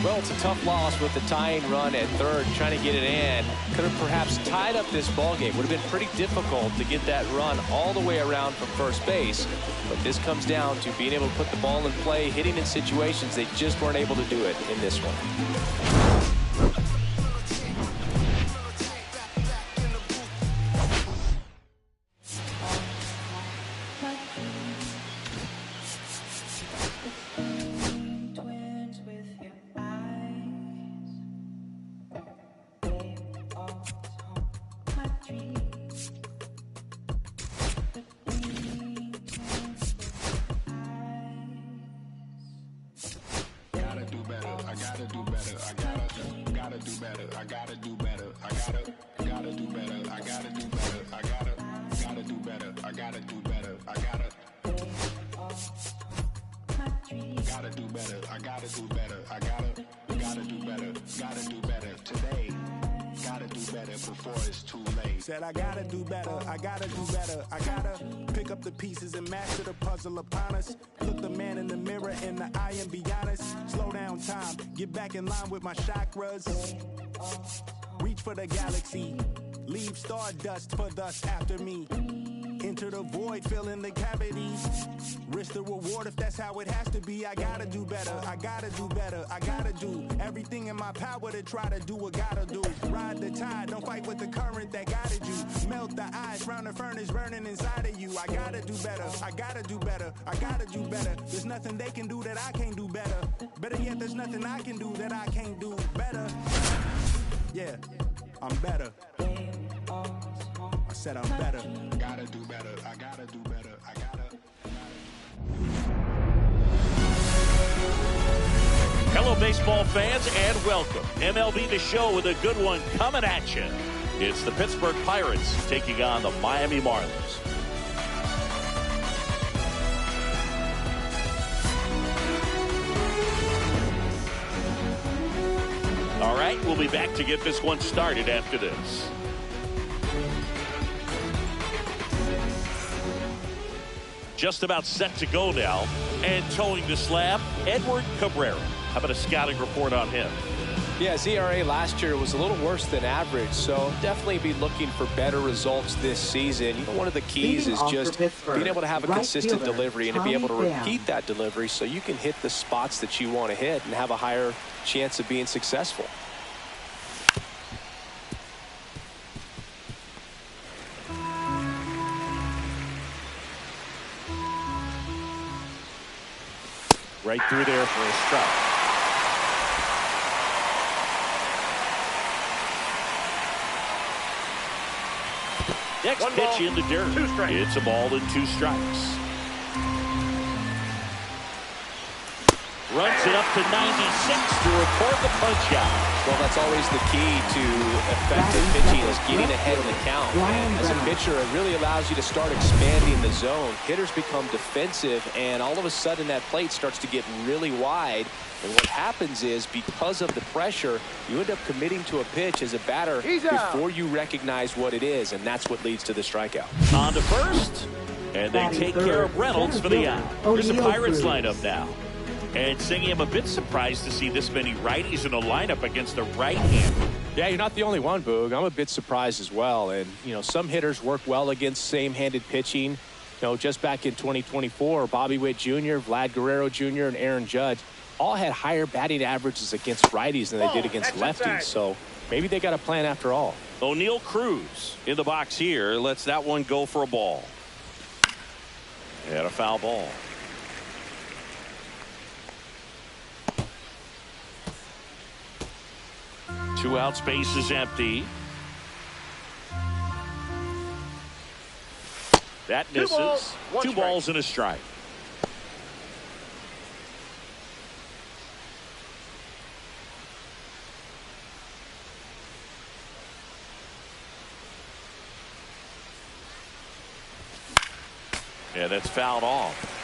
Well, it's a tough loss with the tying run at third, trying to get it in. Could have perhaps tied up this ball game. Would have been pretty difficult to get that run all the way around from first base. But this comes down to being able to put the ball in play, hitting in situations they just weren't able to do it in this one. Said I gotta do better, I gotta do better, I gotta pick up the pieces and master the puzzle upon us. Look the man in the mirror in the eye and be honest. Slow down time, get back in line with my chakras. Reach for the galaxy, leave stardust for thus after me. Enter the void, fill in the cavities. Risk the reward if that's how it has to be. I gotta do better, I gotta do better, I gotta do everything in my power to try to do what gotta do. Ride the tide, don't fight with the current that guided you. Melt the ice round the furnace burning inside of you. I gotta do better, I gotta do better, I gotta do better. There's nothing they can do that I can't do better. Better yet, there's nothing I can do that I can't do better. Yeah, I'm better. I said I'm better. Gotta do better. I gotta do better. I gotta. Hello, baseball fans, and welcome. MLB The Show with a good one coming at you. It's the Pittsburgh Pirates taking on the Miami Marlins. right, we'll be back to get this one started after this. Just about set to go now. And towing the slab, Edward Cabrera. How about a scouting report on him? Yeah, his ERA last year was a little worse than average, so definitely be looking for better results this season. You know, one of the keys is just being able to have a consistent delivery and to be able to repeat that delivery so you can hit the spots that you want to hit and have a higher chance of being successful. Right through there for a strike. Next pitch in the dirt. It's a ball and 2 strikes. Runs it up to 96 to report the punch out. Well, that's always the key to effective pitching is getting ahead in the count. And as a pitcher, it really allows you to start expanding the zone. Hitters become defensive, and all of a sudden that plate starts to get really wide. And what happens is, because of the pressure, you end up committing to a pitch as a batter before you recognize what it is, and that's what leads to the strikeout. On to first, and they take care of Reynolds for the out. Here's the Pirates lineup now. And Singy, I'm a bit surprised to see this many righties in a lineup against a right-hander. Yeah, you're not the only one, Boog. I'm a bit surprised as well. And, you know, some hitters work well against same-handed pitching. You know, just back in 2024, Bobby Witt Jr., Vlad Guerrero Jr., and Aaron Judge all had higher batting averages against righties than they did against lefties. So maybe they got a plan after all. O'Neal Cruz in the box here. Lets that one go for a ball. And a foul ball. Two outs, base is empty. That misses. 2 balls and a strike. Yeah, that's fouled off.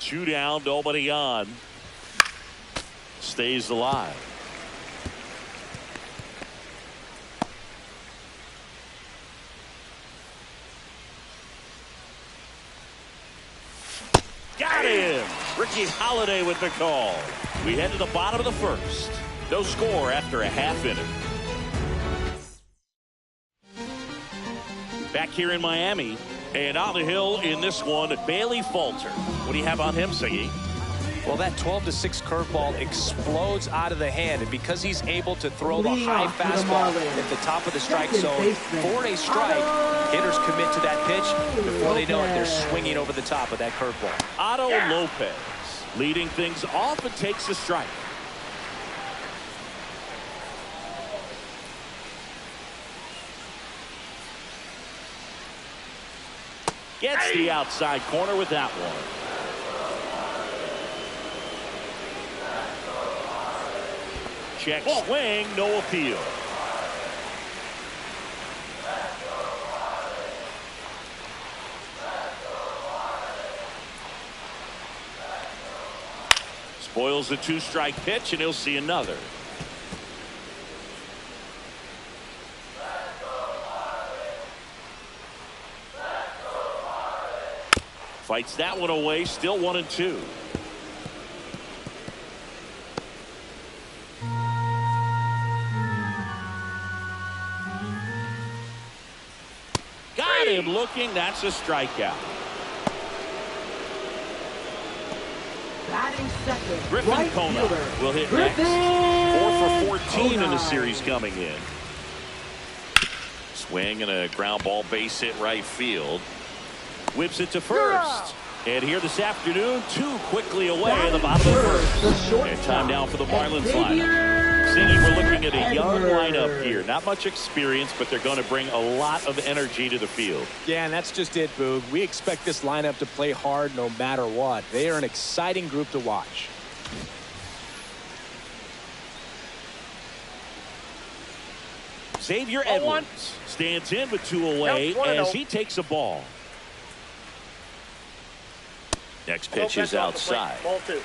Two down, nobody on. Stays alive. Got him! Ricky Holiday with the call. We head to the bottom of the first. No score after a half inning. Back here in Miami. And on the hill in this one, Bailey Falter. What do you have on him, Siggy? Well, that 12-6 curveball explodes out of the hand, and because he's able to throw the high fastball at the top of the strike zone for a strike, hitters commit to that pitch. Before they know it, they're swinging over the top of that curveball. Otto Lopez leading things off and takes the strike. Gets the outside corner with that one. Check swing, no appeal. Spoils the 2-strike pitch, and he'll see another. Fights that one away, still 1-2. Got him looking, that's a strikeout. Batting second, Griffin right Kona fielder. will hit Griffin next. 4 for 14 in the Kona. series coming in. Swing and a ground ball base hit right field. Whips it to first. And here this afternoon, 2 quickly away in the bottom of the first. And time now for the Marlins lineup. Seeing we're looking at a young lineup here. Not much experience, but they're going to bring a lot of energy to the field. Yeah, and that's just it, Boog. We expect this lineup to play hard no matter what. They are an exciting group to watch. Xavier Edwards stands in with 2 away as he takes a ball. Next pitch is outside. Ball 2.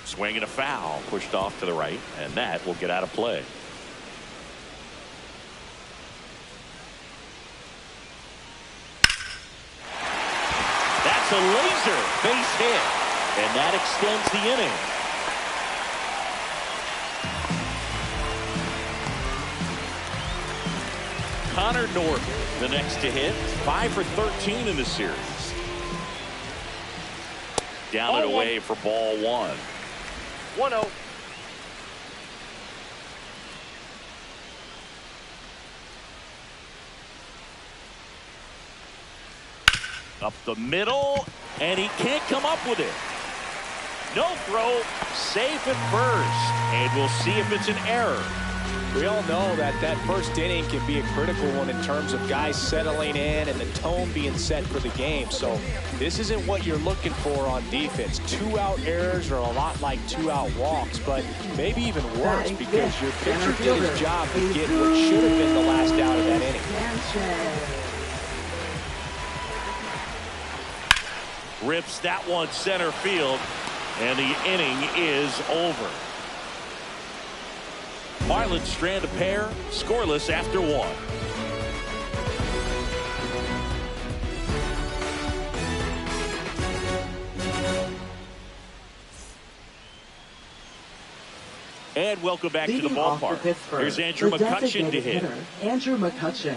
Swinging a foul, pushed off to the right, and that will get out of play. That's a laser base hit, and that extends the inning. Connor Norton, the next to hit, 5 for 13 in the series. Down and away for ball 1. 1-0. Up the middle, and he can't come up with it. No throw, safe at first, and we'll see if it's an error. We all know that that first inning can be a critical one in terms of guys settling in and the tone being set for the game. So this isn't what you're looking for on defense. 2-out errors are a lot like 2-out walks, but maybe even worse because your pitcher did his job to get what should have been the last out of that inning. Rips that one center field, and the inning is over. Marlins strand a pair, scoreless after 1. And welcome back to the ballpark. Here's Andrew McCutchen to hit. Andrew McCutchen.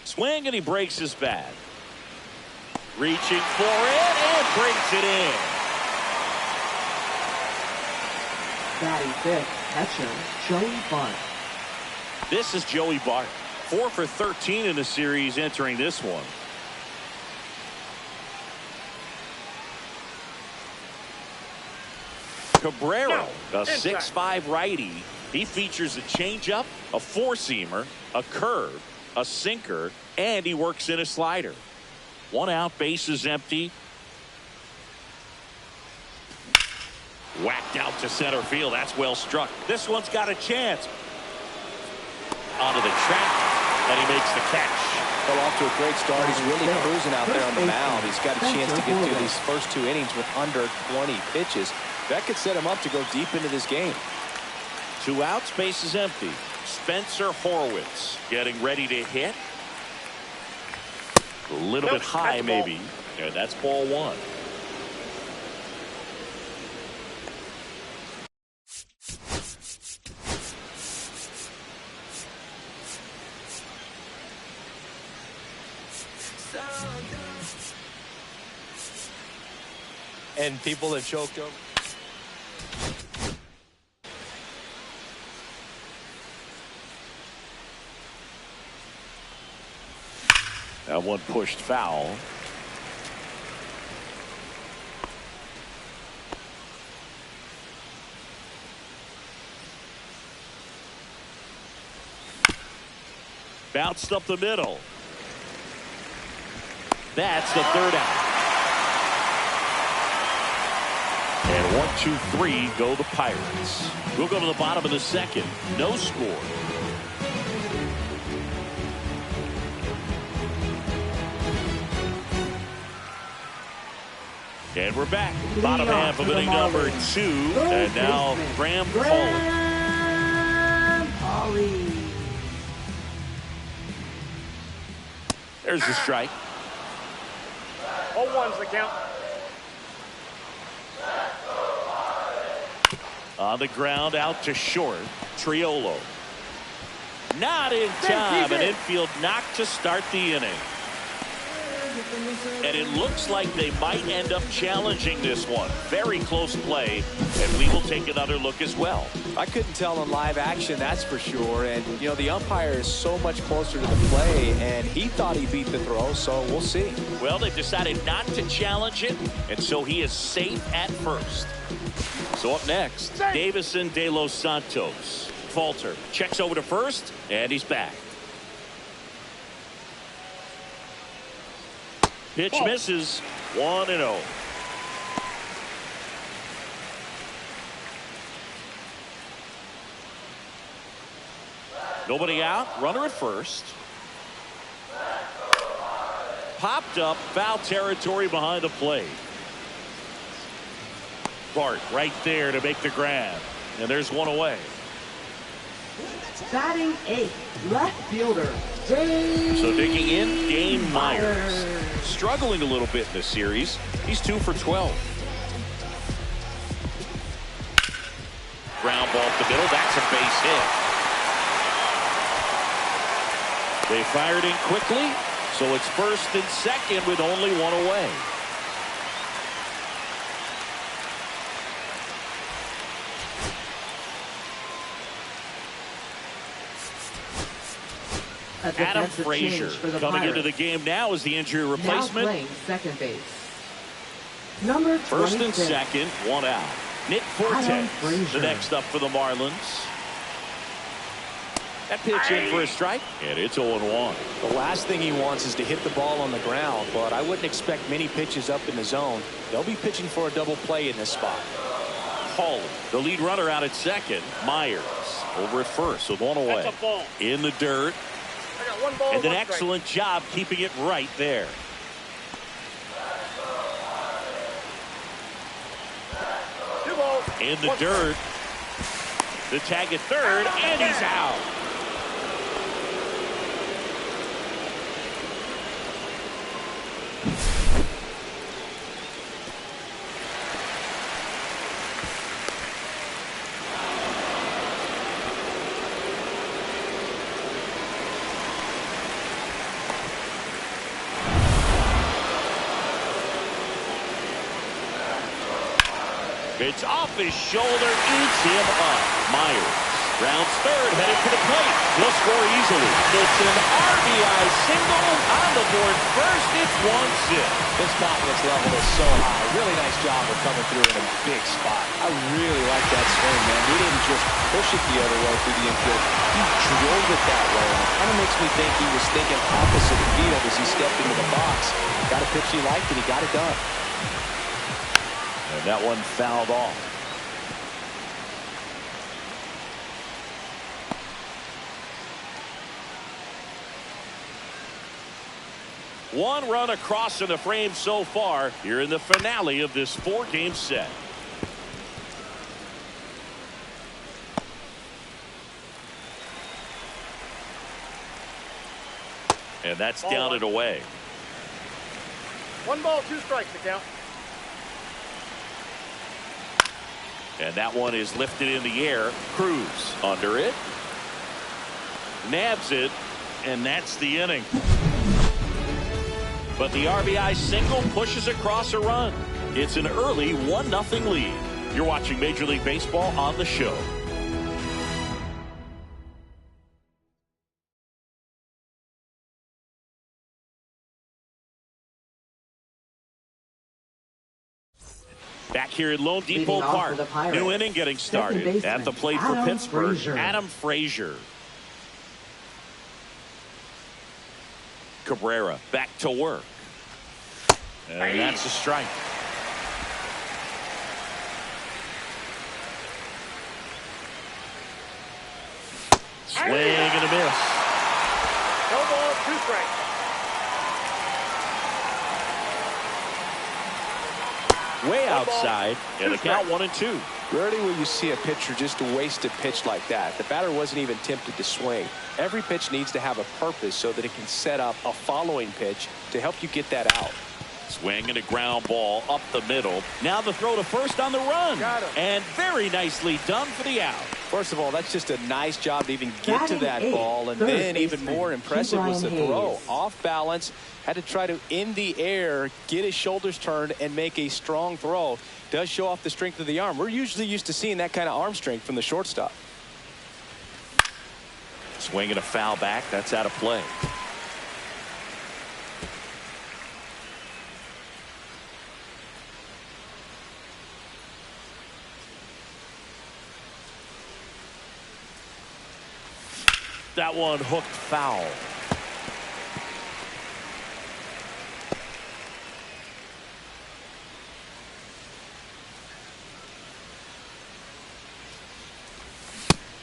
Swing, and he breaks his bat. Reaching for it and breaks it in. Batting fifth, catcher Joey Bart. This is Joey Bart, 4 for 13 in the series entering this one. Cabrera, a 6'5" righty. He features a changeup, a four-seamer, a curve, a sinker, and he works in a slider. 1 out, bases empty. Whacked out to center field. That's well struck. This one's got a chance. Onto the track, and he makes the catch. Well, off to a great start. He's really cruising out there on the mound. He's got a chance to get through these first 2 innings with under 20 pitches. That could set him up to go deep into this game. 2 outs, bases empty. Spencer Horwitz getting ready to hit. A little bit high, maybe. And that's ball 1. And people have choked over. That one pushed foul. Bounced up the middle. That's the 3rd out. And 1, 2, 3 go the Pirates. We'll go to the bottom of the 2nd. No score. And we're back. Bottom half of inning number 2. And now Graham Pauley. There's the strike. 0-1's the count. On the ground, out to short. Triolo. Not in time. An infield knock to start the inning. And it looks like they might end up challenging this one. Very close play, and we will take another look as well. I couldn't tell in live action, that's for sure. And, you know, the umpire is so much closer to the play, and he thought he beat the throw, so we'll see. Well, they've decided not to challenge it, and so he is safe at first. So up next, Davison De Los Santos. Falter checks over to first, and he's back. Pitch misses. 1-0. Nobody out. Runner at first. Popped up. Foul territory behind the plate. Bart right there to make the grab. And there's one away. Batting 8th, left fielder, Dave. So digging in, Dane Myers. Struggling a little bit in this series. He's 2 for 12. Ground ball up the middle. That's a base hit. They fired in quickly, so it's first and second with only one away. Adam Frazier coming into the game now as the injury replacement. Now playing second base. Number 26. First and second, one out. Nick Forte, the next up for the Marlins. That pitch in for a strike, and it's 0-1. The last thing he wants is to hit the ball on the ground, but I wouldn't expect many pitches up in the zone. They'll be pitching for a double play in this spot. Hall, the lead runner out at second. Myers over at first with one away. That's a ball. In the dirt. I got 1 ball, And an 1 excellent job keeping it right there. strike. 2 balls. In the 1 dirt. The tag at third, and he's out. It's off his shoulder, eats him up. Myers rounds third, headed for the plate. He'll score easily. It's an RBI single on the board first. It's 1-0. This confidence level is so high. Really nice job of coming through in a big spot. I really like that swing, man. He didn't just push it the other way through the infield. He drove it that way. And it kind of makes me think he was thinking opposite the field as he stepped into the box. Got a pitch he liked, and he got it done. And that one fouled off. One run across in the frame so far here in the finale of this 4-game set. And that's down and away. 1 ball, 2 strikes to count. And that one is lifted in the air. Cruz under it. Nabs it. And that's the inning. But the RBI single pushes across a run. It's an early 1-0 lead. You're watching Major League Baseball on the show. Back here at Lone Depot Park. New inning getting started. At the plate for Pittsburgh, Adam Frazier. Cabrera back to work. And that's a strike. Swing and a miss. No balls, 2 strikes. Way outside, and the count 1-2. Rarely will you see a pitcher just waste a pitch like that. The batter wasn't even tempted to swing. Every pitch needs to have a purpose so that it can set up a following pitch to help you get that out. Swing and a ground ball up the middle. Now the throw to first on the run. Got him. And very nicely done for the out. First of all, that's just a nice job to even get to that ball. And then even more impressive was the throw. Off balance, had to try to, in the air, get his shoulders turned and make a strong throw. Does show off the strength of the arm. We're usually used to seeing that kind of arm strength from the shortstop. Swing and a foul back. That's out of play. That one hooked foul.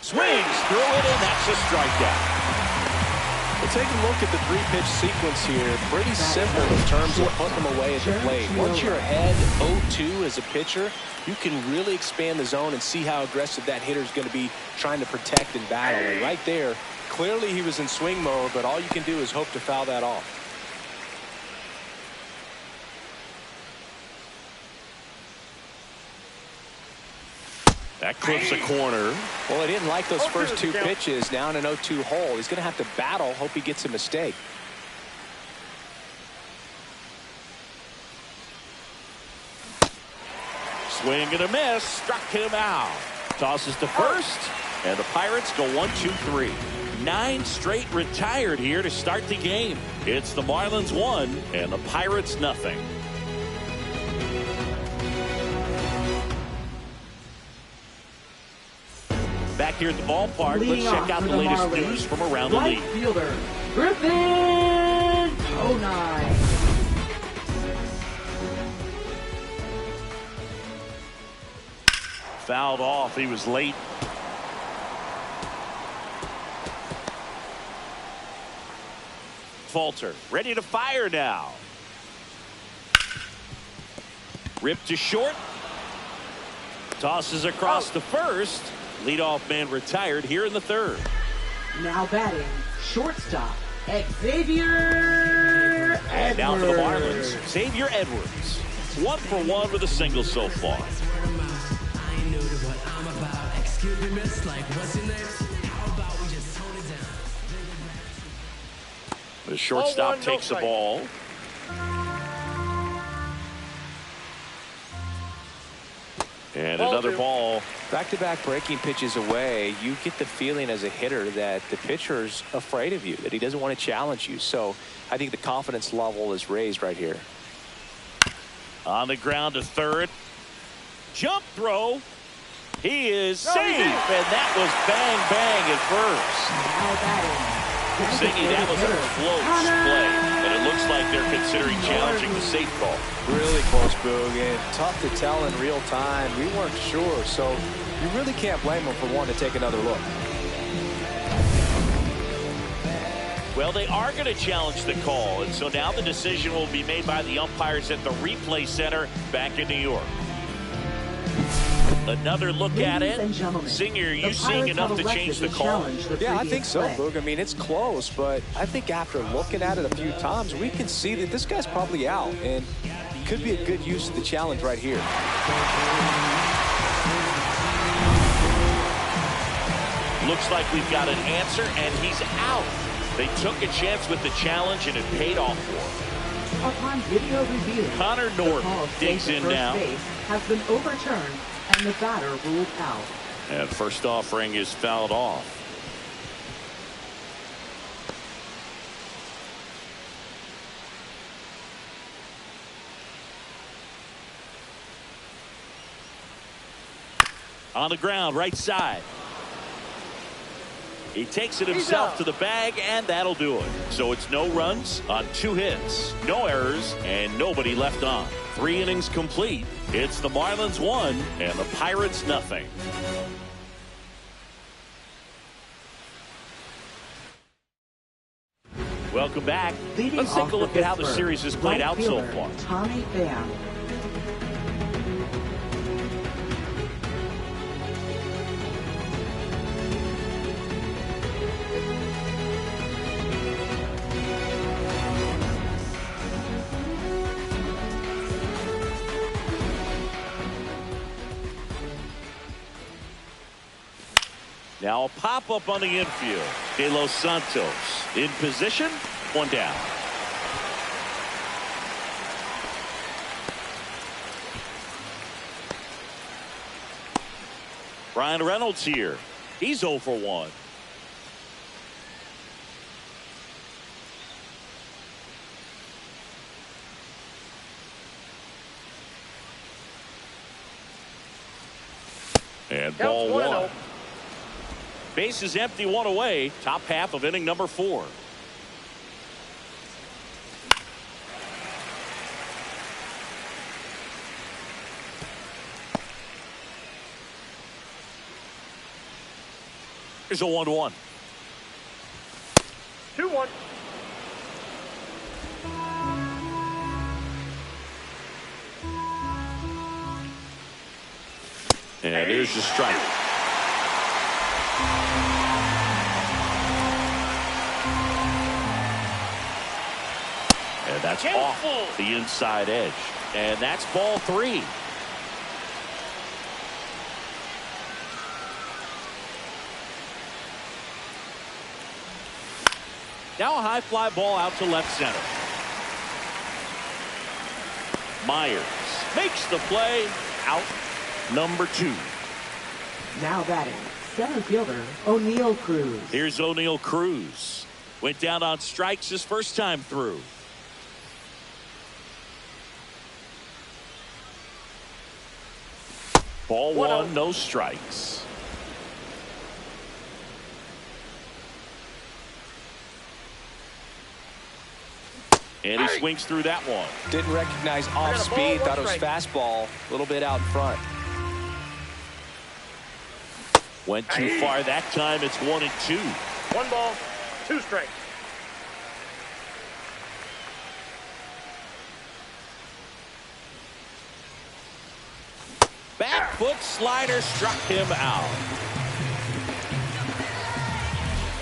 Swings through it, and that's a strikeout. Well, take a look at the three-pitch sequence here. Pretty simple in terms of putting them away at the plate. Once you're ahead 0-2 as a pitcher, you can really expand the zone and see how aggressive that hitter is going to be trying to protect and battle. And right there, clearly he was in swing mode, but all you can do is hope to foul that off. That clips a corner. Well, he didn't like those first two pitches. Now in an 0-2 hole, he's going to have to battle. Hope he gets a mistake. Swing and a miss. Struck him out. Tosses to first, and the Pirates go 1-2-3. 9 straight retired here to start the game. It's the Marlins 1 and the Pirates nothing. Back here at the ballpark, let's check out the latest news from around the league. Right fielder, Griffin Conine. Fouled off. He was late. Falter ready to fire now. Ripped to short. Tosses across to first. Leadoff man retired here in the third. Now batting, shortstop, Xavier Edwards. And now for the Marlins, Xavier Edwards. 1 for 1 with a single so far. The shortstop takes the ball. And another ball. Back-to-back breaking pitches away, you get the feeling as a hitter that the pitcher's afraid of you, that he doesn't want to challenge you. So I think the confidence level is raised right here. On the ground to third. Jump throw. He is safe, and that was bang, bang at first. Siggy, that was a close play, and it looks like they're considering challenging the safe call. Really close, Boog, and tough to tell in real time. We weren't sure, so you really can't blame them for wanting to take another look. Well, they are going to challenge the call, and so now the decision will be made by the umpires at the replay center back in New York. Another look at it. Singer, are you seeing enough to change the call? Yeah, I think so, Boog. I mean, it's close, but I think after looking at it a few times, we can see that this guy's probably out, and could be a good use of the challenge right here. Looks like we've got an answer, and he's out. They took a chance with the challenge, and it paid off for him. Upon video review, Connor Norton digs in now. Has been overturned, and the batter ruled out. And first offering is fouled off. On the ground, right side. He takes it himself to the bag, and that'll do it. So it's no runs on 2 hits, no errors, and nobody left on. 3 innings complete. It's the Marlins 1 and the Pirates nothing. Welcome back. Let's take a look at how the series has played out so far. Tommy Pham. Now a pop-up on the infield. De Los Santos in position. 1 down. Brian Reynolds here. He's 0 for 1. And ball 1. Base is empty, 1 away. Top half of inning number 4. Here's a 1-1. 2-1. And here's the strike. And that's off the inside edge. And that's ball 3. Now a high fly ball out to left center. Myers makes the play. Out number 2. Now batting, center fielder O'Neal Cruz. Here's O'Neal Cruz. Went down on strikes his first time through. Ball 1, no strikes. And he swings through that one. Didn't recognize off speed. Thought it was fastball. A little bit out in front. Went too far that time. It's 1-2. 1 ball, 2 strikes. Back foot slider struck him out.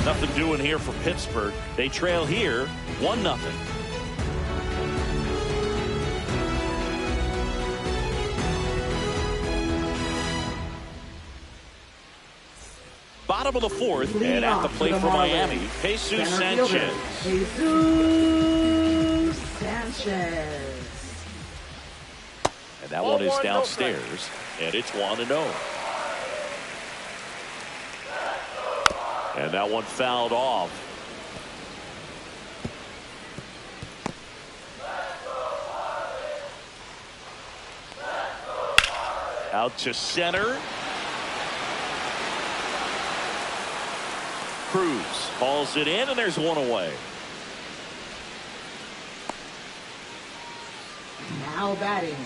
Nothing doing here for Pittsburgh. They trail here 1-0. Bottom of the 4th, and at the plate for Miami, Jesus Sanchez. Jesus Sanchez. And that one is downstairs, and it's 1-0. And that one fouled off. Out to center. Cruz hauls it in, and there's 1 away. Now batting,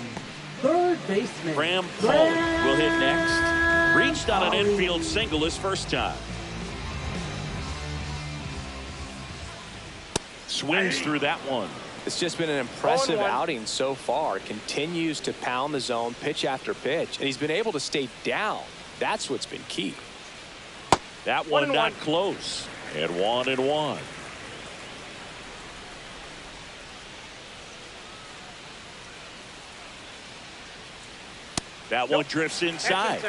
third baseman Graham Paul will hit next. Reached on an infield single his first time. Swings through that one. It's just been an impressive outing so far. Continues to pound the zone pitch after pitch, and he's been able to stay down. That's what's been key. That one not close. And 1-1. That one drifts inside.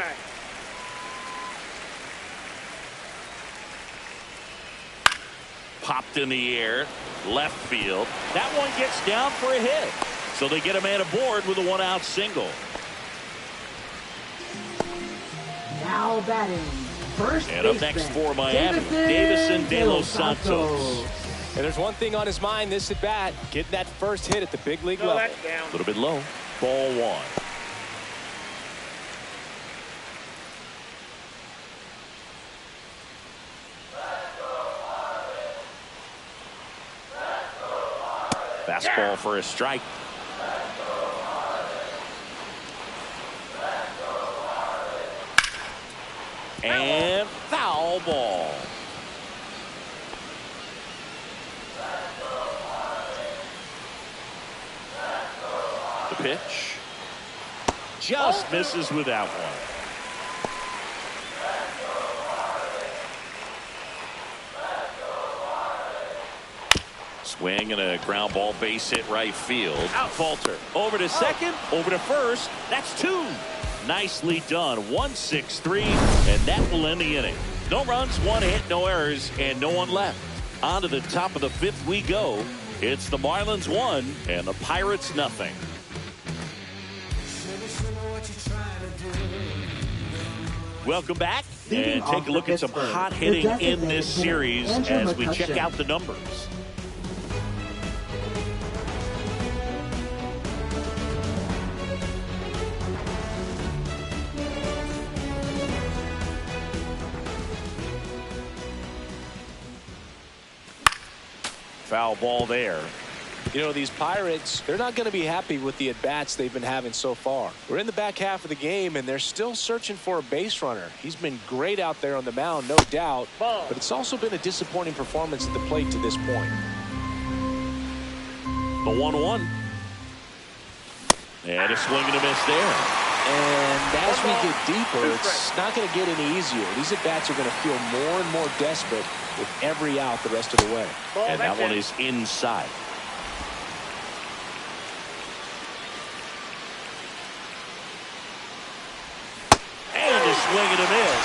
Popped in the air, left field. That one gets down for a hit. So they get a man aboard with a 1-out single. Now batting, first and up next for Miami, Davison De Los Santos. And there's one thing on his mind this at bat, getting that first hit at the big league level. A little bit low. Ball 1. Fastball for a strike. And foul ball. The pitch. Just misses with that one. Swing and a ground ball, base hit right field. Out Falter. Over to second, over to first. That's 2. Nicely done. 1-6-3, and that will end the inning. No runs, 1 hit, no errors, and no one left. On to the top of the 5th we go. It's the Marlins 1 and the Pirates nothing. Welcome back, and take a look at some hot hitting in this series as we check out the numbers. Foul ball there. You know, these Pirates, they're not going to be happy with the at-bats they've been having so far. We're in the back half of the game, and they're still searching for a base runner. He's been great out there on the mound, no doubt, but it's also been a disappointing performance at the plate to this point. The 1-1. And a swing and a miss there. And as we get deeper, it's not going to get any easier. These at-bats are going to feel more and more desperate with every out the rest of the way. And that one is inside. And a swing and a miss.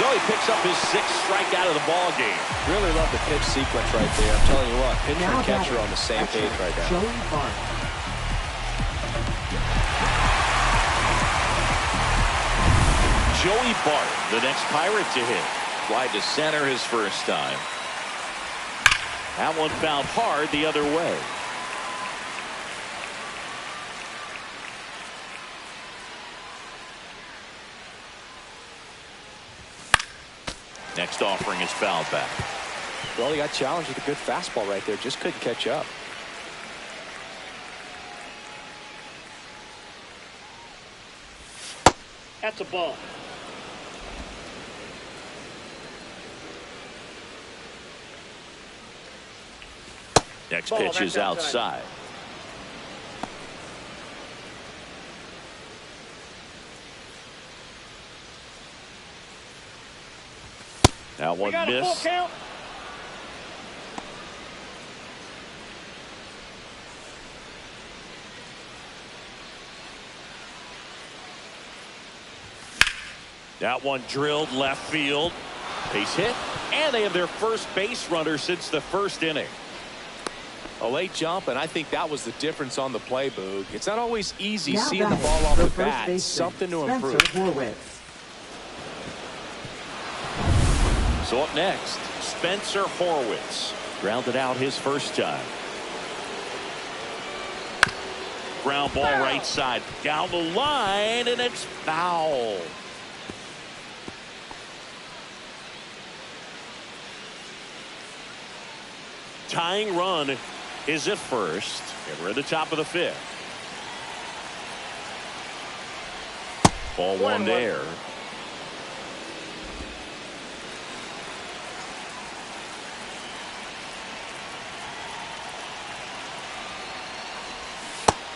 So he picks up his 6th strikeout of the ball game. Really love the pitch sequence right there. I'm telling you what, pitcher and catcher on the same page right now. Joey Bart, the next Pirate to hit. Fly to center his first time. That one fouled hard the other way. Next offering is fouled back. Well, he got challenged with a good fastball right there. Just couldn't catch up. That's a ball. Next pitch is outside. That one missed. That one drilled left field. Base hit. And they have their first base runner since the first inning. A late jump, and I think that was the difference on the play, Boog. It's not always easy seeing the ball off the bat. It's something to improve. So up next, Spencer Horwitz. Grounded out his first time. Ground ball right side. Down the line, and it's foul. Tying run is at first, and we're at the top of the 5th. Ball 1 there.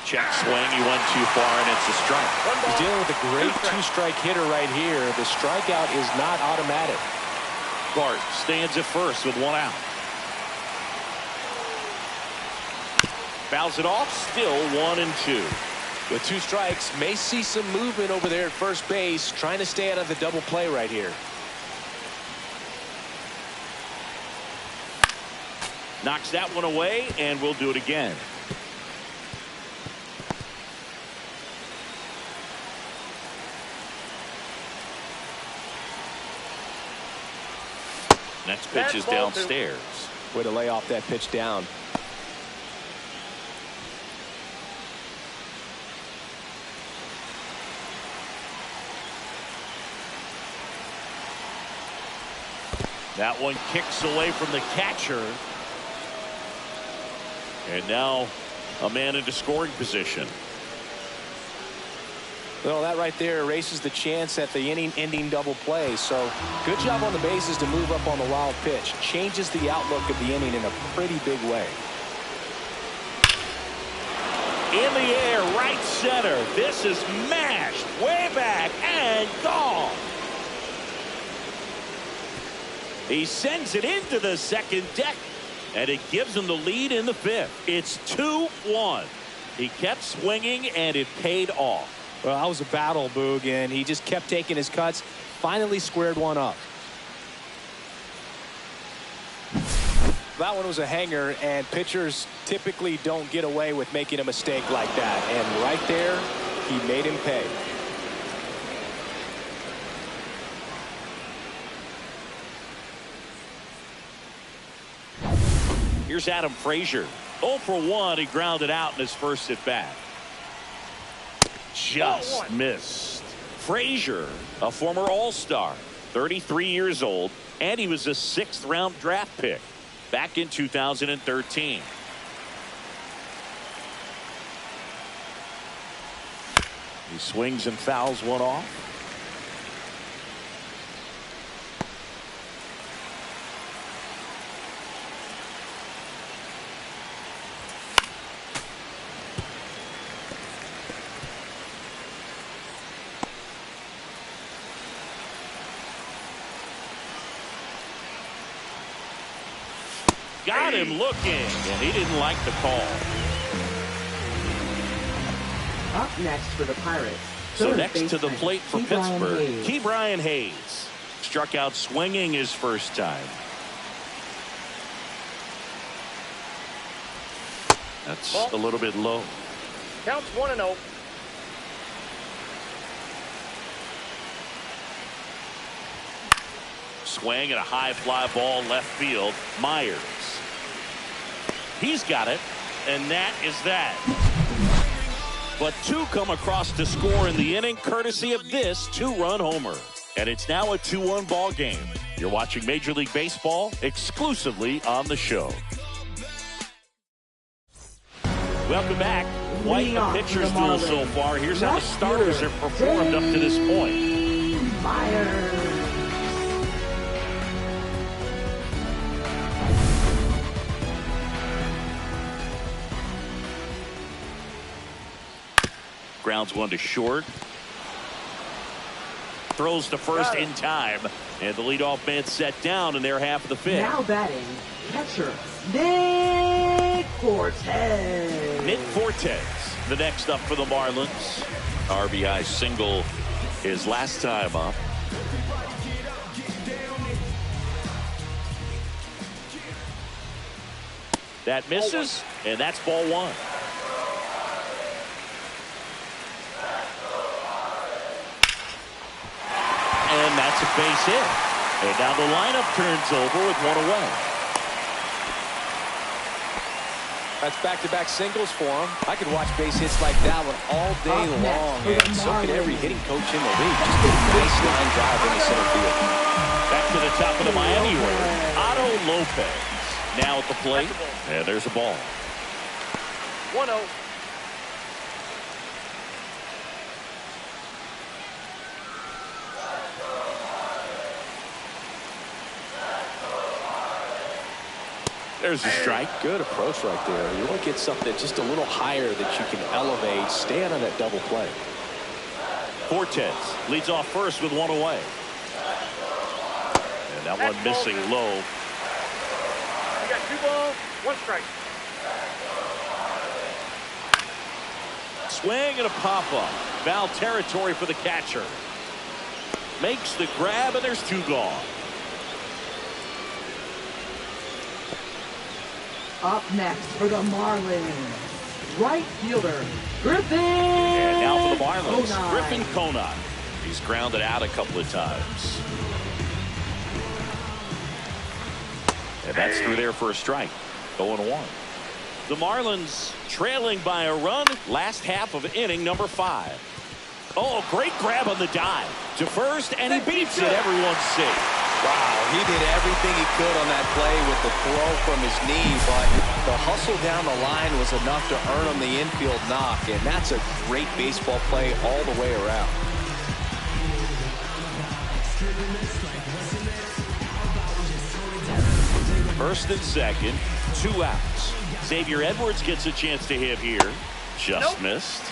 Check swing, he went too far, and it's a strike. He's dealing with a great two-strike hitter right here. The strikeout is not automatic. Bart stands at first with 1 out. Fouls it off, still 1-2. With 2 strikes, may see some movement over there at first base, trying to stay out of the double play right here. Knocks that one away, and we'll do it again. Next pitch is downstairs. Way to lay off that pitch down. That one kicks away from the catcher. And now a man into scoring position. Well, that right there erases the chance at the inning-ending double play. So good job on the bases to move up on the wild pitch. Changes the outlook of the inning in a pretty big way. In the air, right center. This is mashed way back and gone. He sends it into the second deck, and it gives him the lead in the 5th. It's 2-1. He kept swinging, and it paid off. Well, that was a battle, Boog, and he just kept taking his cuts. Finally squared one up. That one was a hanger, and pitchers typically don't get away with making a mistake like that. And right there, he made him pay. Here's Adam Frazier. 0 for 1. He grounded out in his first at bat. Just missed. Frazier, a former All-Star, 33 years old, and he was a 6th round draft pick back in 2013. He swings and fouls one off. Got him looking, and he didn't like the call. Up next for the Pirates. So next to the plate for Pittsburgh, g.o.a.t. struck out swinging his first time. That's a little bit low. Counts 1-0. Swing and a high fly ball left field. Myers. He's got it, and that is that. But two come across to score in the inning, courtesy of this two-run homer. And it's now a 2-1 ball game. You're watching Major League Baseball exclusively on the show. Welcome back. Quite a pitcher's duel so far. Here's how the starters have performed up to this point. Myers. Grounds one to short. Throws to first in time. And the leadoff man set down in their half of the fifth. Now batting, catcher, Nick Fortes. Nick Fortes, the next up for the Marlins. RBI single his last time up. That misses, and that's ball one. And that's a base hit. And now the lineup turns over with one away. That's back-to-back singles for him. I could watch base hits like that one all day long, and so could every hitting coach in the league. Just a nice line drive in the center field. Back to the top of the Miami order. Otto Lopez now at the plate. And there's a ball. 1-0. There's a strike. Good approach right there. You want to get something just a little higher that you can elevate. Stand on that double play. Fortes leads off first with one away. And that one missing low. You got 2 balls, 1 strike. Swing and a pop-up. Foul territory for the catcher. Makes the grab, and there's 2 gone. Up next for the Marlins, right fielder, Griffin. And now for the Marlins, Conine. Griffin Conine. He's grounded out a couple of times. And that's through there for a strike. 0-1. The Marlins trailing by a run. Last half of inning number 5. Oh, great grab on the dive to first, and he beats it. Everyone's safe. Wow, he did everything he could on that play with the throw from his knee, but the hustle down the line was enough to earn him the infield knock, and that's a great baseball play all the way around. First and second, 2 outs. Xavier Edwards gets a chance to hit here. Just missed.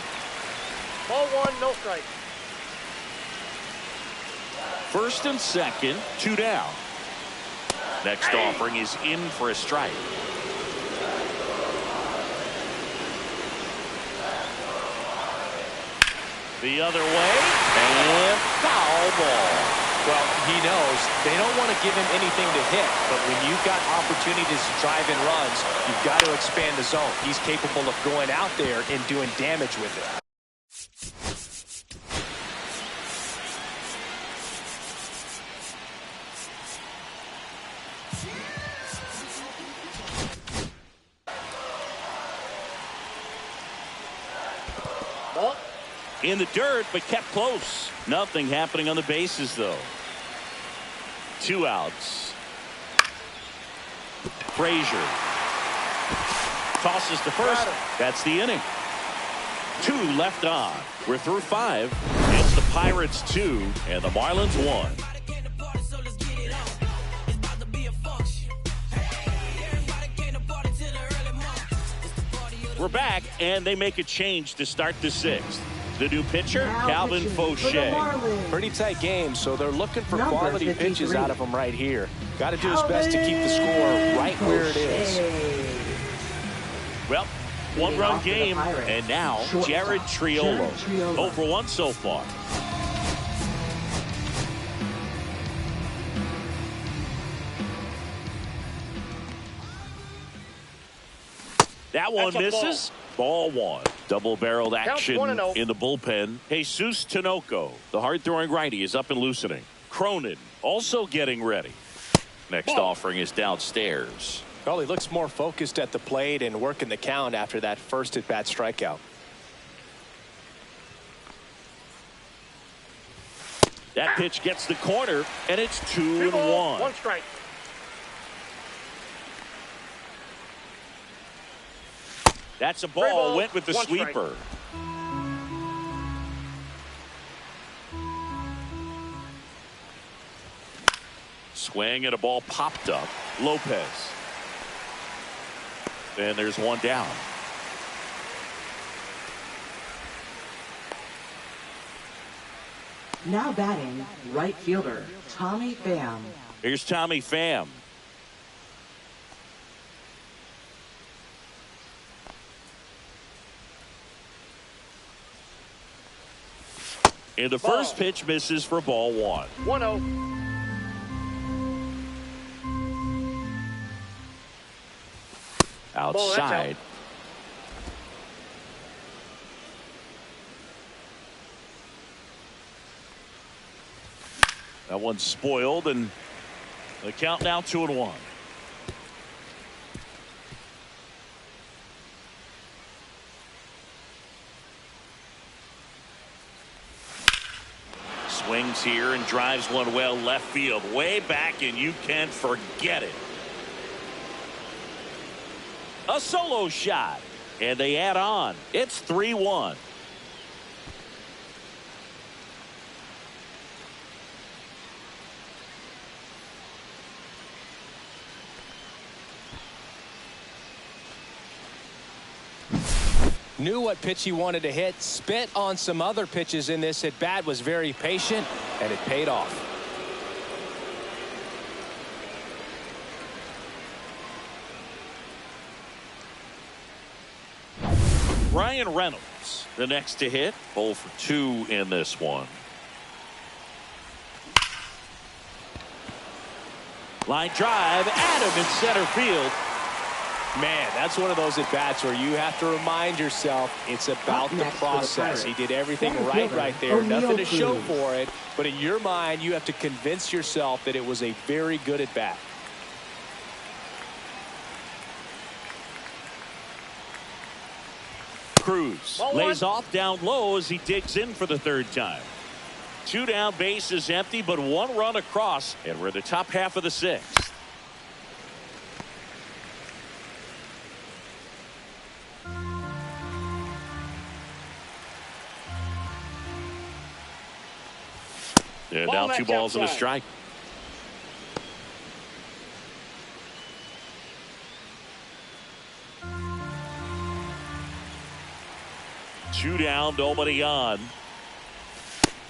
Ball 1, no strike. First and second, 2 down. Next offering is in for a strike. The other way, and foul ball. Well, he knows they don't want to give him anything to hit, but when you've got opportunities to drive in runs, you've got to expand the zone. He's capable of going out there and doing damage with it. In the dirt, but kept close. Nothing happening on the bases, though. 2 outs. Frazier tosses to first. That's the inning. 2 left on. We're through 5. It's the Pirates 2 and the Marlins 1. We're back, and they make a change to start the 6th. The new pitcher, Calvin Fauché. Pretty tight game, so they're looking for quality pitches out of him right here. Got to do his best to keep the score right where it is. Well, 1-run game, and now Jared Triolo. 0 for 1 so far. That one misses. Ball 1. Double-barreled action in the bullpen. Jesus Tinoco, the hard-throwing righty, is up and loosening. Cronin also getting ready. Next offering is downstairs. Well, he looks more focused at the plate and working the count after that first at-bat strikeout. That pitch gets the corner, and it's 2-1. 1 strike. That's a ball. Went with the sweeper. Swing and a ball popped up. Lopez. And there's 1 down. Now batting, right fielder, Tommy Pham. Here's Tommy Pham. And the first pitch misses for ball 1. 1-0. Outside. That one's spoiled, and the count now 2-1. Swings here and drives one well left field, way back, and you can forget it. A solo shot, and they add on. It's 3-1. Knew what pitch he wanted to hit, spit on some other pitches in this at bat, was very patient, and it paid off. Ryan Reynolds, the next to hit, 0 for 2 in this one. Line drive, Adam in center field. Man, that's one of those at-bats where you have to remind yourself it's about the process. He did everything right there. Nothing to show for it. But in your mind, you have to convince yourself that it was a very good at-bat. Cruz lays off down low as he digs in for the 3rd time. 2 down, base is empty, but 1 run across, and we're in the top half of the 6th. And now 2 balls and a strike. Two down, nobody on.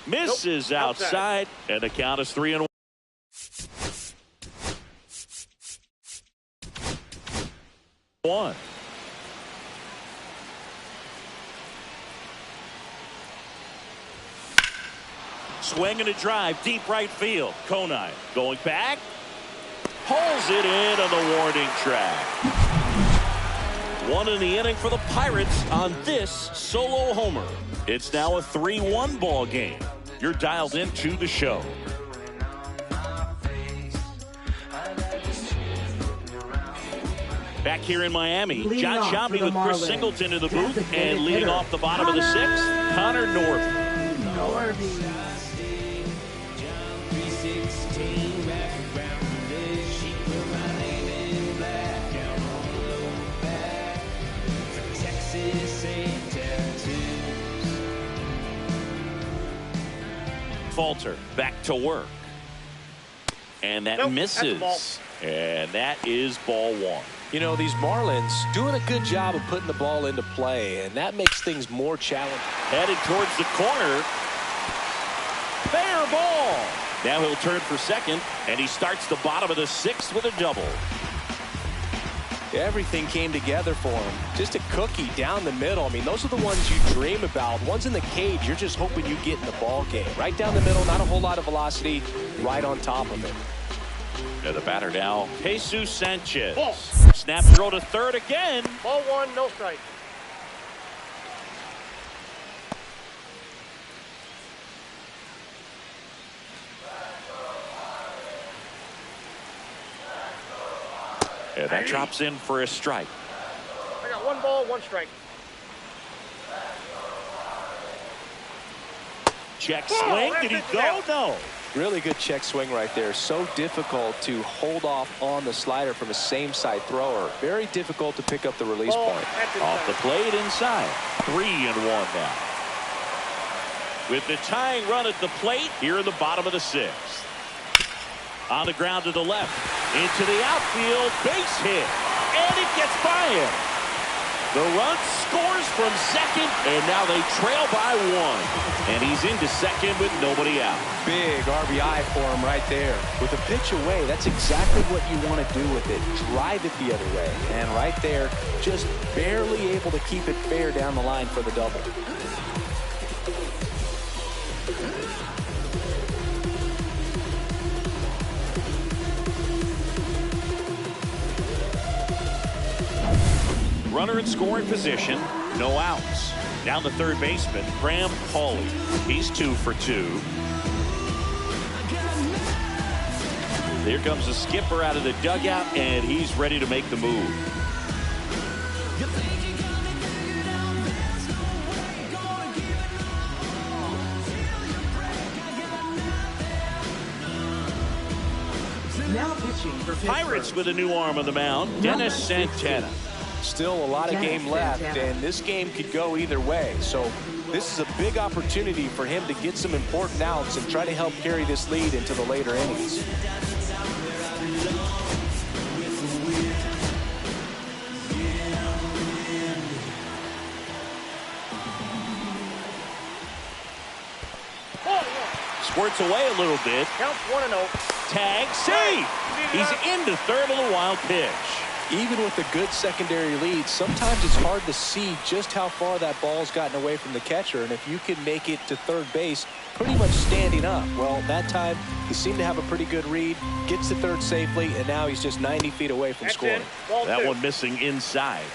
Misses outside, and the count is 3-1. Swing and a drive, deep right field. Conine going back. Pulls it in on the warning track. 1 in the inning for the Pirates on this solo homer. It's now a 3-1 ball game. You're dialed into the show. Back here in Miami, John Sciambi with Chris Singleton in the booth, and leading off the bottom of the 6th, Connor Norby. falter. Back to work. And that misses. And that is ball one. You know, these Marlins doing a good job of putting the ball into play, and that makes things more challenging. Headed towards the corner. Fair ball. Now he'll turn for second, and he starts the bottom of the sixth with a double. Everything came together for him. Just a cookie down the middle. I mean, those are the ones you dream about. Ones in the cage, you're just hoping you get in the ball game. Right down the middle, not a whole lot of velocity, right on top of it. Now the batter now, Jesus Sanchez. Ball. Snap throw to third again. Ball one, no strike. And that drops in for a strike. I got 1 ball, 1 strike. Check swing. Did he go? No. Really good check swing right there. So difficult to hold off on the slider from a same side thrower. Very difficult to pick up the release point. Off the plate inside. 3-1 now. With the tying run at the plate here in the bottom of the sixth. On the ground to the left. Into the outfield. Base hit. And it gets by him. The run scores from second, and now they trail by 1. And he's into second with nobody out. Big RBI for him right there. With a pitch away, that's exactly what you want to do with it. Drive it the other way. And right there, just barely able to keep it fair down the line for the double. Runner in scoring position, no outs. Down the third baseman, Graham Pauley. He's 2 for 2. Here comes the skipper out of the dugout, and he's ready to make the move. Now pitching for Pittsburgh. Pirates with a new arm on the mound, Dennis Santana. Still a lot of game left, and this game could go either way. So this is a big opportunity for him to get some important outs and try to help carry this lead into the later innings. Squirts away a little bit. Counts 1-0. Tag, save. He's into third on the wild pitch. Even with a good secondary lead, sometimes it's hard to see just how far that ball's gotten away from the catcher. And if you can make it to third base pretty much standing up, well, that time he seemed to have a pretty good read, gets to third safely, and now he's just 90 feet away from scoring. That one missing inside.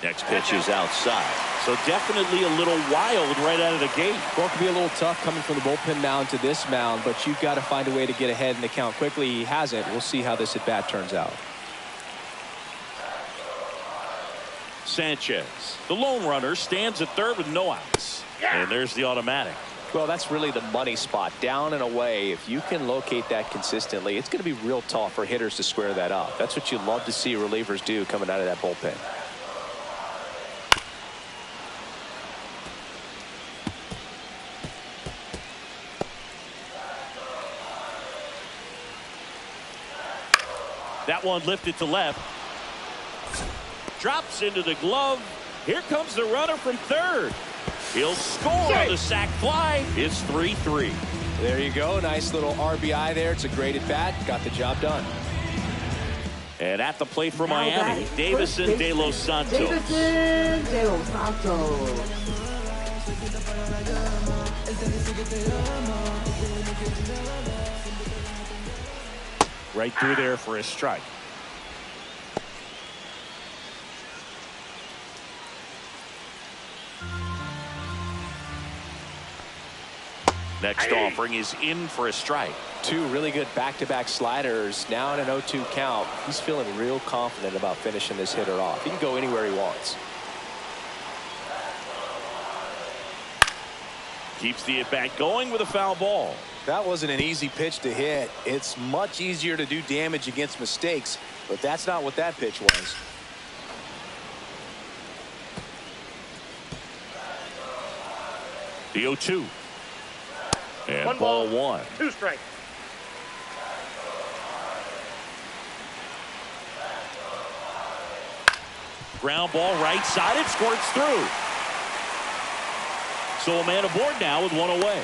Next pitch is outside. So definitely a little wild right out of the gate. Well, it can be a little tough coming from the bullpen mound to this mound, but you've got to find a way to get ahead in the count quickly. He hasn't. We'll see how this at-bat turns out. Sanchez, the lone runner, stands at third with no outs. And there's the automatic. Well, that's really the money spot, down and away. If you can locate that consistently, it's going to be real tough for hitters to square that up. That's what you love to see relievers do coming out of that bullpen. That one lifted to left. Drops into the glove. Here comes the runner from third. He'll score on the sac fly. It's 3-3. There you go. Nice little RBI there. It's a great at bat. Got the job done. And at the plate for Miami, Davison De Los Santos. Davison De Los Santos. Right through there for a strike. Next offering is in for a strike. 2 really good back-to-back sliders. Now in an 0-2 count. He's feeling real confident about finishing this hitter off. He can go anywhere he wants. Keeps the at-bat going with a foul ball. That wasn't an easy pitch to hit. It's much easier to do damage against mistakes, but that's not what that pitch was. The 0-2. And One ball ball, one. 2 strikes. Ground ball right side. It squirts through. So a man aboard now with one away.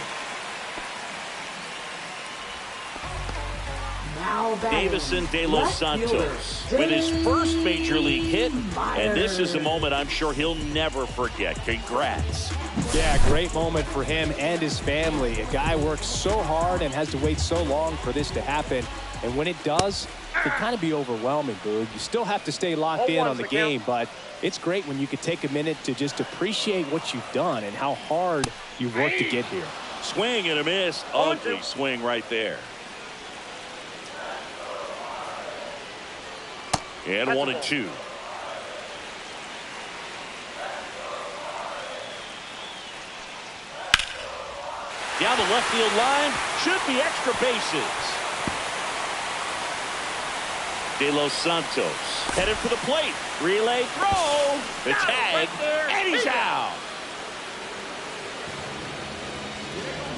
Now batting, Davison De Los left Santos fielder, with his first major league hit. And this is a Myers. moment I'm sure he'll never forget. Congrats. Yeah, great moment for him and his family. A guy works so hard and has to wait so long for this to happen. And when it does, it can kind of be overwhelming, Boog. You still have to stay locked in on the game, but it's great when you can take a minute to just appreciate what you've done and how hard you worked to get here. Swing and a miss. Ugly swing right there. And 1-2. Down the left field line. Should be extra bases. De Los Santos headed for the plate. Relay throw. The tag. And he's out.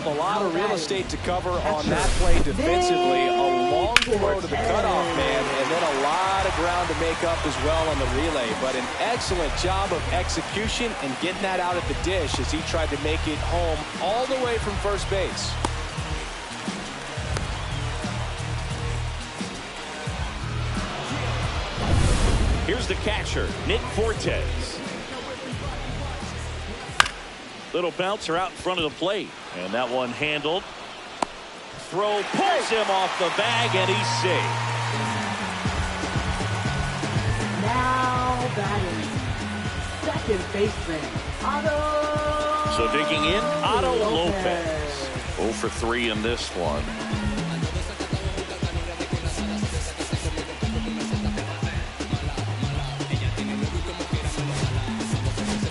A lot of real estate to cover on that play defensively. A long throw to the cutoff man, and then a lot of ground to make up as well on the relay. But an excellent job of execution and getting that out at the dish as he tried to make it home all the way from first base. Here's the catcher, Nick Fortes. Little bouncer out in front of the plate. And that one handled. Throw pulls him off the bag, and he's safe. Now batting, second baseman, Otto. So digging in, Otto Lopez. 0 for 3 in this one.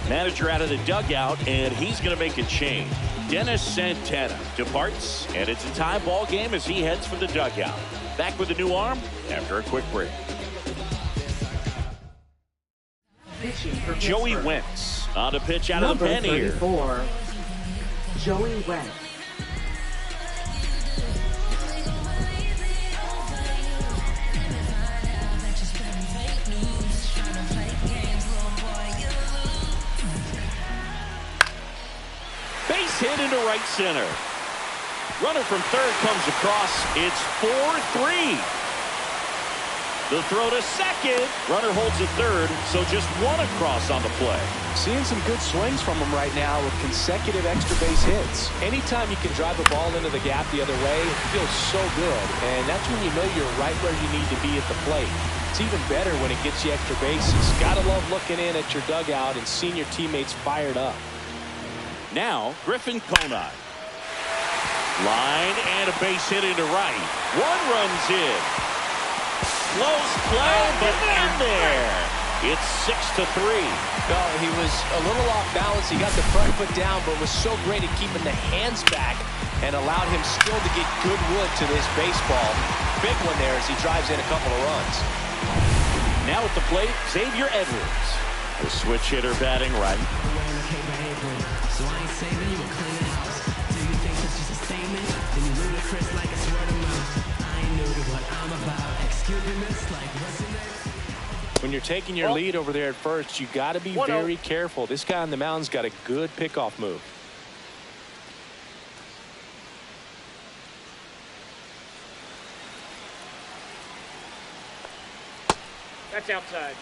Manager out of the dugout, and he's going to make a change. Dennis Santana departs, and it's a tie ball game as he heads for the dugout. Back with a new arm after a quick break. Joey Wentz on the pitch out of the pen here. 34, Joey Wentz. Base hit into right center. Runner from third comes across. It's 4-3. The throw to second. Runner holds at third, so just one across on the play. Seeing some good swings from him right now with consecutive extra base hits. Anytime you can drive a ball into the gap the other way, it feels so good. And that's when you know you're right where you need to be at the plate. It's even better when it gets you extra bases. Gotta love looking in at your dugout and seeing your teammates fired up. Now, Griffin Conine. Line and a base hit into right. One runs in. Close play, but in there. It's 6-3. No, he was a little off balance. He got the front foot down, but was so great at keeping the hands back and allowed him still to get good wood to this baseball. Big one there as he drives in a couple of runs. Now at the plate, Xavier Edwards. The switch hitter batting right. So I ain't saving you, clean the house. Do you think it's just a statement? Then you ludicrous like it's word of mouth. I ain't new to what I'm about. Excuse me, miss, like what's your name? When you're taking your lead over there at first, you got to be very careful. This guy on the mound's got a good pickoff move. That's outside.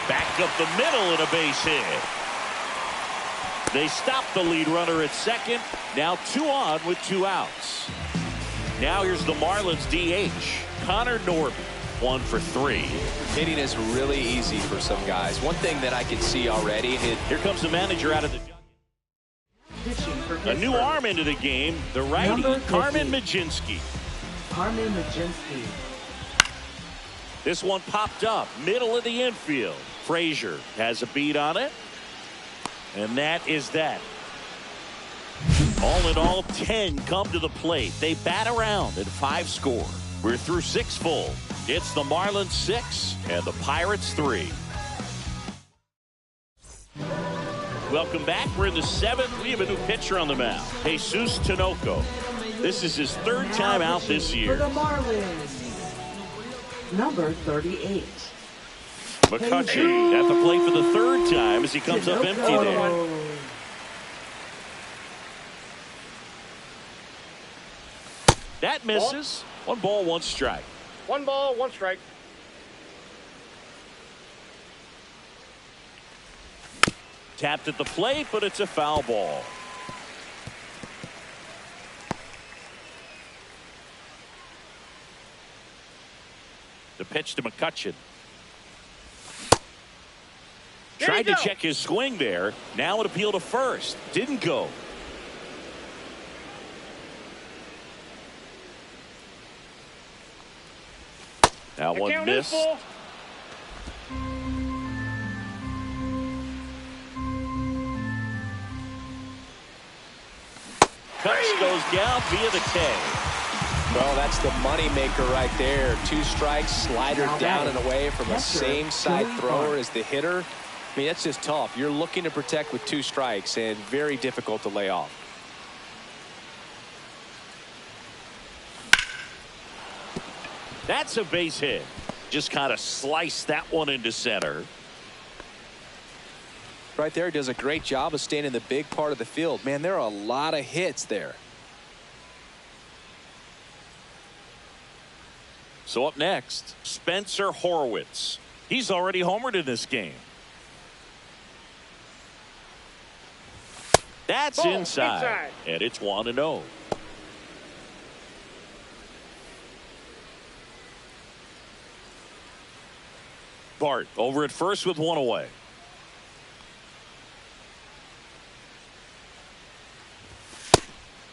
Back up the middle and a base hit. They stop the lead runner at second. Now 2 on with 2 outs. Now here's the Marlins DH, Connor Norby. 1 for 3. Hitting is really easy for some guys. One thing that I can see already. Here comes the manager out of the... A new arm into the game. The righty, Carmen Majinski. Carmen Majinski. This one popped up, middle of the infield. Frazier has a beat on it. And that is that. All in all, 10 come to the plate. They bat around and 5 score. We're through 6 full. It's the Marlins 6 and the Pirates 3. Welcome back. We're in the 7th. We have a new pitcher on the mound, Jesus Tinoco. This is his 3rd time out this year. For the Marlins, number 38. McCutchen at the plate for the 3rd time as he comes up empty there. That misses. 1 ball, 1 strike. 1 ball, 1 strike. Tapped at the plate, but it's a foul ball. The pitch to McCutchen. Tried to check his swing there. Now an appeal to first. Didn't go. That one missed. Kutch goes down via the K. Well, that's the money maker right there. 2 strikes, slider down and away from the same side thrower as the hitter. I mean, that's just tough. You're looking to protect with 2 strikes and very difficult to lay off. That's a base hit. Just kind of sliced that one into center. Right there, does a great job of staying in the big part of the field. Man, there are a lot of hits there. So up next, Spencer Horwitz. He's already homered in this game. That's inside. And it's 1-0. Bart over at first with 1 away.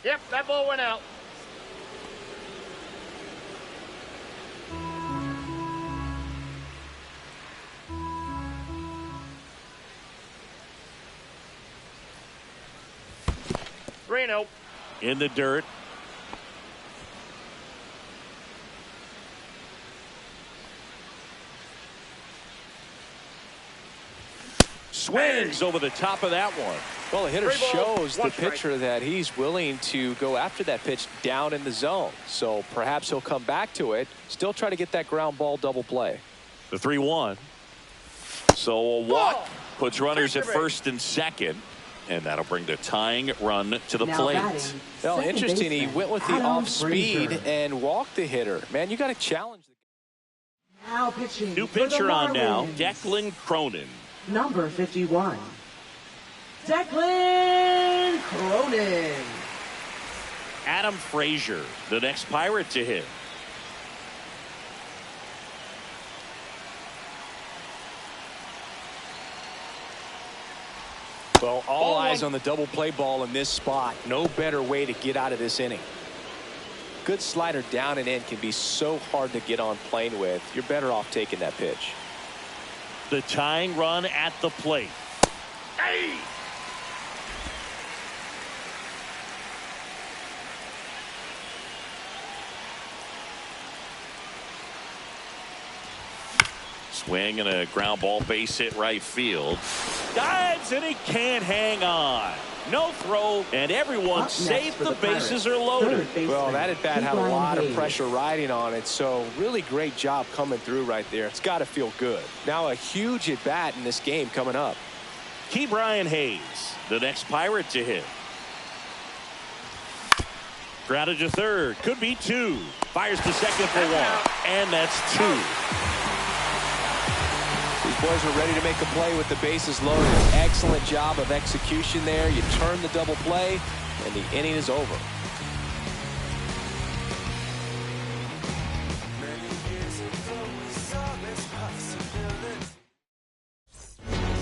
Yep, that ball went out. Reno in the dirt. Swings over the top of that one. Well, the hitter shows the pitcher that he's willing to go after that pitch down in the zone. So perhaps he'll come back to it. Still try to get that ground ball double play. The 3-1. So a walk puts runners at first and second. And that'll bring the tying run to the plate. Well, interesting. He went with the off speed and walked the hitter. Man, you got to challenge. Now pitching. New pitcher on now, Declan Cronin. Number 51. Declan Cronin. Adam Frazier, the next Pirate to hit. Well, all eyes on the double play ball in this spot. No better way to get out of this inning. Good slider down and in can be so hard to get on plane with. You're better off taking that pitch. The tying run at the plate. Hey! Swing and a ground ball base hit right field. Dives and he can't hang on. No throw and everyone's safe. The bases are loaded. Well, that at bat had a lot of pressure riding on it. So really great job coming through right there. It's got to feel good. Now a huge at bat in this game coming up. Key Brian Hayes, the next Pirate to hit. Grounded to third. Could be 2. Fires to second for 1. And that's 2. These boys are ready to make a play with the bases loaded. Excellent job of execution there. You turn the double play, and the inning is over.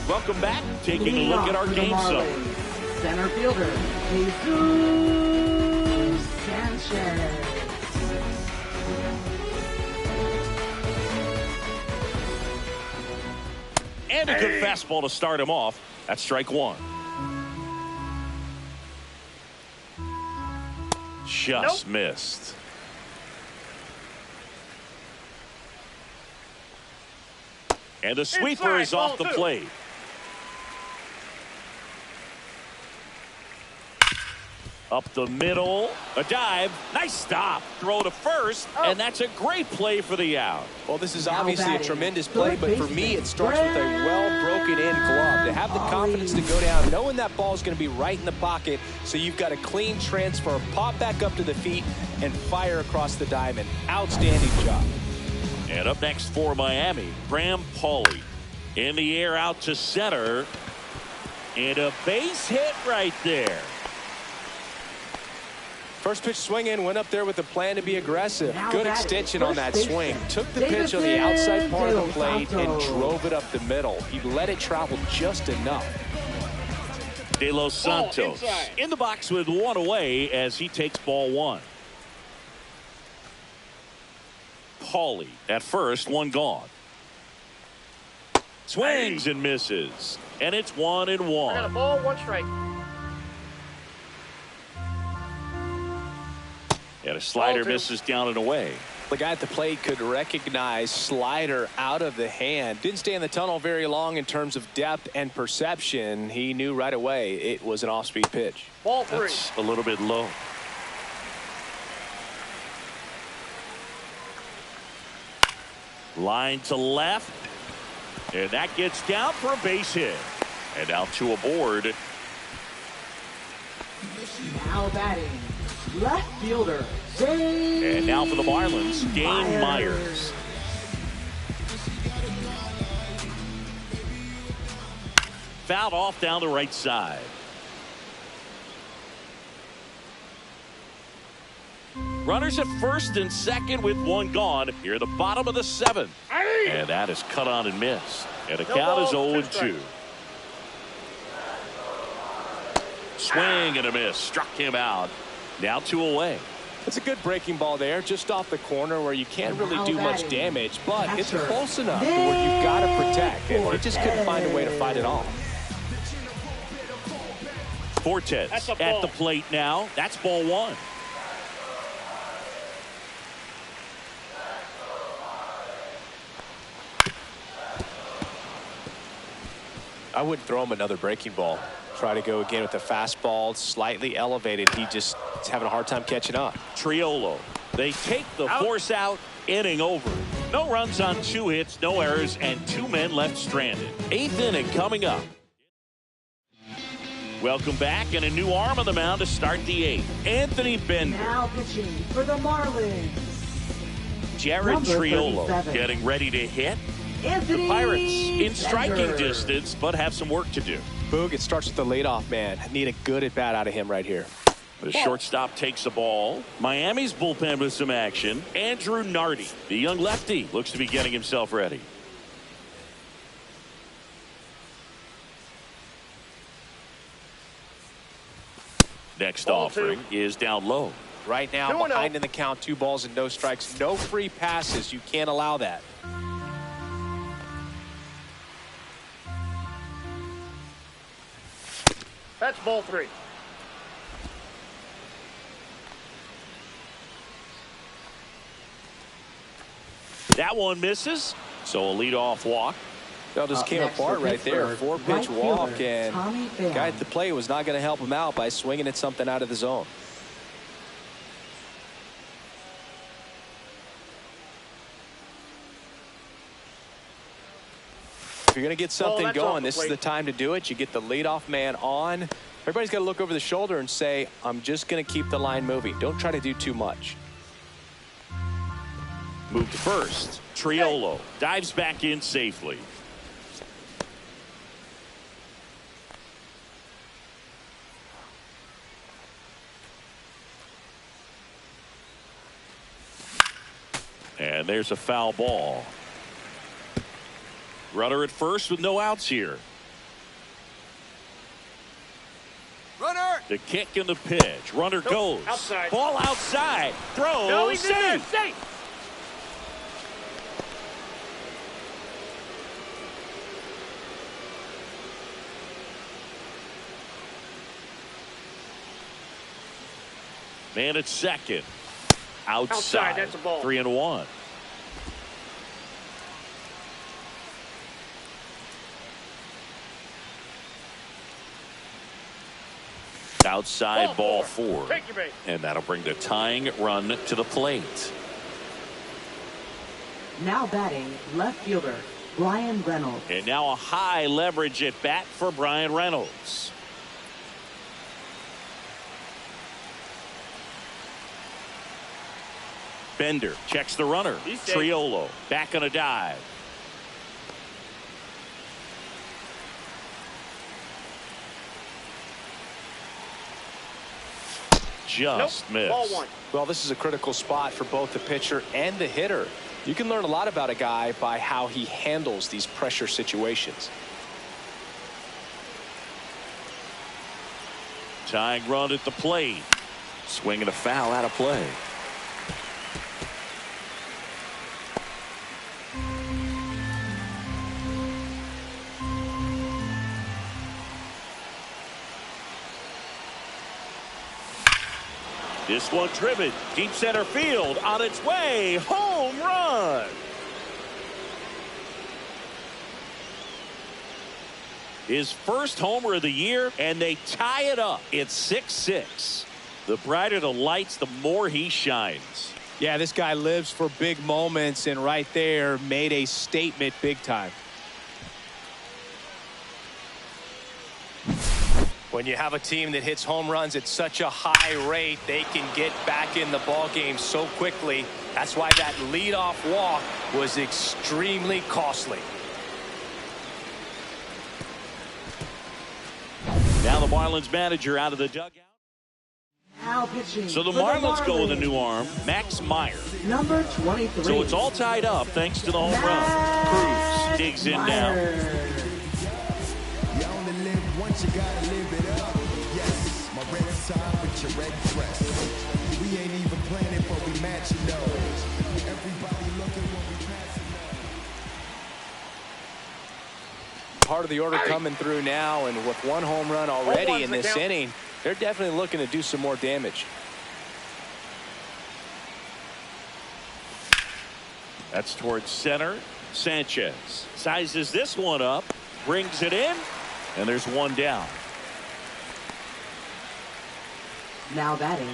Welcome back. Taking a look at our game summary. Center fielder, Jesus Sanchez. And a good fastball to start him off. That's strike 1. Just missed. And the sweeper is off the plate. Up the middle, a dive, nice stop, throw to first, and that's a great play for the out. Well, this is obviously a tremendous play, but for me, it starts with a well-broken-in glove. To have the confidence to go down, knowing that ball is going to be right in the pocket, so you've got a clean transfer, pop back up to the feet, and fire across the diamond. Outstanding job. And up next for Miami, Graham Pauley. In the air out to center, and a base hit right there. First pitch swing in, went up there with a plan to be aggressive. Good extension on that swing. Took the pitch on the outside part of the plate and drove it up the middle. He let it travel just enough. De Los Santos in the box with one away as he takes ball one. Pauley at first, one gone. Swings and misses. And it's 1-1. I got a ball, 1 strike. And a slider misses down and away. The guy at the plate could recognize slider out of the hand. Didn't stay in the tunnel very long in terms of depth and perception. He knew right away it was an off-speed pitch. Ball 3. That's a little bit low. Line to left. And that gets down for a base hit. And now 2 aboard. Now batting, left fielder, Dane. And now for the Marlins, Dane Myers. Fouled off down the right side. Runners at first and second with 1 gone. Here at the bottom of the 7th. And that is cut on and missed. And the count is 0-2. Swing and a miss. Struck him out. Now 2 away. It's a good breaking ball there, just off the corner where you can't really do much damage, but it's close enough to where you've got to protect, and he just couldn't find a way to fight it off. Fortes at the plate now. That's ball 1. I wouldn't throw him another breaking ball. Try to go again with the fastball, slightly elevated. He just is having a hard time catching up. Triolo. They take the force out, inning over. No runs on 2 hits, no errors, and 2 men left stranded. 8th inning coming up. Welcome back, and a new arm on the mound to start the 8th. Anthony Bender. Now pitching for the Marlins, Jared Triolo getting ready to hit. The Pirates in striking distance, but have some work to do. Boog, it starts with the leadoff man. Need a good at bat out of him right here. The shortstop takes the ball. Miami's bullpen with some action. Andrew Nardi, the young lefty, looks to be getting himself ready. Next offering is down low. Right now, behind in the count, 2 balls and no strikes. No free passes. You can't allow that. That's ball 3. That one misses. So a leadoff walk. That just came apart right there. 4-pitch walk, and the guy at the plate was not going to help him out by swinging at something out of the zone. If you're going to get something going, this is the time to do it. You get the leadoff man on. Everybody's got to look over the shoulder and say, I'm just going to keep the line moving. Don't try to do too much. Move to first. Triolo dives back in safely. And there's a foul ball. Runner at first with no outs here. Runner. The kick and the pitch. Runner goes. Outside. Ball outside. Throw. No, he's there. Safe. Safe. Man at second. Outside. That's a ball. 3-1. Outside ball four. Take your bait. And that'll bring the tying run to the plate. Now batting, left fielder, Brian Reynolds. And now a high leverage at bat for Brian Reynolds. Bender checks the runner. Triolo back on a dive. Just missed. Ball one. Well, this is a critical spot for both the pitcher and the hitter. You can learn a lot about a guy by how he handles these pressure situations. Tying run at the plate. Swinging a foul out of play. This one driven deep center field on its way. Home run. His first homer of the year, and they tie it up. It's 6-6. The brighter the lights, the more he shines. Yeah, this guy lives for big moments, and right there made a statement big time. When you have a team that hits home runs at such a high rate, they can get back in the ball game so quickly. That's why that leadoff walk was extremely costly. Now the Marlins manager out of the dugout. Now pitching. So the for Marlins go with a Marlins. new arm, Max Meyer. Number 23. So it's all tied up thanks to the home run. Cruz digs in now. You only live once, you gotta live it up. Yes, my red tie with your red dress. We ain't even planning, but we matching those. Everybody looking when we passing those. Part of the order coming through now, and with one home run already in this inning, they're definitely looking to do some more damage. That's towards center. Sanchez sizes this one up, brings it in, and there's one down. Now batting,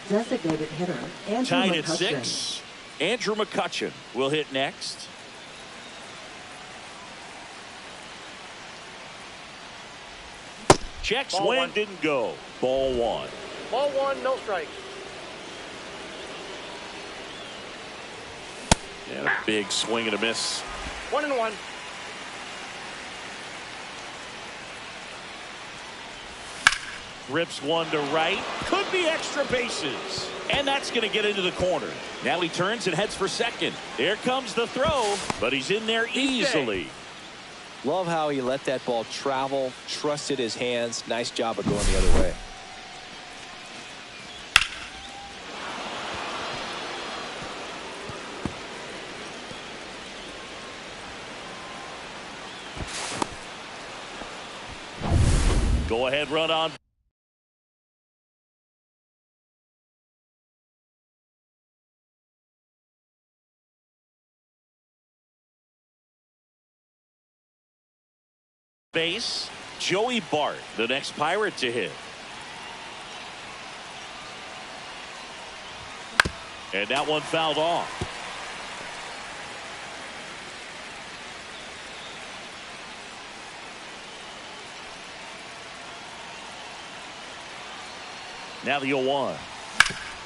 designated hitter, Andrew Tied at McCutcheon. 6. Andrew McCutcheon will hit next. Check Ball swing one. didn't go. Ball one. Ball one, no strikes. And a big swing and a miss. 1-1. Rips one to right. Could be extra bases. And that's going to get into the corner. Now he turns and heads for second. Here comes the throw, but he's in there easily. Love how he let that ball travel, trusted his hands. Nice job of going the other way. Go ahead, run on. Base, Joey Bart, the next Pirate to hit. And that one fouled off. Now the 0-1.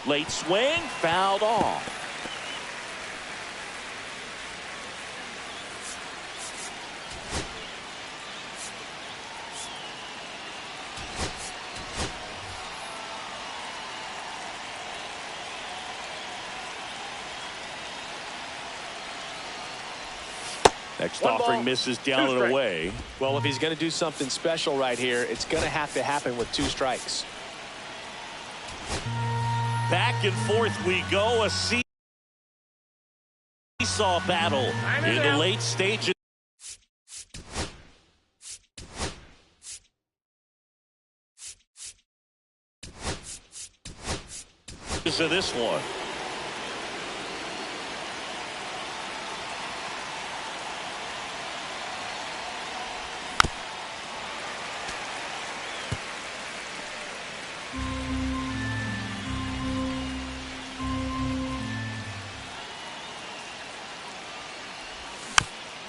Late swing, fouled off. Next One offering ball, misses down two and strikes. away. Well, if he's going to do something special right here, it's going to have to happen with 2 strikes. Back and forth we go. A seesaw battle in the late stages. Of this one.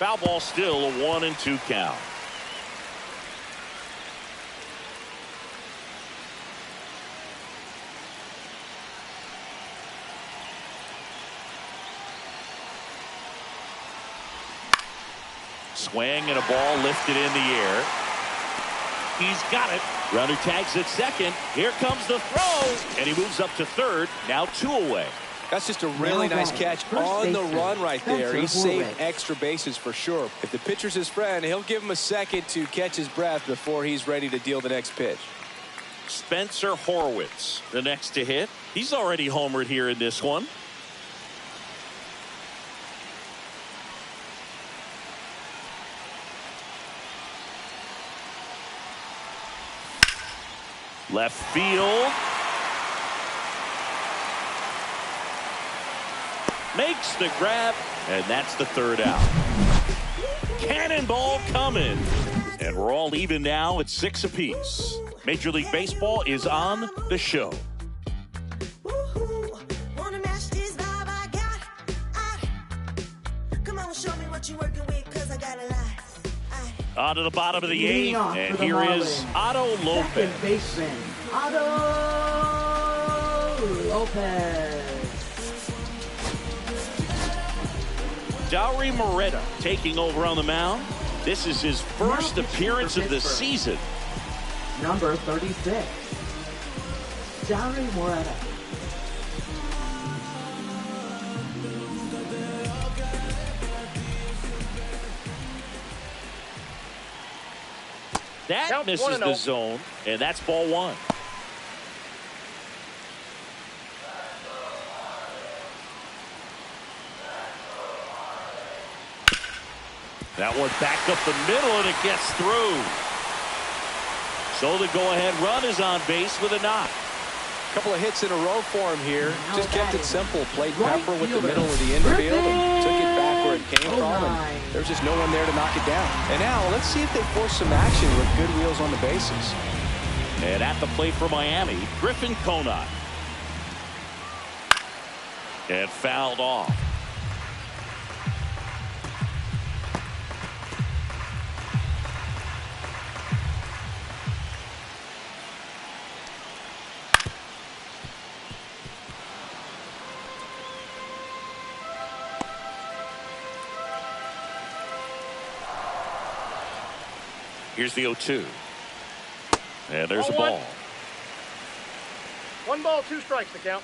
Foul ball, still a 1-2 count. Swing and a ball lifted in the air. He's got it. Runner tags at second. Here comes the throw. And he moves up to third. Now 2 away. That's just a really nice catch on the run right there. He saved extra bases for sure. If the pitcher's his friend, he'll give him a second to catch his breath before he's ready to deal the next pitch. Spencer Horwitz, the next to hit. He's already homered here in this one. Left field. Makes the grab, and that's the third out. Cannonball coming. And we're all even now at 6 apiece. Major League Baseball is on the show. On to the bottom of the 8th, and here is Otto Lopez. Second baseman, Otto Lopez. Dauri Moreta taking over on the mound. This is his first appearance of the season. Number 36, Dauri Moreta. That Count misses the 1-0. zone, and that's ball 1. That one back up the middle, and it gets through. So the go-ahead run is on base with a knock. Couple of hits in a row for him here. Just kept it simple. Played Right pepper with the fielder. middle of the infield and took it back where it came Oh from. my. And there's just no one there to knock it down. And now let's see if they force some action with good wheels on the bases. And at the plate for Miami, Griffin Conant. And fouled off. Here's the 0-2. And there's a ball. 1 ball, 2 strikes to count.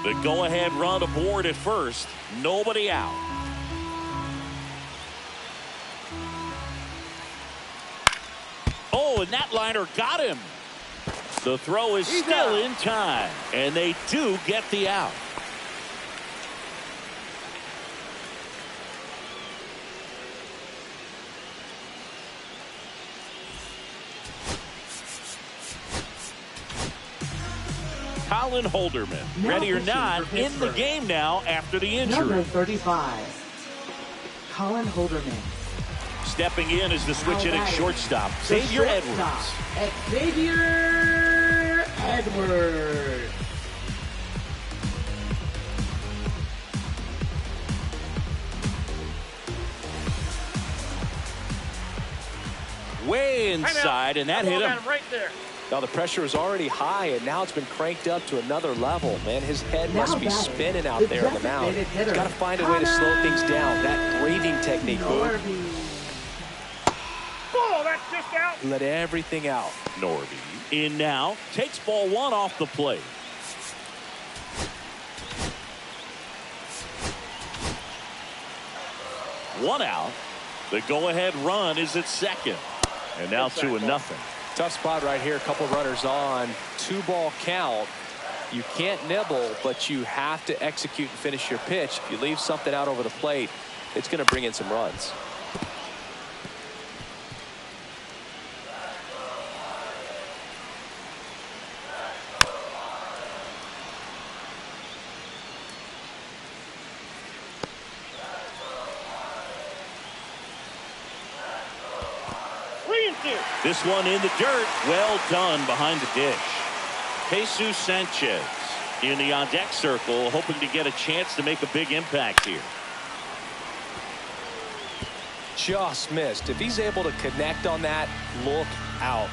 The go-ahead run aboard at first. Nobody out. Oh, and that liner got him. The throw is still in time. And they do get the out. Colin Holderman, Now ready or pitching not, for in the Pittsburgh. game now after the injury. Number 35, Colin Holderman. Stepping in as the switch Now hitting batting, shortstop, the Xavier shortstop, Edwards. Xavier Edwards. Way inside, and that hit him. Right there. Now the pressure is already high, and now it's been cranked up to another level. Man, his head Now must be batting, spinning out the there on the mound. designated He's hitter, got to find a way to slow things down. That breathing technique, Boog. Norby. Oh, that's just out. Let everything out. Norby in now, takes ball 1 off the plate. One out. The go-ahead run is at second. And now 2-0. Tough spot right here. A couple runners on. 2-ball count. You can't nibble, but you have to execute and finish your pitch. If you leave something out over the plate, it's going to bring in some runs. This one in the dirt. Well done behind the dish. Jesus Sanchez in the on-deck circle, hoping to get a chance to make a big impact here. Just missed. If he's able to connect on that, look out.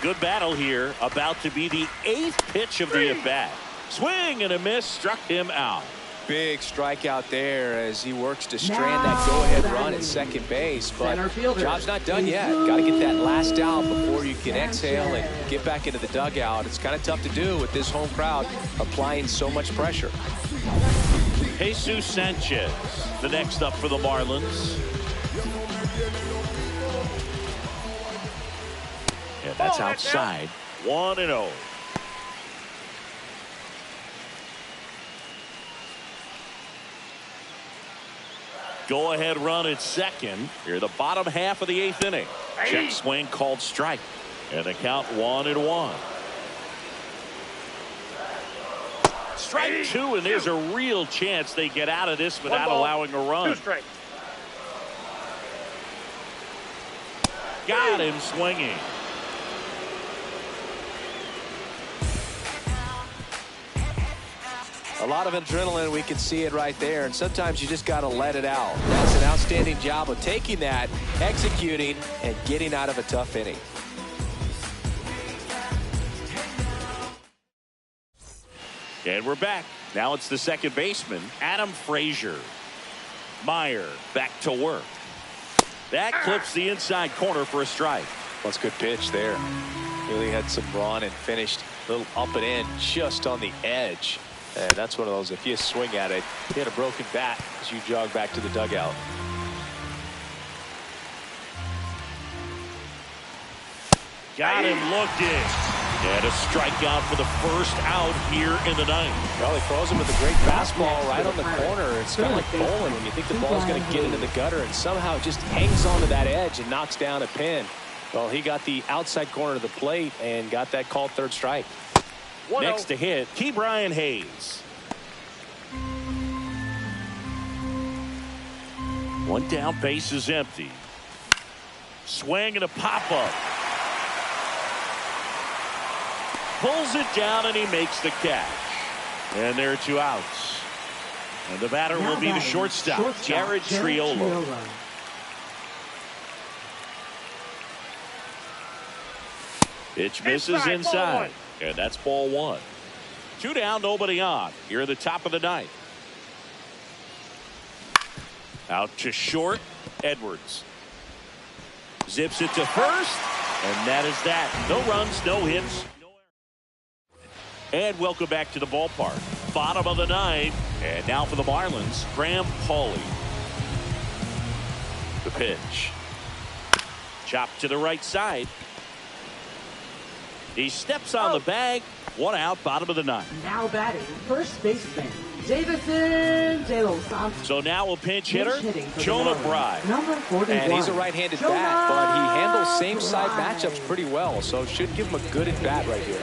Good battle here. About to be the 8th pitch of the at-bat. Swing and a miss, struck him out. Big strikeout there as he works to strand that go-ahead run at second base. But job's not done yet. Got to get that last out before you can exhale and get back into the dugout. It's kind of tough to do with this home crowd applying so much pressure. Jesus Sanchez, the next up for the Marlins. Yeah, that's outside. 1-0. Go-ahead run at second. Here, the bottom half of the 8th inning. Check swing called strike. And the count 1-1. Strike 2, and there's a real chance they get out of this without allowing a run. 2 strikes. Got him swinging. A lot of adrenaline, we can see it right there, and sometimes you just got to let it out. That's an outstanding job of taking that, executing, and getting out of a tough inning. And we're back. Now it's the second baseman, Adam Frazier. Meyer back to work. That clips the inside corner for a strike. That's a good pitch there. Really had some run and finished a little up and in just on the edge. And that's one of those, if you swing at it, hit a broken bat as you jog back to the dugout. Got him looking. And a strikeout for the first out here in the 9th. Well, he throws him with a great fastball right on the corner. It's kind of like bowling when you think the ball's going to get into the gutter and somehow just hangs onto that edge and knocks down a pin. Well, he got the outside corner of the plate and got that called third strike. Next to hit, Ke'Bryan Hayes. One down, base is empty. Swing and a pop-up. Pulls it down and he makes the catch. And there are 2 outs. And the batter will be the shortstop, Jared Triolo. Pitch misses inside. And that's ball 1. 2 down, nobody on. Here at the top of the 9th. Out to short, Edwards. Zips it to first. And that is that. No runs, no hits. And welcome back to the ballpark. Bottom of the 9th. And now for the Marlins, Graham Pauley. The pitch. Chopped to the right side. He steps on the bag. 1 out, bottom of the 9th. Now batting, first baseman, Davidson De Los Santos. So now a pinch hitter, Jonah Bride. Number 41. And he's a right-handed bat, but he handles same-side matchups pretty well, so should give him a good at-bat right here.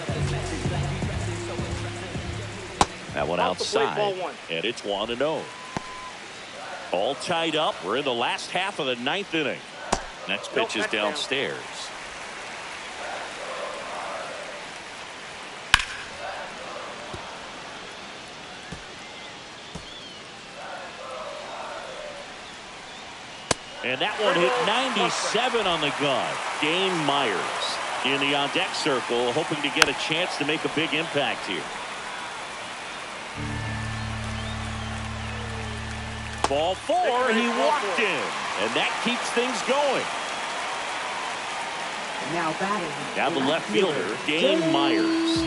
That one outside, and it's 1-0. All tied up. We're in the last half of the 9th inning. Next pitch is downstairs. And that one hit 97 on the gun. Dane Myers in the on-deck circle, hoping to get a chance to make a big impact here. Ball 4, he walked in, and that keeps things going. Now batting. Now the left fielder, Dane Myers.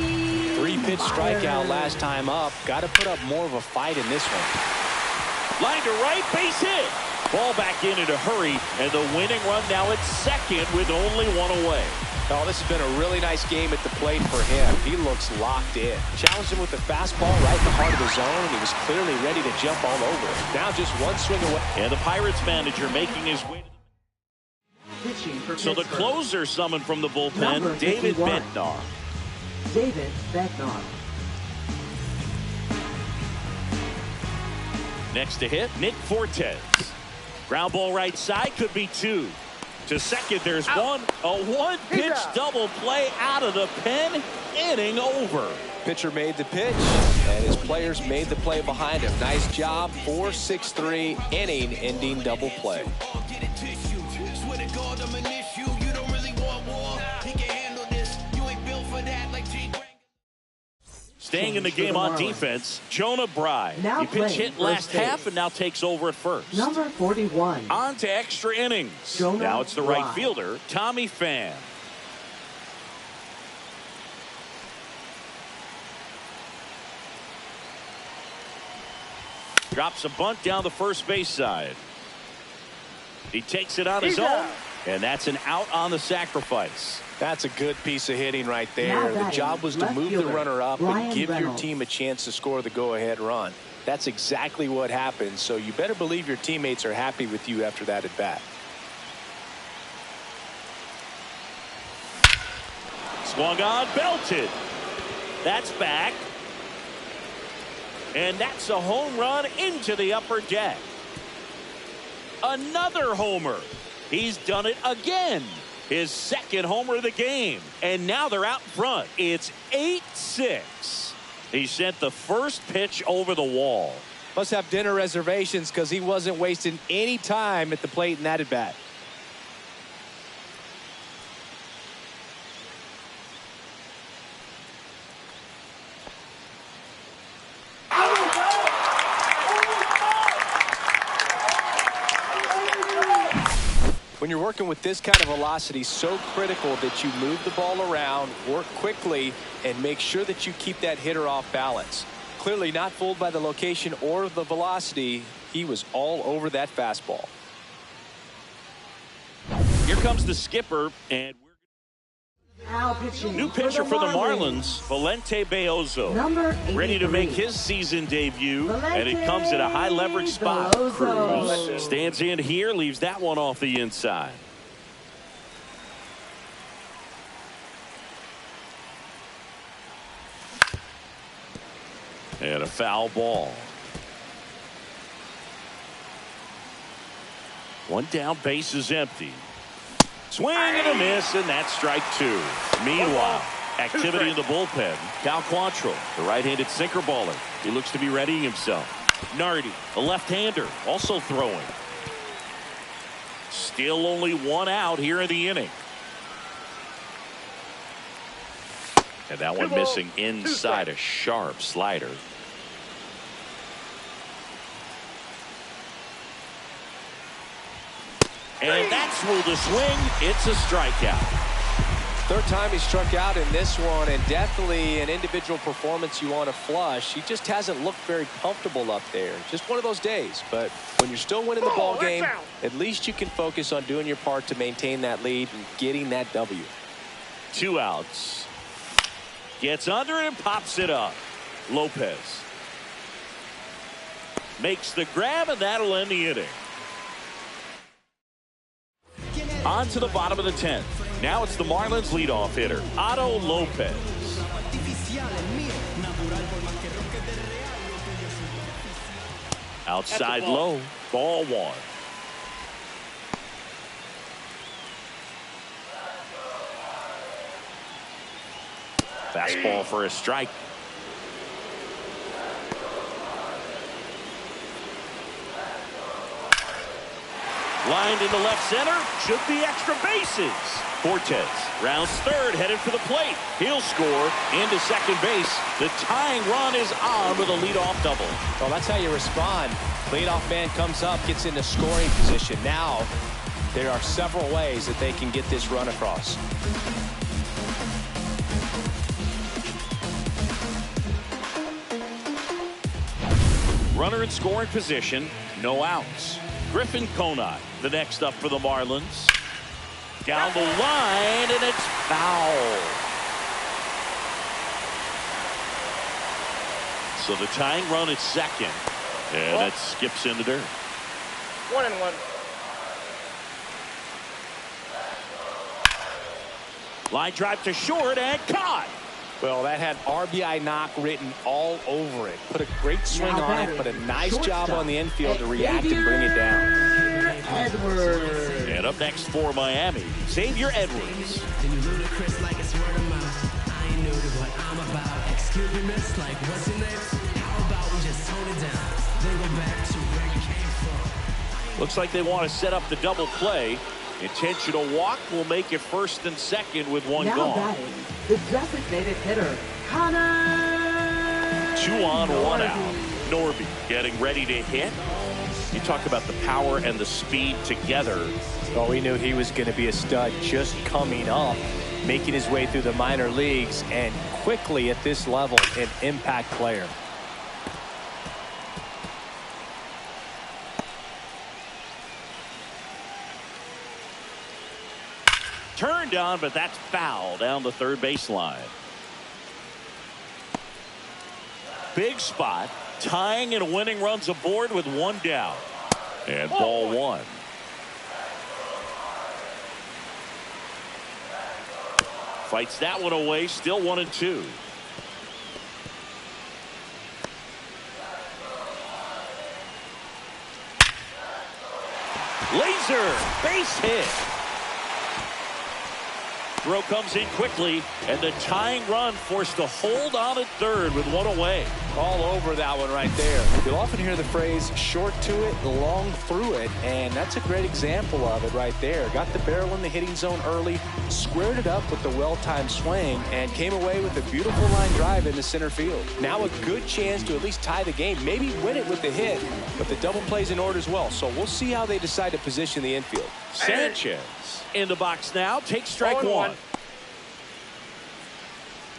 3-pitch strikeout last time up. Got to put up more of a fight in this one. Line to right, base hit. Ball back in a hurry, and the winning run now at second with only 1 away. Oh, this has been a really nice game at the plate for him. He looks locked in. Challenged him with the fastball right in the heart of the zone, and he was clearly ready to jump all over it. Now just one swing away. And the Pirates manager making his way. So the closer summoned from the bullpen, David Bednar. David Bednar. Next to hit, Nick Fortes. Ground ball right side, could be 2. To second, there's one. A one-pitch double play out of the pen. Inning over. Pitcher made the pitch. and his players made the play behind him. Nice job. 4-6-3 inning-ending double play. Staying in the game on defense, Jonah Bride. Now He pitch playing hit last first base. half and now takes over at first. Number 41. On to extra innings. Jonah Now it's the right Bride. fielder, Tommy Pham. Drops a bunt down the first base side. He takes it on his own, and that's an out on the sacrifice. That's a good piece of hitting right Now there. The batting, job was to left move the fielder, runner up and Ryan give your Reynolds. team a chance to score the go-ahead run. That's exactly what happened, so you better believe your teammates are happy with you after that at bat. Swung on, belted. That's back. And that's a home run into the upper deck. Another homer. He's done it again. His second homer of the game. And now they're out front. It's 8-6. He sent the first pitch over the wall. Must have dinner reservations because he wasn't wasting any time at the plate in that at bat. When you're working with this kind of velocity, so critical that you move the ball around, work quickly, and make sure that you keep that hitter off balance. Clearly not fooled by the location or the velocity. He was all over that fastball. Here comes the skipper, and Now pitching new pitcher for the Marlins, Valente Beozo. Number 83. Ready to make his season debut, and it comes at a high leverage spot. Beozo. Cruz stands in here, leaves that one off the inside. And a foul ball. One down, base is empty. Swing and a miss, and that's strike two. Meanwhile, activity in the bullpen. Cal Quantrill, the right-handed sinker baller. He looks to be readying himself. Nardi, a left-hander, also throwing. Still only one out here in the inning. And that one missing inside a sharp slider. And that's ruled a swing. It's a strikeout. Third time he struck out in this one, and definitely an individual performance you want to flush. He just hasn't looked very comfortable up there. Just one of those days. But when you're still winning the ball game, at least you can focus on doing your part to maintain that lead and getting that W. 2 outs. Gets under it and pops it up. Lopez makes the grab, and that'll end the inning. On to the bottom of the 10th. Now it's the Marlins leadoff hitter, Otto Lopez. Outside low, ball one. Fastball for a strike. Lined into left center, should be extra bases. Cortez rounds third, headed for the plate. He'll score into second base. The tying run is on with a leadoff double. Well, that's how you respond. Leadoff man comes up, gets into scoring position. Now, there are several ways that they can get this run across. Runner in scoring position, no outs. Griffin Conine, the next up for the Marlins. Down the line, and it's foul. So the tying run is second. And that skips into dirt. 1-1. Line drive to short and caught. Well, that had RBI knock written all over it. Put a great swing on it, but a nice job on the infield to react and bring it down. Edwards. And up next for Miami, Xavier Edwards. Then you ludicrous like it's word of mouth. I ain't new to to what I'm about. Excuse me, miss, like what's your name? How about we just tone it down, then go back to where you came from. Looks like they want to set up the double play. Intentional walk will make it first and second with one now gone. batting, the designated hitter, Connor. 2 on, 1 out. Norby getting ready to hit. You talk about the power and the speed together. Oh, we knew he was going to be a stud just coming up, making his way through the minor leagues, and quickly at this level, an impact player. Turned on, but that's foul down the third baseline. Big spot, tying and winning runs aboard with 1 down. And ball 1. Fights that one away, still 1-2. Laser, base hit. Throw comes in quickly, and the tying run forced to hold on at third with 1 away. All over that one right there. You'll often hear the phrase short to it, long through it, and that's a great example of it right there. Got the barrel in the hitting zone early, squared it up with the well-timed swing, and came away with a beautiful line drive into center field. Now a good chance to at least tie the game, maybe win it with the hit, but the double play's in order as well, so we'll see how they decide to position the infield. Sanchez in the box now, takes strike 1.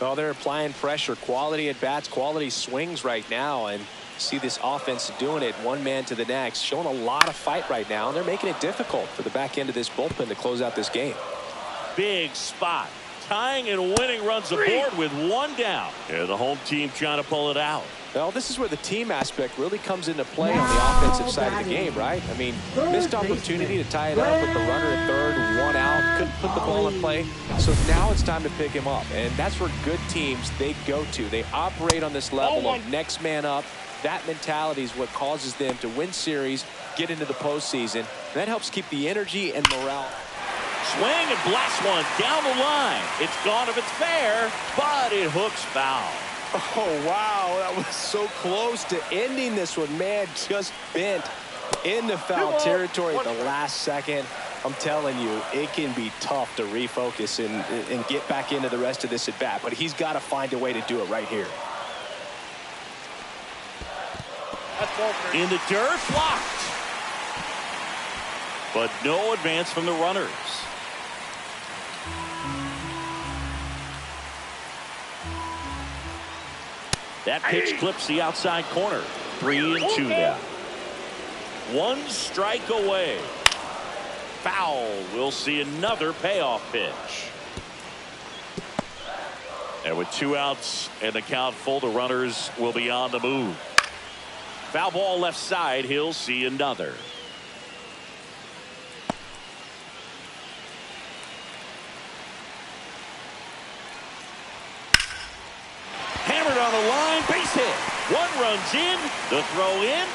Well, they're applying pressure, quality at bats, quality swings right now, and see this offense doing it one man to the next, showing a lot of fight right now, and they're making it difficult for the back end of this bullpen to close out this game. Big spot, tying and winning runs aboard with 1 down. Yeah, the home team trying to pull it out. Well, this is where the team aspect really comes into play on the offensive side of the game, right? I mean, missed opportunity to tie it up with the runner at third, 1 out, couldn't put the ball in play. So now it's time to pick him up, and that's where good teams, they go to. They operate on this level of next man up. That mentality is what causes them to win series, get into the postseason. That helps keep the energy and morale. Swing and blast one down the line. It's gone if it's fair, but it hooks foul. Oh, wow, that was so close to ending this one. Man, just bent into foul territory at the last second. I'm telling you, it can be tough to refocus and get back into the rest of this at bat, but he's got to find a way to do it right here. In the dirt, blocked. But no advance from the runners. That pitch clips the outside corner. 3-2 now. 1 strike away. Foul. We'll see another payoff pitch. And with 2 outs and the count full, the runners will be on the move. Foul ball left side. He'll see another. Hammered on the line, base hit. 1 runs in, the throw in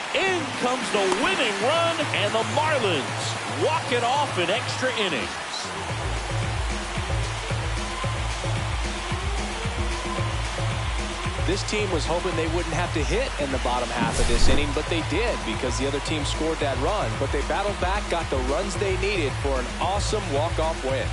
comes the winning run, and the Marlins walk it off in extra innings. This team was hoping they wouldn't have to hit in the bottom half of this inning, but they did because the other team scored that run. But they battled back, got the runs they needed for an awesome walk-off win.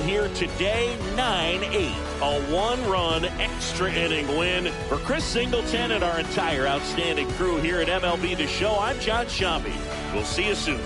Here today, 9-8, a 1-run extra inning win for Chris Singleton and our entire outstanding crew here at MLB The Show. I'm John Shambi. We'll see you soon.